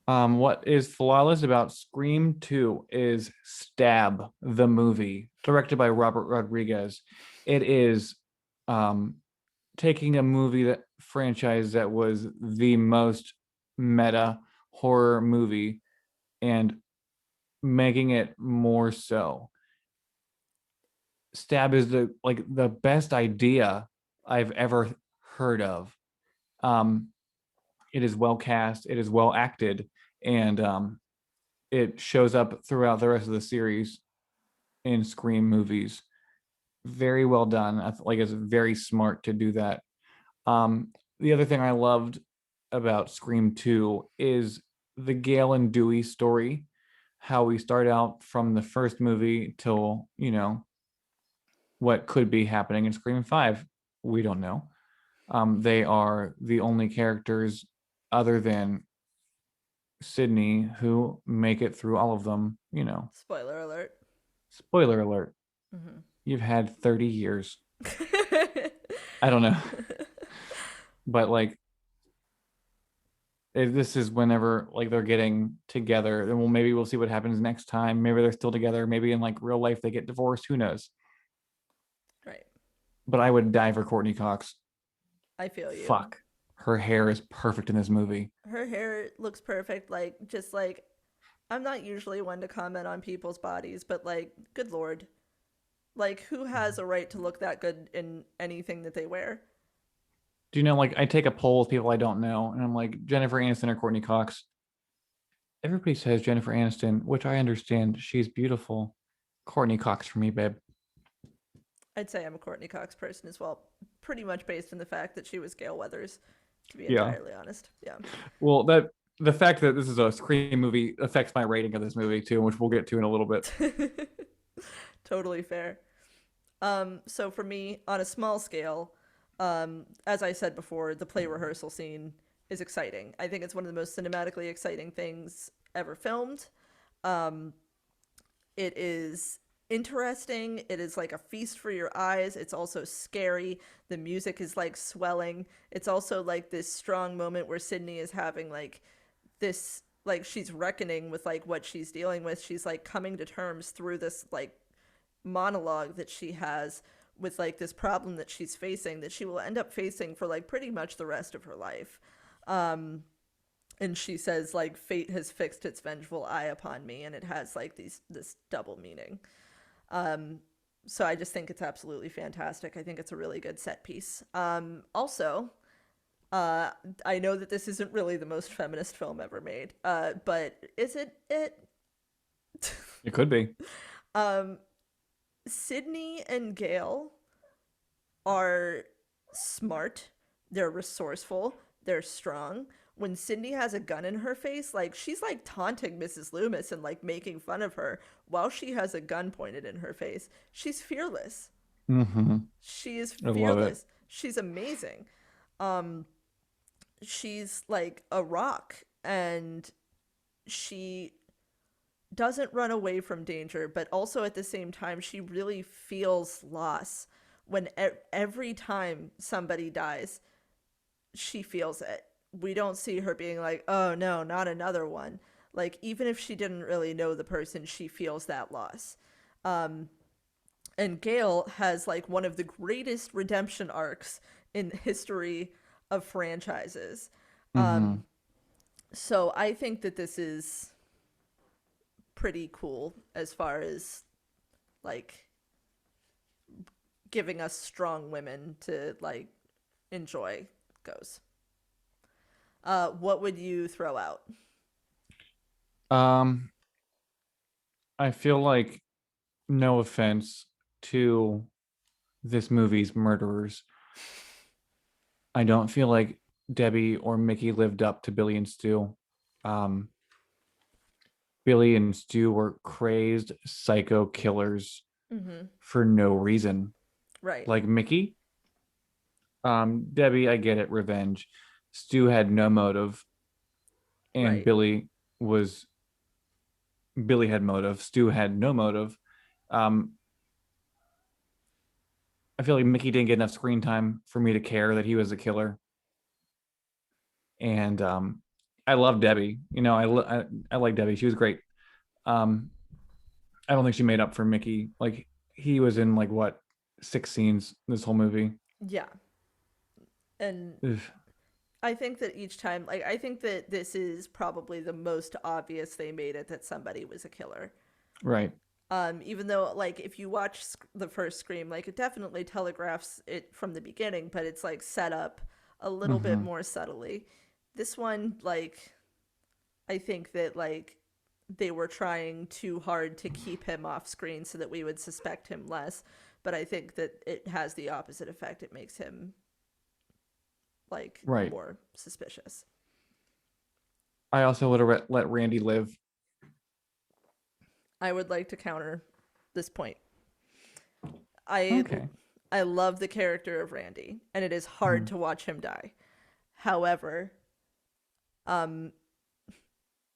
[SPEAKER 2] What is flawless about Scream 2 is Stab the movie, directed by Robert Rodriguez. It is um taking a movie that franchise that was the most meta horror movie and making it more so. Stab is the best idea I've ever heard of. Um, it is well cast, it is well acted, and it shows up throughout the rest of the series in Scream movies. Very well done. Like it's very smart to do that. The other thing I loved about Scream 2 is the Gale and Dewey story. How we start out from the first movie till, what could be happening in Scream 5. We don't know. They are the only characters other than Sydney who make it through all of them.
[SPEAKER 1] Spoiler alert.
[SPEAKER 2] Spoiler alert.
[SPEAKER 1] Mm-hmm.
[SPEAKER 2] You've had 30 years. I don't know. But like this is whenever like they're getting together, and maybe we'll see what happens next time. Maybe they're still together. Maybe in like real life they get divorced. Who knows?
[SPEAKER 1] Right.
[SPEAKER 2] But I would die for Courtney Cox.
[SPEAKER 1] I feel you.
[SPEAKER 2] Fuck. Her hair is perfect in this movie.
[SPEAKER 1] Her hair looks perfect. Like, just like, I'm not usually one to comment on people's bodies, but like, good lord. Like, who has a right to look that good in anything that they wear?
[SPEAKER 2] Do you know, like, I take a poll with people I don't know, and I'm like, Jennifer Aniston or Courtney Cox? Everybody says Jennifer Aniston, which I understand. She's beautiful. Courtney Cox for me, babe.
[SPEAKER 1] I'd say I'm a Courtney Cox person as well, pretty much based on the fact that she was Gale Weathers, to be
[SPEAKER 2] Yeah.
[SPEAKER 1] entirely honest. Yeah.
[SPEAKER 2] Well, the fact that this is a Scream movie affects my rating of this movie too, which we'll get to in a little bit.
[SPEAKER 1] Totally fair. So for me, on a small scale, as I said before, the play rehearsal scene is exciting. I think it's one of the most cinematically exciting things ever filmed. Um, it is interesting. It is like a feast for your eyes. It's also scary. The music is like swelling. It's also like this strong moment where Sydney is having like this, like she's reckoning with like what she's dealing with. She's like coming to terms through this like monologue that she has with like this problem that she's facing that she will end up facing for like pretty much the rest of her life. Um, and she says like fate has fixed its vengeful eye upon me, and it has like this double meaning. Um, so I just think it's absolutely fantastic. I think it's a really good set piece. Also, uh, I know that this isn't really the most feminist film ever made, but is it?
[SPEAKER 2] It could be.
[SPEAKER 1] um, Sydney and Gale are smart, they're resourceful, they're strong. When Sydney has a gun in her face, like she's like taunting Mrs. Loomis and like making fun of her while she has a gun pointed in her face. She's fearless.
[SPEAKER 2] Mm-hmm.
[SPEAKER 1] She is
[SPEAKER 2] I love it.
[SPEAKER 1] fearless. She's amazing. Um, she's like a rock, and she doesn't run away from danger, but also at the same time, she really feels loss. When every time somebody dies, she feels it. We don't see her being like, oh no, not another one. Like, even if she didn't really know the person, she feels that loss. Um, And Gale has like one of the greatest redemption arcs in the history of franchises.
[SPEAKER 2] Mm-hmm.
[SPEAKER 1] So I think that this is pretty cool as far as like giving us strong women to like enjoy goes. What would you throw out?
[SPEAKER 2] Um, I feel like, no offense to this movie's murderers, I don't feel like Debbie or Mickey lived up to Billy and Stu. Um, Billy and Stu were crazed psycho killers
[SPEAKER 1] Mm-hmm.
[SPEAKER 2] for no reason.
[SPEAKER 1] Right.
[SPEAKER 2] Like Mickey, Debbie, I get it, revenge. Stu had no motive, and
[SPEAKER 1] Right.
[SPEAKER 2] Was Billy had motive. Stu had no motive. Um, I feel like Mickey didn't get enough screen time for me to care that he was a killer. And I love Debbie. I like Debbie. She was great. Um, I don't think she made up for Mickey. Like, he was in like what, 6 scenes this whole movie.
[SPEAKER 1] Yeah. And
[SPEAKER 2] Ugh.
[SPEAKER 1] I think that each time, like, I think that this is probably the most obvious they made it that somebody was a killer.
[SPEAKER 2] Right.
[SPEAKER 1] Even though, like, if you watch the first Scream, like, it definitely telegraphs it from the beginning, but it's, like, set up a little bit
[SPEAKER 2] Mm-hmm.
[SPEAKER 1] more subtly. This one, like, I think that, like, they were trying too hard to keep him off screen so that we would suspect him less. But I think that it has the opposite effect. It makes him, like,
[SPEAKER 2] Right.
[SPEAKER 1] more suspicious.
[SPEAKER 2] I also would have let Randy live.
[SPEAKER 1] I would like to counter this point. I
[SPEAKER 2] Okay.
[SPEAKER 1] I love the character of Randy, and it is hard
[SPEAKER 2] Mhm.
[SPEAKER 1] to watch him die. However, um,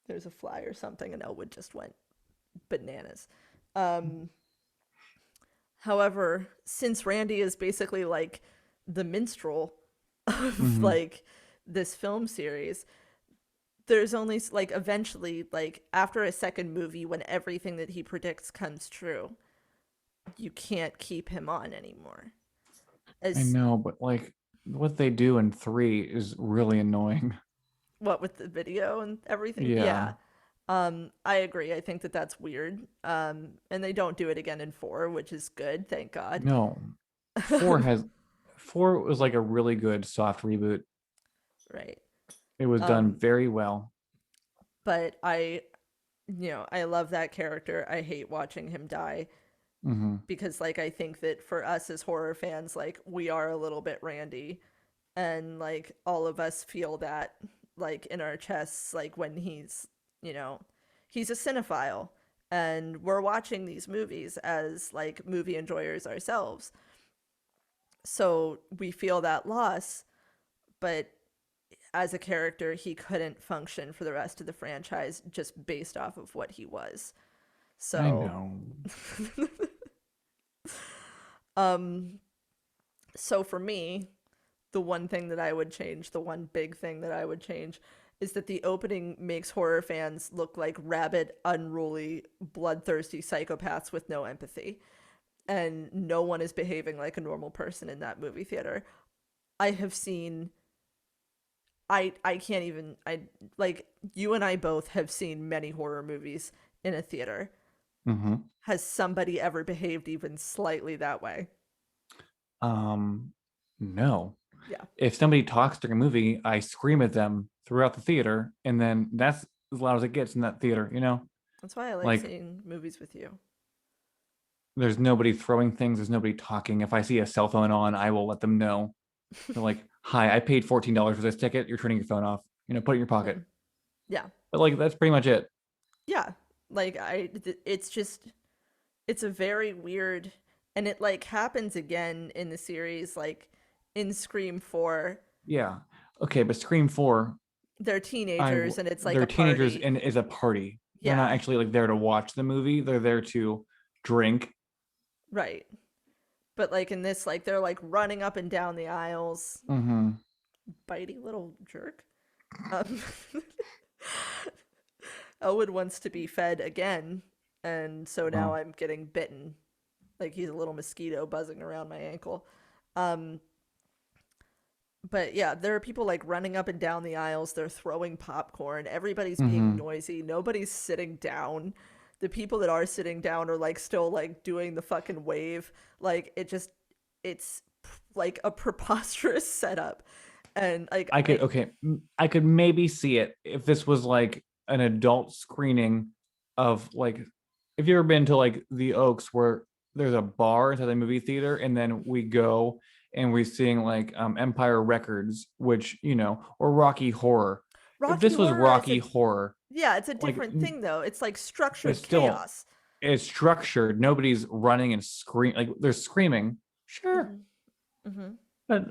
[SPEAKER 1] there's a fly or something, and Elwood just went bananas. Um, However, since Randy is basically like the minstrel of
[SPEAKER 2] Mhm.
[SPEAKER 1] like this film series, there's only like eventually like after a second movie when everything that he predicts comes true, you can't keep him on anymore.
[SPEAKER 2] I
[SPEAKER 1] As
[SPEAKER 2] know, but like what they do in 3 is really annoying.
[SPEAKER 1] what with the video and everything?
[SPEAKER 2] Yeah.
[SPEAKER 1] Yeah. I agree. I think that that's weird. And they don't do it again in 4, which is good, thank God.
[SPEAKER 2] No. 4 has 4 was like a really good soft reboot.
[SPEAKER 1] Right.
[SPEAKER 2] It was done
[SPEAKER 1] Um,
[SPEAKER 2] very well.
[SPEAKER 1] but I love that character. I hate watching him die
[SPEAKER 2] Hmm.
[SPEAKER 1] because like I think that for us as horror fans, like we are a little bit Randy and like all of us feel that like in our chests like when you know, he's a cinephile and we're watching these movies as like movie enjoyers ourselves. So we feel that loss, but as a character, he couldn't function for the rest of the franchise just based off of what he was.
[SPEAKER 2] I
[SPEAKER 1] So,
[SPEAKER 2] know.
[SPEAKER 1] um, so for me, the one thing that I would change, the one big thing that I would change, is that the opening makes horror fans look like rabid, unruly, bloodthirsty psychopaths with no empathy. And no one is behaving like a normal person in that movie theater. I have seen I can't even I like you and I both have seen many horror movies in a theater.
[SPEAKER 2] Hmm.
[SPEAKER 1] Has somebody ever behaved even slightly that way?
[SPEAKER 2] Um, no.
[SPEAKER 1] Yeah.
[SPEAKER 2] If somebody talks during a movie, I scream at them throughout the theater, and then that's as loud as it gets in that theater, you know?
[SPEAKER 1] That's why I like
[SPEAKER 2] Like,
[SPEAKER 1] seeing movies with you.
[SPEAKER 2] there's nobody throwing things, there's nobody talking. If I see a cell phone on, I will let them know. They're like, hi, I paid $14 for this ticket. You're turning your phone off. Put it in your pocket.
[SPEAKER 1] Yeah.
[SPEAKER 2] But like, that's pretty much it.
[SPEAKER 1] Yeah. Like it's just it's a very weird and it like happens again in the series like in Scream 4.
[SPEAKER 2] Yeah. Okay, but Scream 4,
[SPEAKER 1] They're teenagers and it's like
[SPEAKER 2] they're
[SPEAKER 1] a
[SPEAKER 2] teenagers
[SPEAKER 1] party.
[SPEAKER 2] and is a party. They're not
[SPEAKER 1] Yeah.
[SPEAKER 2] actually like there to watch the movie. They're there to drink.
[SPEAKER 1] Right. But like in this like they're like running up and down the aisles,
[SPEAKER 2] Mm-hmm.
[SPEAKER 1] bitey little jerk. Um, Elwood wants to be fed again, and so now
[SPEAKER 2] Oh.
[SPEAKER 1] I'm getting bitten. Like he's a little mosquito buzzing around my ankle. Um, but yeah, there are people like running up and down the aisles. They're throwing popcorn. Everybody's being
[SPEAKER 2] Mm-hmm.
[SPEAKER 1] noisy. Nobody's sitting down. The people that are sitting down are like still like doing the fucking wave. Like it's like a preposterous setup. And like
[SPEAKER 2] I could okay, I could maybe see it if this was like an adult screening of like if you ever been to like the Oaks where there's a bar inside the movie theater and then we go and we're seeing like Empire Records, which or Rocky Horror. If
[SPEAKER 1] Rocky
[SPEAKER 2] this was
[SPEAKER 1] Horror is
[SPEAKER 2] Rocky
[SPEAKER 1] a
[SPEAKER 2] Horror,
[SPEAKER 1] yeah, it's a
[SPEAKER 2] like
[SPEAKER 1] different thing though. It's like
[SPEAKER 2] it's
[SPEAKER 1] structured
[SPEAKER 2] still
[SPEAKER 1] chaos.
[SPEAKER 2] it's structured. Nobody's running and scream like they're screaming, sure,
[SPEAKER 1] Hmm. Hmm.
[SPEAKER 2] but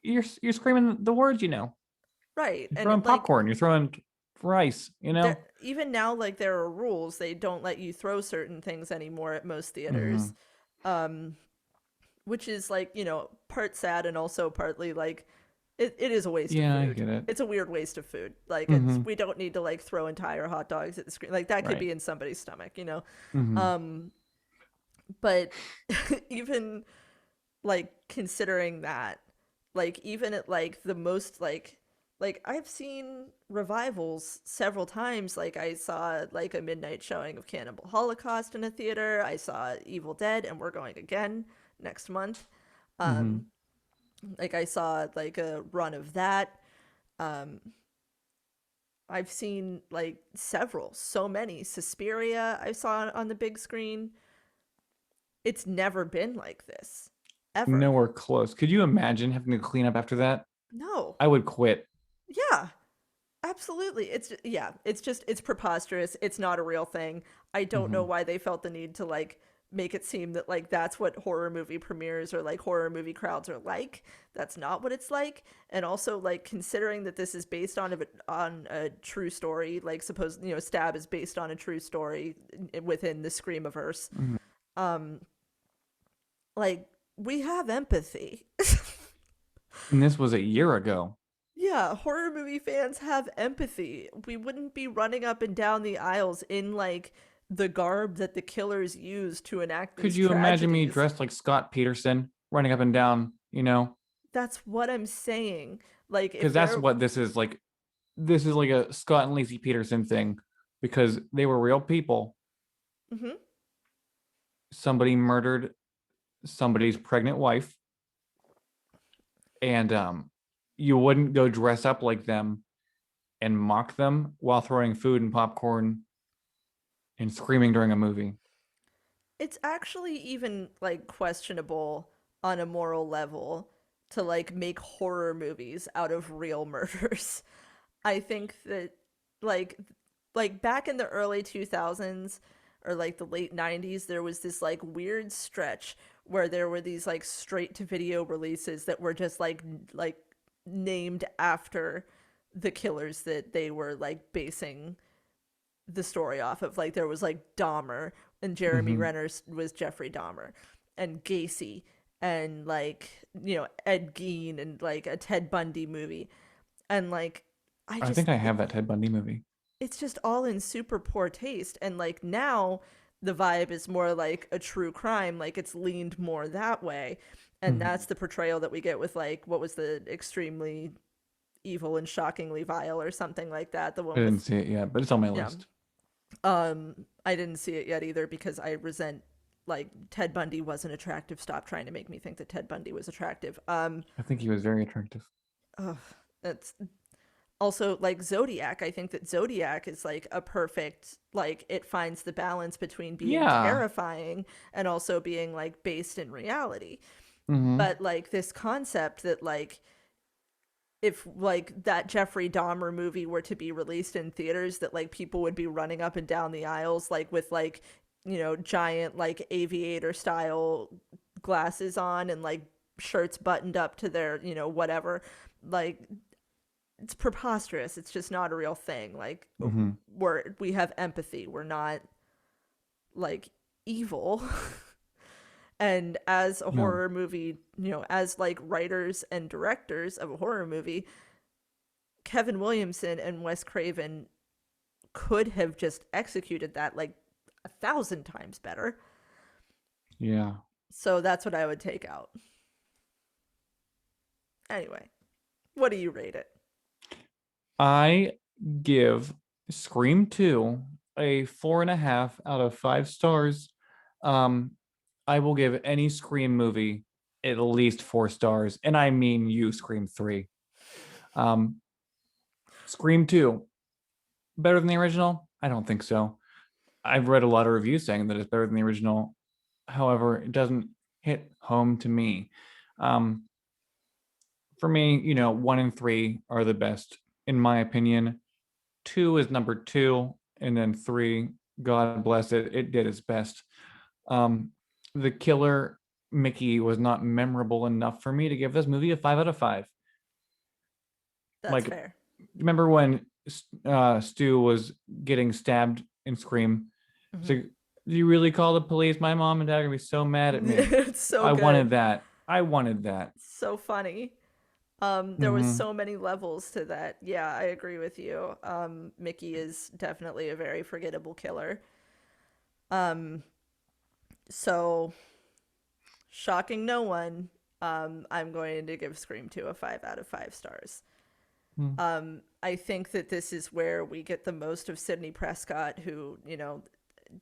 [SPEAKER 2] you're screaming the words.
[SPEAKER 1] Right.
[SPEAKER 2] You're
[SPEAKER 1] And
[SPEAKER 2] throwing
[SPEAKER 1] like
[SPEAKER 2] popcorn. You're throwing rice.
[SPEAKER 1] there even now like there are rules. They don't let you throw certain things anymore at most
[SPEAKER 2] Mm-hmm.
[SPEAKER 1] theaters. Um which is like, part sad and also partly like it is a waste of
[SPEAKER 2] Yeah, I
[SPEAKER 1] food.
[SPEAKER 2] get it.
[SPEAKER 1] It's a weird waste of food. Like it's
[SPEAKER 2] Mm-hmm.
[SPEAKER 1] we don't need to like throw entire hot dogs at the screen. Like that could
[SPEAKER 2] Right.
[SPEAKER 1] be in somebody's stomach.
[SPEAKER 2] Mm-hmm.
[SPEAKER 1] Um but even like considering that, like even at like the most like I've seen revivals several times. Like I saw like a midnight showing of Cannibal Holocaust in a theater. I saw Evil Dead, and we're going again next month.
[SPEAKER 2] Mm-hmm.
[SPEAKER 1] um like I saw like a run of that. um I've seen like several, so many. Suspiria I saw on the big screen. It's never been like this ever.
[SPEAKER 2] Nowhere close. Could you imagine having to clean up after that?
[SPEAKER 1] No.
[SPEAKER 2] I would quit.
[SPEAKER 1] Yeah. Absolutely. It's preposterous. It's not a real thing. I don't know
[SPEAKER 2] Mm-hmm.
[SPEAKER 1] why they felt the need to like make it seem that like that's what horror movie premieres or like horror movie crowds are like. That's not what it's like. And also like considering that this is based on a true story, like suppose Stab is based on a true story within the Screamiverse.
[SPEAKER 2] Mm-hmm.
[SPEAKER 1] Um like we have empathy.
[SPEAKER 2] And this was a year ago.
[SPEAKER 1] Yeah, horror movie fans have empathy. We wouldn't be running up and down the aisles in like the garb that the killers use to enact
[SPEAKER 2] Could
[SPEAKER 1] these
[SPEAKER 2] you imagine me
[SPEAKER 1] tragedies.
[SPEAKER 2] dressed like Scott Peterson running up and down?
[SPEAKER 1] That's what I'm saying. Like
[SPEAKER 2] Because
[SPEAKER 1] if
[SPEAKER 2] that's
[SPEAKER 1] there
[SPEAKER 2] what this is like. This is like a Scott and Lacey Peterson thing because they were real people.
[SPEAKER 1] Mhm.
[SPEAKER 2] Somebody murdered somebody's pregnant wife, and you wouldn't go dress up like them and mock them while throwing food and popcorn and screaming during a movie.
[SPEAKER 1] It's actually even like questionable on a moral level to like make horror movies out of real murders. I think that like back in the early 2000s or like the late 90s there was this like weird stretch where there were these like straight to video releases that were just like named after the killers that they were like basing the story off of. Like there was like Dahmer, and Jeremy
[SPEAKER 2] Mm-hmm.
[SPEAKER 1] Renner was Jeffrey Dahmer, and Gacy, and like Ed Gein, and like a Ted Bundy movie. And like I
[SPEAKER 2] I
[SPEAKER 1] just
[SPEAKER 2] think I have that Ted Bundy movie.
[SPEAKER 1] it's just all in super poor taste. And like now the vibe is more like a true crime, like it's leaned more that way. And
[SPEAKER 2] Mm-hmm.
[SPEAKER 1] that's the portrayal that we get with like what was the Extremely Evil and Shockingly Vile or something like that, the
[SPEAKER 2] I
[SPEAKER 1] one
[SPEAKER 2] didn't
[SPEAKER 1] with
[SPEAKER 2] see it yet, but it's on my
[SPEAKER 1] yeah.
[SPEAKER 2] list.
[SPEAKER 1] I didn't see it yet either because I resent like Ted Bundy wasn't attractive. Stop trying to make me think that Ted Bundy was attractive.
[SPEAKER 2] I think he was very attractive.
[SPEAKER 1] Ugh, that's also like Zodiac. I think that Zodiac is like a perfect like it finds the balance between being
[SPEAKER 2] Yeah.
[SPEAKER 1] terrifying and also being like based in reality.
[SPEAKER 2] Mm-hmm.
[SPEAKER 1] But like this concept that like if like that Jeffrey Dahmer movie were to be released in theaters, that like people would be running up and down the aisles like with like giant like aviator style glasses on and like shirts buttoned up to their whatever. Like it's preposterous. It's just not a real thing. Like
[SPEAKER 2] Mm-hmm.
[SPEAKER 1] we have empathy. We're not like evil. And as a
[SPEAKER 2] No.
[SPEAKER 1] horror movie, as like writers and directors of a horror movie, Kevin Williamson and Wes Craven could have just executed that like 1,000 times better.
[SPEAKER 2] Yeah.
[SPEAKER 1] So that's what I would take out. Anyway, what do you rate it?
[SPEAKER 2] I give Scream 2 a 4.5 out of 5 stars. Um, I will give any Scream movie at least 4 stars, and I mean you, Scream 3. Um, Scream 2, better than the original? I don't think so. I've read a lot of reviews saying that it's better than the original. However, it doesn't hit home to me. Um, for me, 1 and 3 are the best, in my opinion. 2 is number 2, and then 3, God bless it, it did its best. Um, the killer Mickey was not memorable enough for me to give this movie a 5 out of 5.
[SPEAKER 1] That's
[SPEAKER 2] Like,
[SPEAKER 1] fair.
[SPEAKER 2] remember when Stu was getting stabbed in Scream?
[SPEAKER 1] Mm-hmm.
[SPEAKER 2] So, do you really call the police? My mom and dad are gonna be so mad at me.
[SPEAKER 1] It's so
[SPEAKER 2] I wanted
[SPEAKER 1] good.
[SPEAKER 2] that. I wanted that.
[SPEAKER 1] So funny. There was
[SPEAKER 2] Mm-hmm.
[SPEAKER 1] so many levels to that. Yeah, I agree with you. Mickey is definitely a very forgettable killer. Um, so shocking no one. I'm going to give Scream 2 a 5 out of 5 stars. I think that this is where we get the most of Sidney Prescott, who,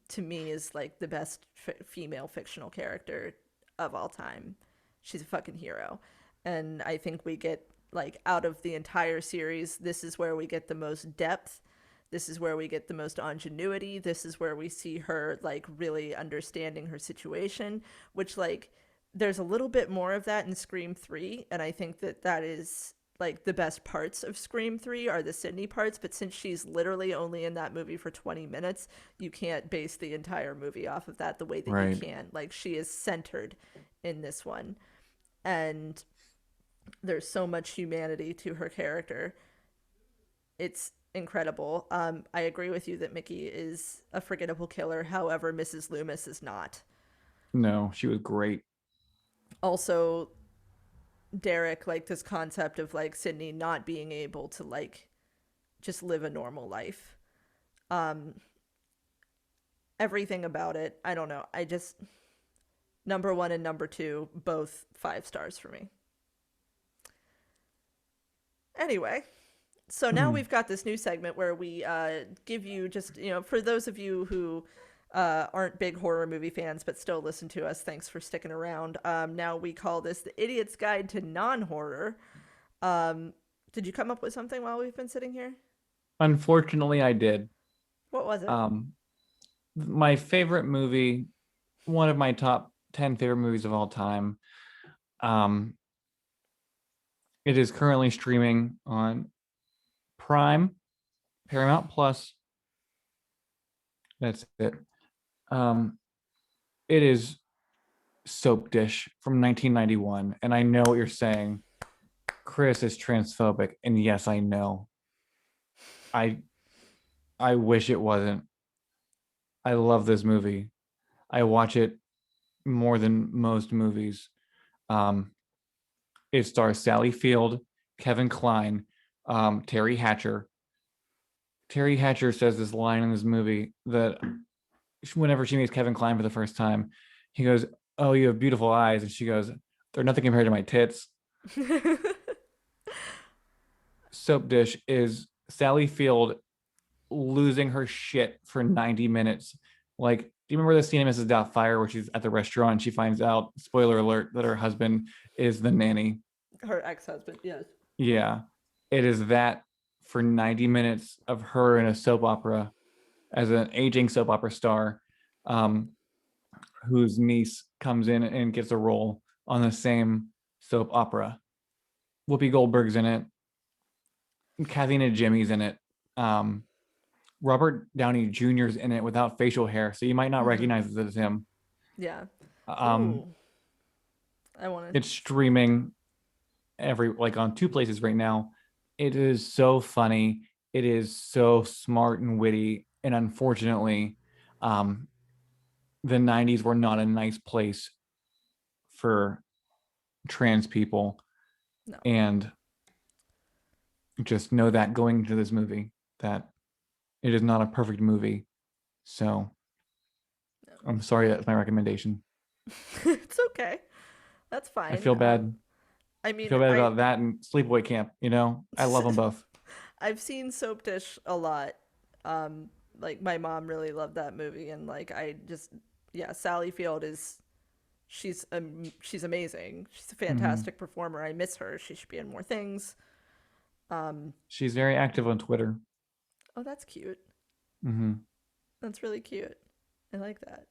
[SPEAKER 1] to me is like the best female fictional character of all time. She's a fucking hero. And I think we get, like, out of the entire series, this is where we get the most depth. This is where we get the most ingenuity. This is where we see her, like, really understanding her situation, which, like, there's a little bit more of that in Scream 3. And I think that that is like the best parts of Scream 3 are the Sydney parts, but since she's literally only in that movie for 20 minutes, you can't base the entire movie off of that the way that you
[SPEAKER 2] Right.
[SPEAKER 1] can. Like, she is centered in this one. And there's so much humanity to her character. It's incredible. I agree with you that Mickey is a forgettable killer. However, Mrs. Loomis is not.
[SPEAKER 2] No, she was great.
[SPEAKER 1] Also, Derek, like this concept of like Sydney not being able to like just live a normal life. Um, Everything about it. I don't know. I just number one and number two, both 5 stars for me. Anyway, so now
[SPEAKER 2] Hmm.
[SPEAKER 1] we've got this new segment where we give you just, for those of you who aren't big horror movie fans but still listen to us, thanks for sticking around. Now we call this the Idiot's Guide to Non Horror. Um, did you come up with something while we've been sitting here?
[SPEAKER 2] Unfortunately, I did.
[SPEAKER 1] What was it?
[SPEAKER 2] Um, my favorite movie, one of my top 10 favorite movies of all time. Um, it is currently streaming on Prime, Paramount Plus. That's it. Um, it is Soap Dish from 1991. And I know what you're saying. Chris is transphobic. And yes, I know. I I wish it wasn't. I love this movie. I watch it more than most movies. Um, it stars Sally Field, Kevin Kline, Terry Hatcher. Terry Hatcher says this line in this movie that whenever she meets Kevin Kline for the first time, he goes, "Oh, you have beautiful eyes," and she goes, "They're nothing compared to my tits." Soap Dish is Sally Field losing her shit for 90 minutes. Like, do you remember the scene in Mrs. Doubtfire where she's at the restaurant and she finds out, spoiler alert, that her husband is the nanny?
[SPEAKER 1] Her ex husband, yes.
[SPEAKER 2] Yeah. It is that for 90 minutes of her in a soap opera as an aging soap opera star, um, whose niece comes in and gets a role on the same soap opera. Whoopi Goldberg's in it. Kathy and Jimmy's in it. Um, Robert Downey Jr.'s in it without facial hair, so you might not
[SPEAKER 1] Mm-hmm.
[SPEAKER 2] recognize it as him.
[SPEAKER 1] Yeah.
[SPEAKER 2] Um,
[SPEAKER 1] Ooh, I want
[SPEAKER 2] it's streaming every like on 2 places right now. It is so funny. It is so smart and witty, and unfortunately, um, the '90s were not a nice place for trans people,
[SPEAKER 1] to no.
[SPEAKER 2] and just know that going into this movie that it is not a perfect movie. So
[SPEAKER 1] No.
[SPEAKER 2] I'm sorry, that's my recommendation.
[SPEAKER 1] It's okay. That's
[SPEAKER 2] I
[SPEAKER 1] fine.
[SPEAKER 2] feel bad.
[SPEAKER 1] I
[SPEAKER 2] I
[SPEAKER 1] mean,
[SPEAKER 2] feel bad about that and Sleepaway Camp. I love them both.
[SPEAKER 1] I've seen Soap Dish a lot. Um, like my mom really loved that movie, and like yeah, Sally Field is she's amazing. She's a
[SPEAKER 2] Hmm.
[SPEAKER 1] fantastic performer. I miss her. She should be in more things. Um,
[SPEAKER 2] She's very active on Twitter.
[SPEAKER 1] oh, that's cute.
[SPEAKER 2] Hmm.
[SPEAKER 1] That's really cute. I like that.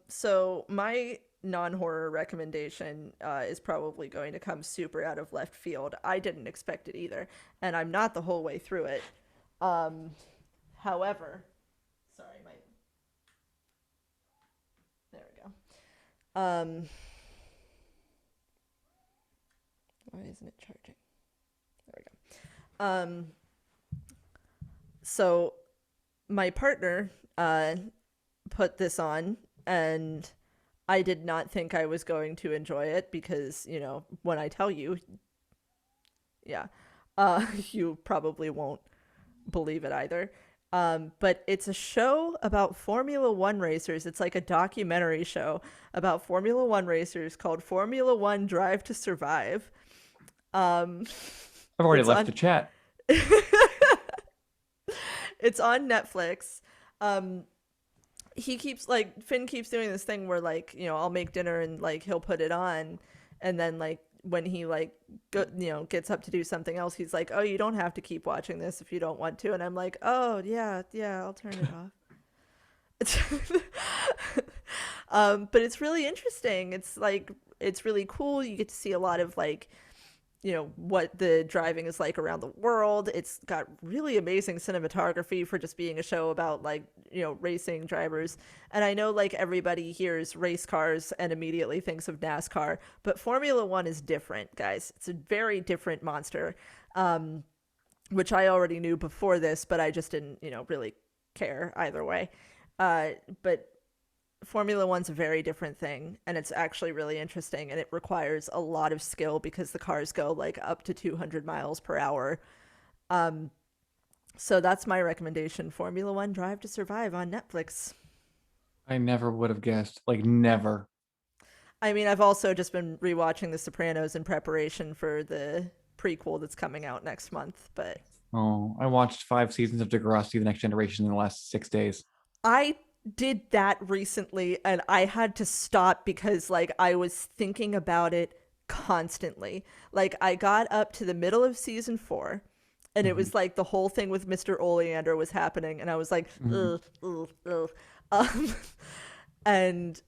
[SPEAKER 1] So my non-horror recommendation is probably going to come super out of left field. I didn't expect it either, and I'm not the whole way through it. Um, however, sorry, my there we go. Why isn't it charging? There we go. So my partner put this on, and I did not think I was going to enjoy it because, when I tell you, yeah, you probably won't believe it either. But it's a show about Formula One racers. It's like a documentary show about Formula One racers called Formula One Drive to Survive. Um,
[SPEAKER 2] I've already
[SPEAKER 1] it's
[SPEAKER 2] left
[SPEAKER 1] on
[SPEAKER 2] the chat.
[SPEAKER 1] it's on Netflix. Um, Finn keeps doing this thing where I'll make dinner and like he'll put it on, and then like when he gets up to do something else, he's like, oh, you don't have to keep watching this if you don't want to, and I'm like, oh yeah, yeah, I'll turn it off. But it's really interesting. It's really cool. You get to see a lot of what the driving is like around the world. It's got really amazing cinematography for just being a show about racing drivers. And I know like everybody hears race cars and immediately thinks of NASCAR, but Formula One is different, guys. It's a very different monster, which I already knew before this, but I just didn't, really care either way. But Formula One's a very different thing, and it's actually really interesting, and it requires a lot of skill because the cars go like up to 200 miles per hour. Um, so that's my recommendation: Formula One Drive to Survive on Netflix.
[SPEAKER 2] I never would have guessed. Like, never.
[SPEAKER 1] I mean, I've also just been rewatching The Sopranos in preparation for the prequel that's coming out next month, but
[SPEAKER 2] Oh, I watched 5 seasons of Degrassi: The Next Generation in the last 6 days.
[SPEAKER 1] I did that recently and I had to stop because I was thinking about it constantly. Like I got up to the middle of season 4 and it
[SPEAKER 2] Hmm.
[SPEAKER 1] was like the whole thing with Mr. Oleander was happening and I was like,
[SPEAKER 2] Hmm.
[SPEAKER 1] ugh, ugh, ugh. Um, and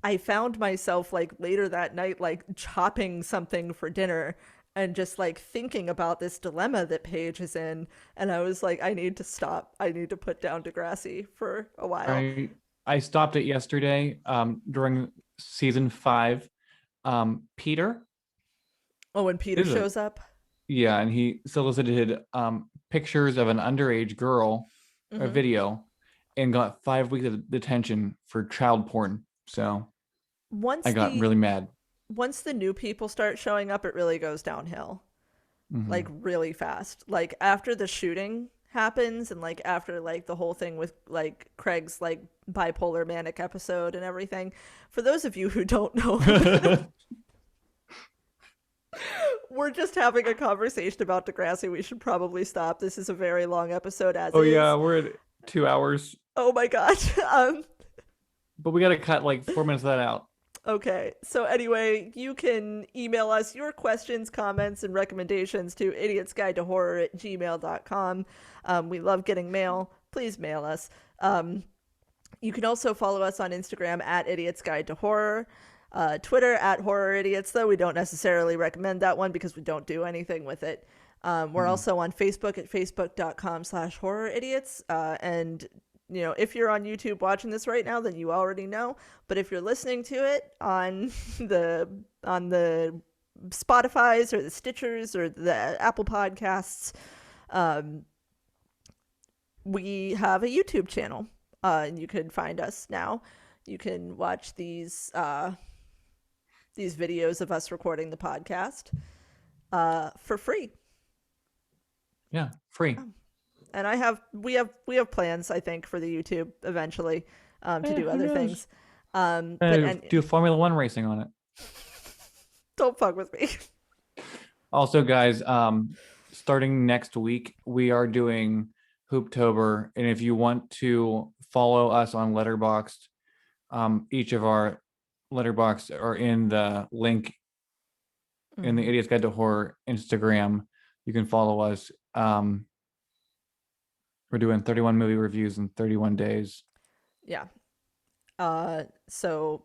[SPEAKER 1] I found myself like later that night like chopping something for dinner and just like thinking about this dilemma that Paige is in, and I was like, I need to stop. I need to put down Degrassi for a while.
[SPEAKER 2] I I stopped it yesterday during season 5. Peter
[SPEAKER 1] Oh, when Peter
[SPEAKER 2] is it?
[SPEAKER 1] shows up.
[SPEAKER 2] Yeah, and he solicited pictures of an underage girl, a
[SPEAKER 1] Hmm.
[SPEAKER 2] video, and got 5 weeks of detention for child porn. So I
[SPEAKER 1] Once
[SPEAKER 2] got
[SPEAKER 1] the
[SPEAKER 2] really mad.
[SPEAKER 1] once the new people start showing up, it really goes downhill, like
[SPEAKER 2] Hmm.
[SPEAKER 1] really fast. Like after the shooting happens and like after like the whole thing with like Craig's like bipolar manic episode and everything. For those of you who don't know, we're just having a conversation about Degrassi. We should probably stop. This is a very long episode as
[SPEAKER 2] Oh yeah,
[SPEAKER 1] is.
[SPEAKER 2] we're at 2 hours,
[SPEAKER 1] Oh my god.
[SPEAKER 2] but we got to cut like 4 minutes of that out.
[SPEAKER 1] Okay. So anyway, you can email us your questions, comments, and recommendations to idiotsguidetohorror@gmail.com. We love getting mail. Please mail us. You can also follow us on Instagram at Idiots Guide to Horror. Twitter at Horror Idiots, though we don't necessarily recommend that one because we don't do anything with it. We're
[SPEAKER 2] Mhm.
[SPEAKER 1] also on Facebook at facebook.com/horror idiots. And if you're on YouTube watching this right now, then you already know. But if you're listening to it on the Spotify's or the Stitchers or the Apple Podcasts, um, we have a YouTube channel, and you can find us now. You can watch these videos of us recording the podcast for free.
[SPEAKER 2] Yeah, free.
[SPEAKER 1] Um, and we have plans, I think, for the YouTube eventually to do
[SPEAKER 2] Who
[SPEAKER 1] other
[SPEAKER 2] knows?
[SPEAKER 1] things. But and
[SPEAKER 2] Do Formula One racing on it.
[SPEAKER 1] don't fuck with me.
[SPEAKER 2] Also, guys, starting next week, we are doing Hooptober, and if you want to follow us on Letterboxd, each of our Letterboxd are in the link in the Idiot's Guide to Horror Instagram. You can follow us. We're doing 31 movie reviews in 31 days.
[SPEAKER 1] Yeah. So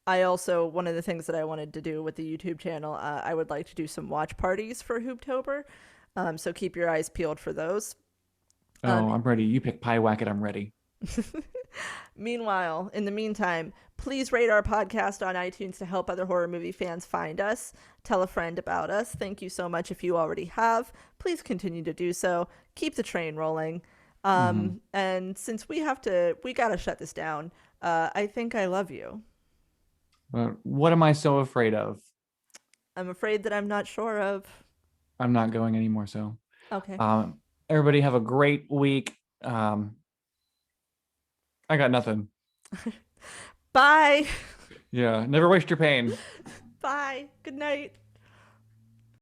[SPEAKER 1] I also, one of the things that I wanted to do with the YouTube channel, I would like to do some watch parties for Hooptober. So keep your eyes peeled for those. Um,
[SPEAKER 2] Oh, I'm ready. You pick Pie Wacket. I'm ready.
[SPEAKER 1] Meanwhile, in the meantime, please rate our podcast on iTunes to help other horror movie fans find us. Tell a friend about us. Thank you so much if you already have. Please continue to do so. Keep the train rolling.
[SPEAKER 2] Mm-hmm.
[SPEAKER 1] And since we gotta shut this down. I think I love you.
[SPEAKER 2] What am I so afraid of?
[SPEAKER 1] I'm afraid that I'm not sure of.
[SPEAKER 2] I'm not going anymore. So,
[SPEAKER 1] Okay.
[SPEAKER 2] um, everybody have a great week. I got nothing.
[SPEAKER 1] Bye.
[SPEAKER 2] Yeah, never waste your pain.
[SPEAKER 1] Bye. Good night.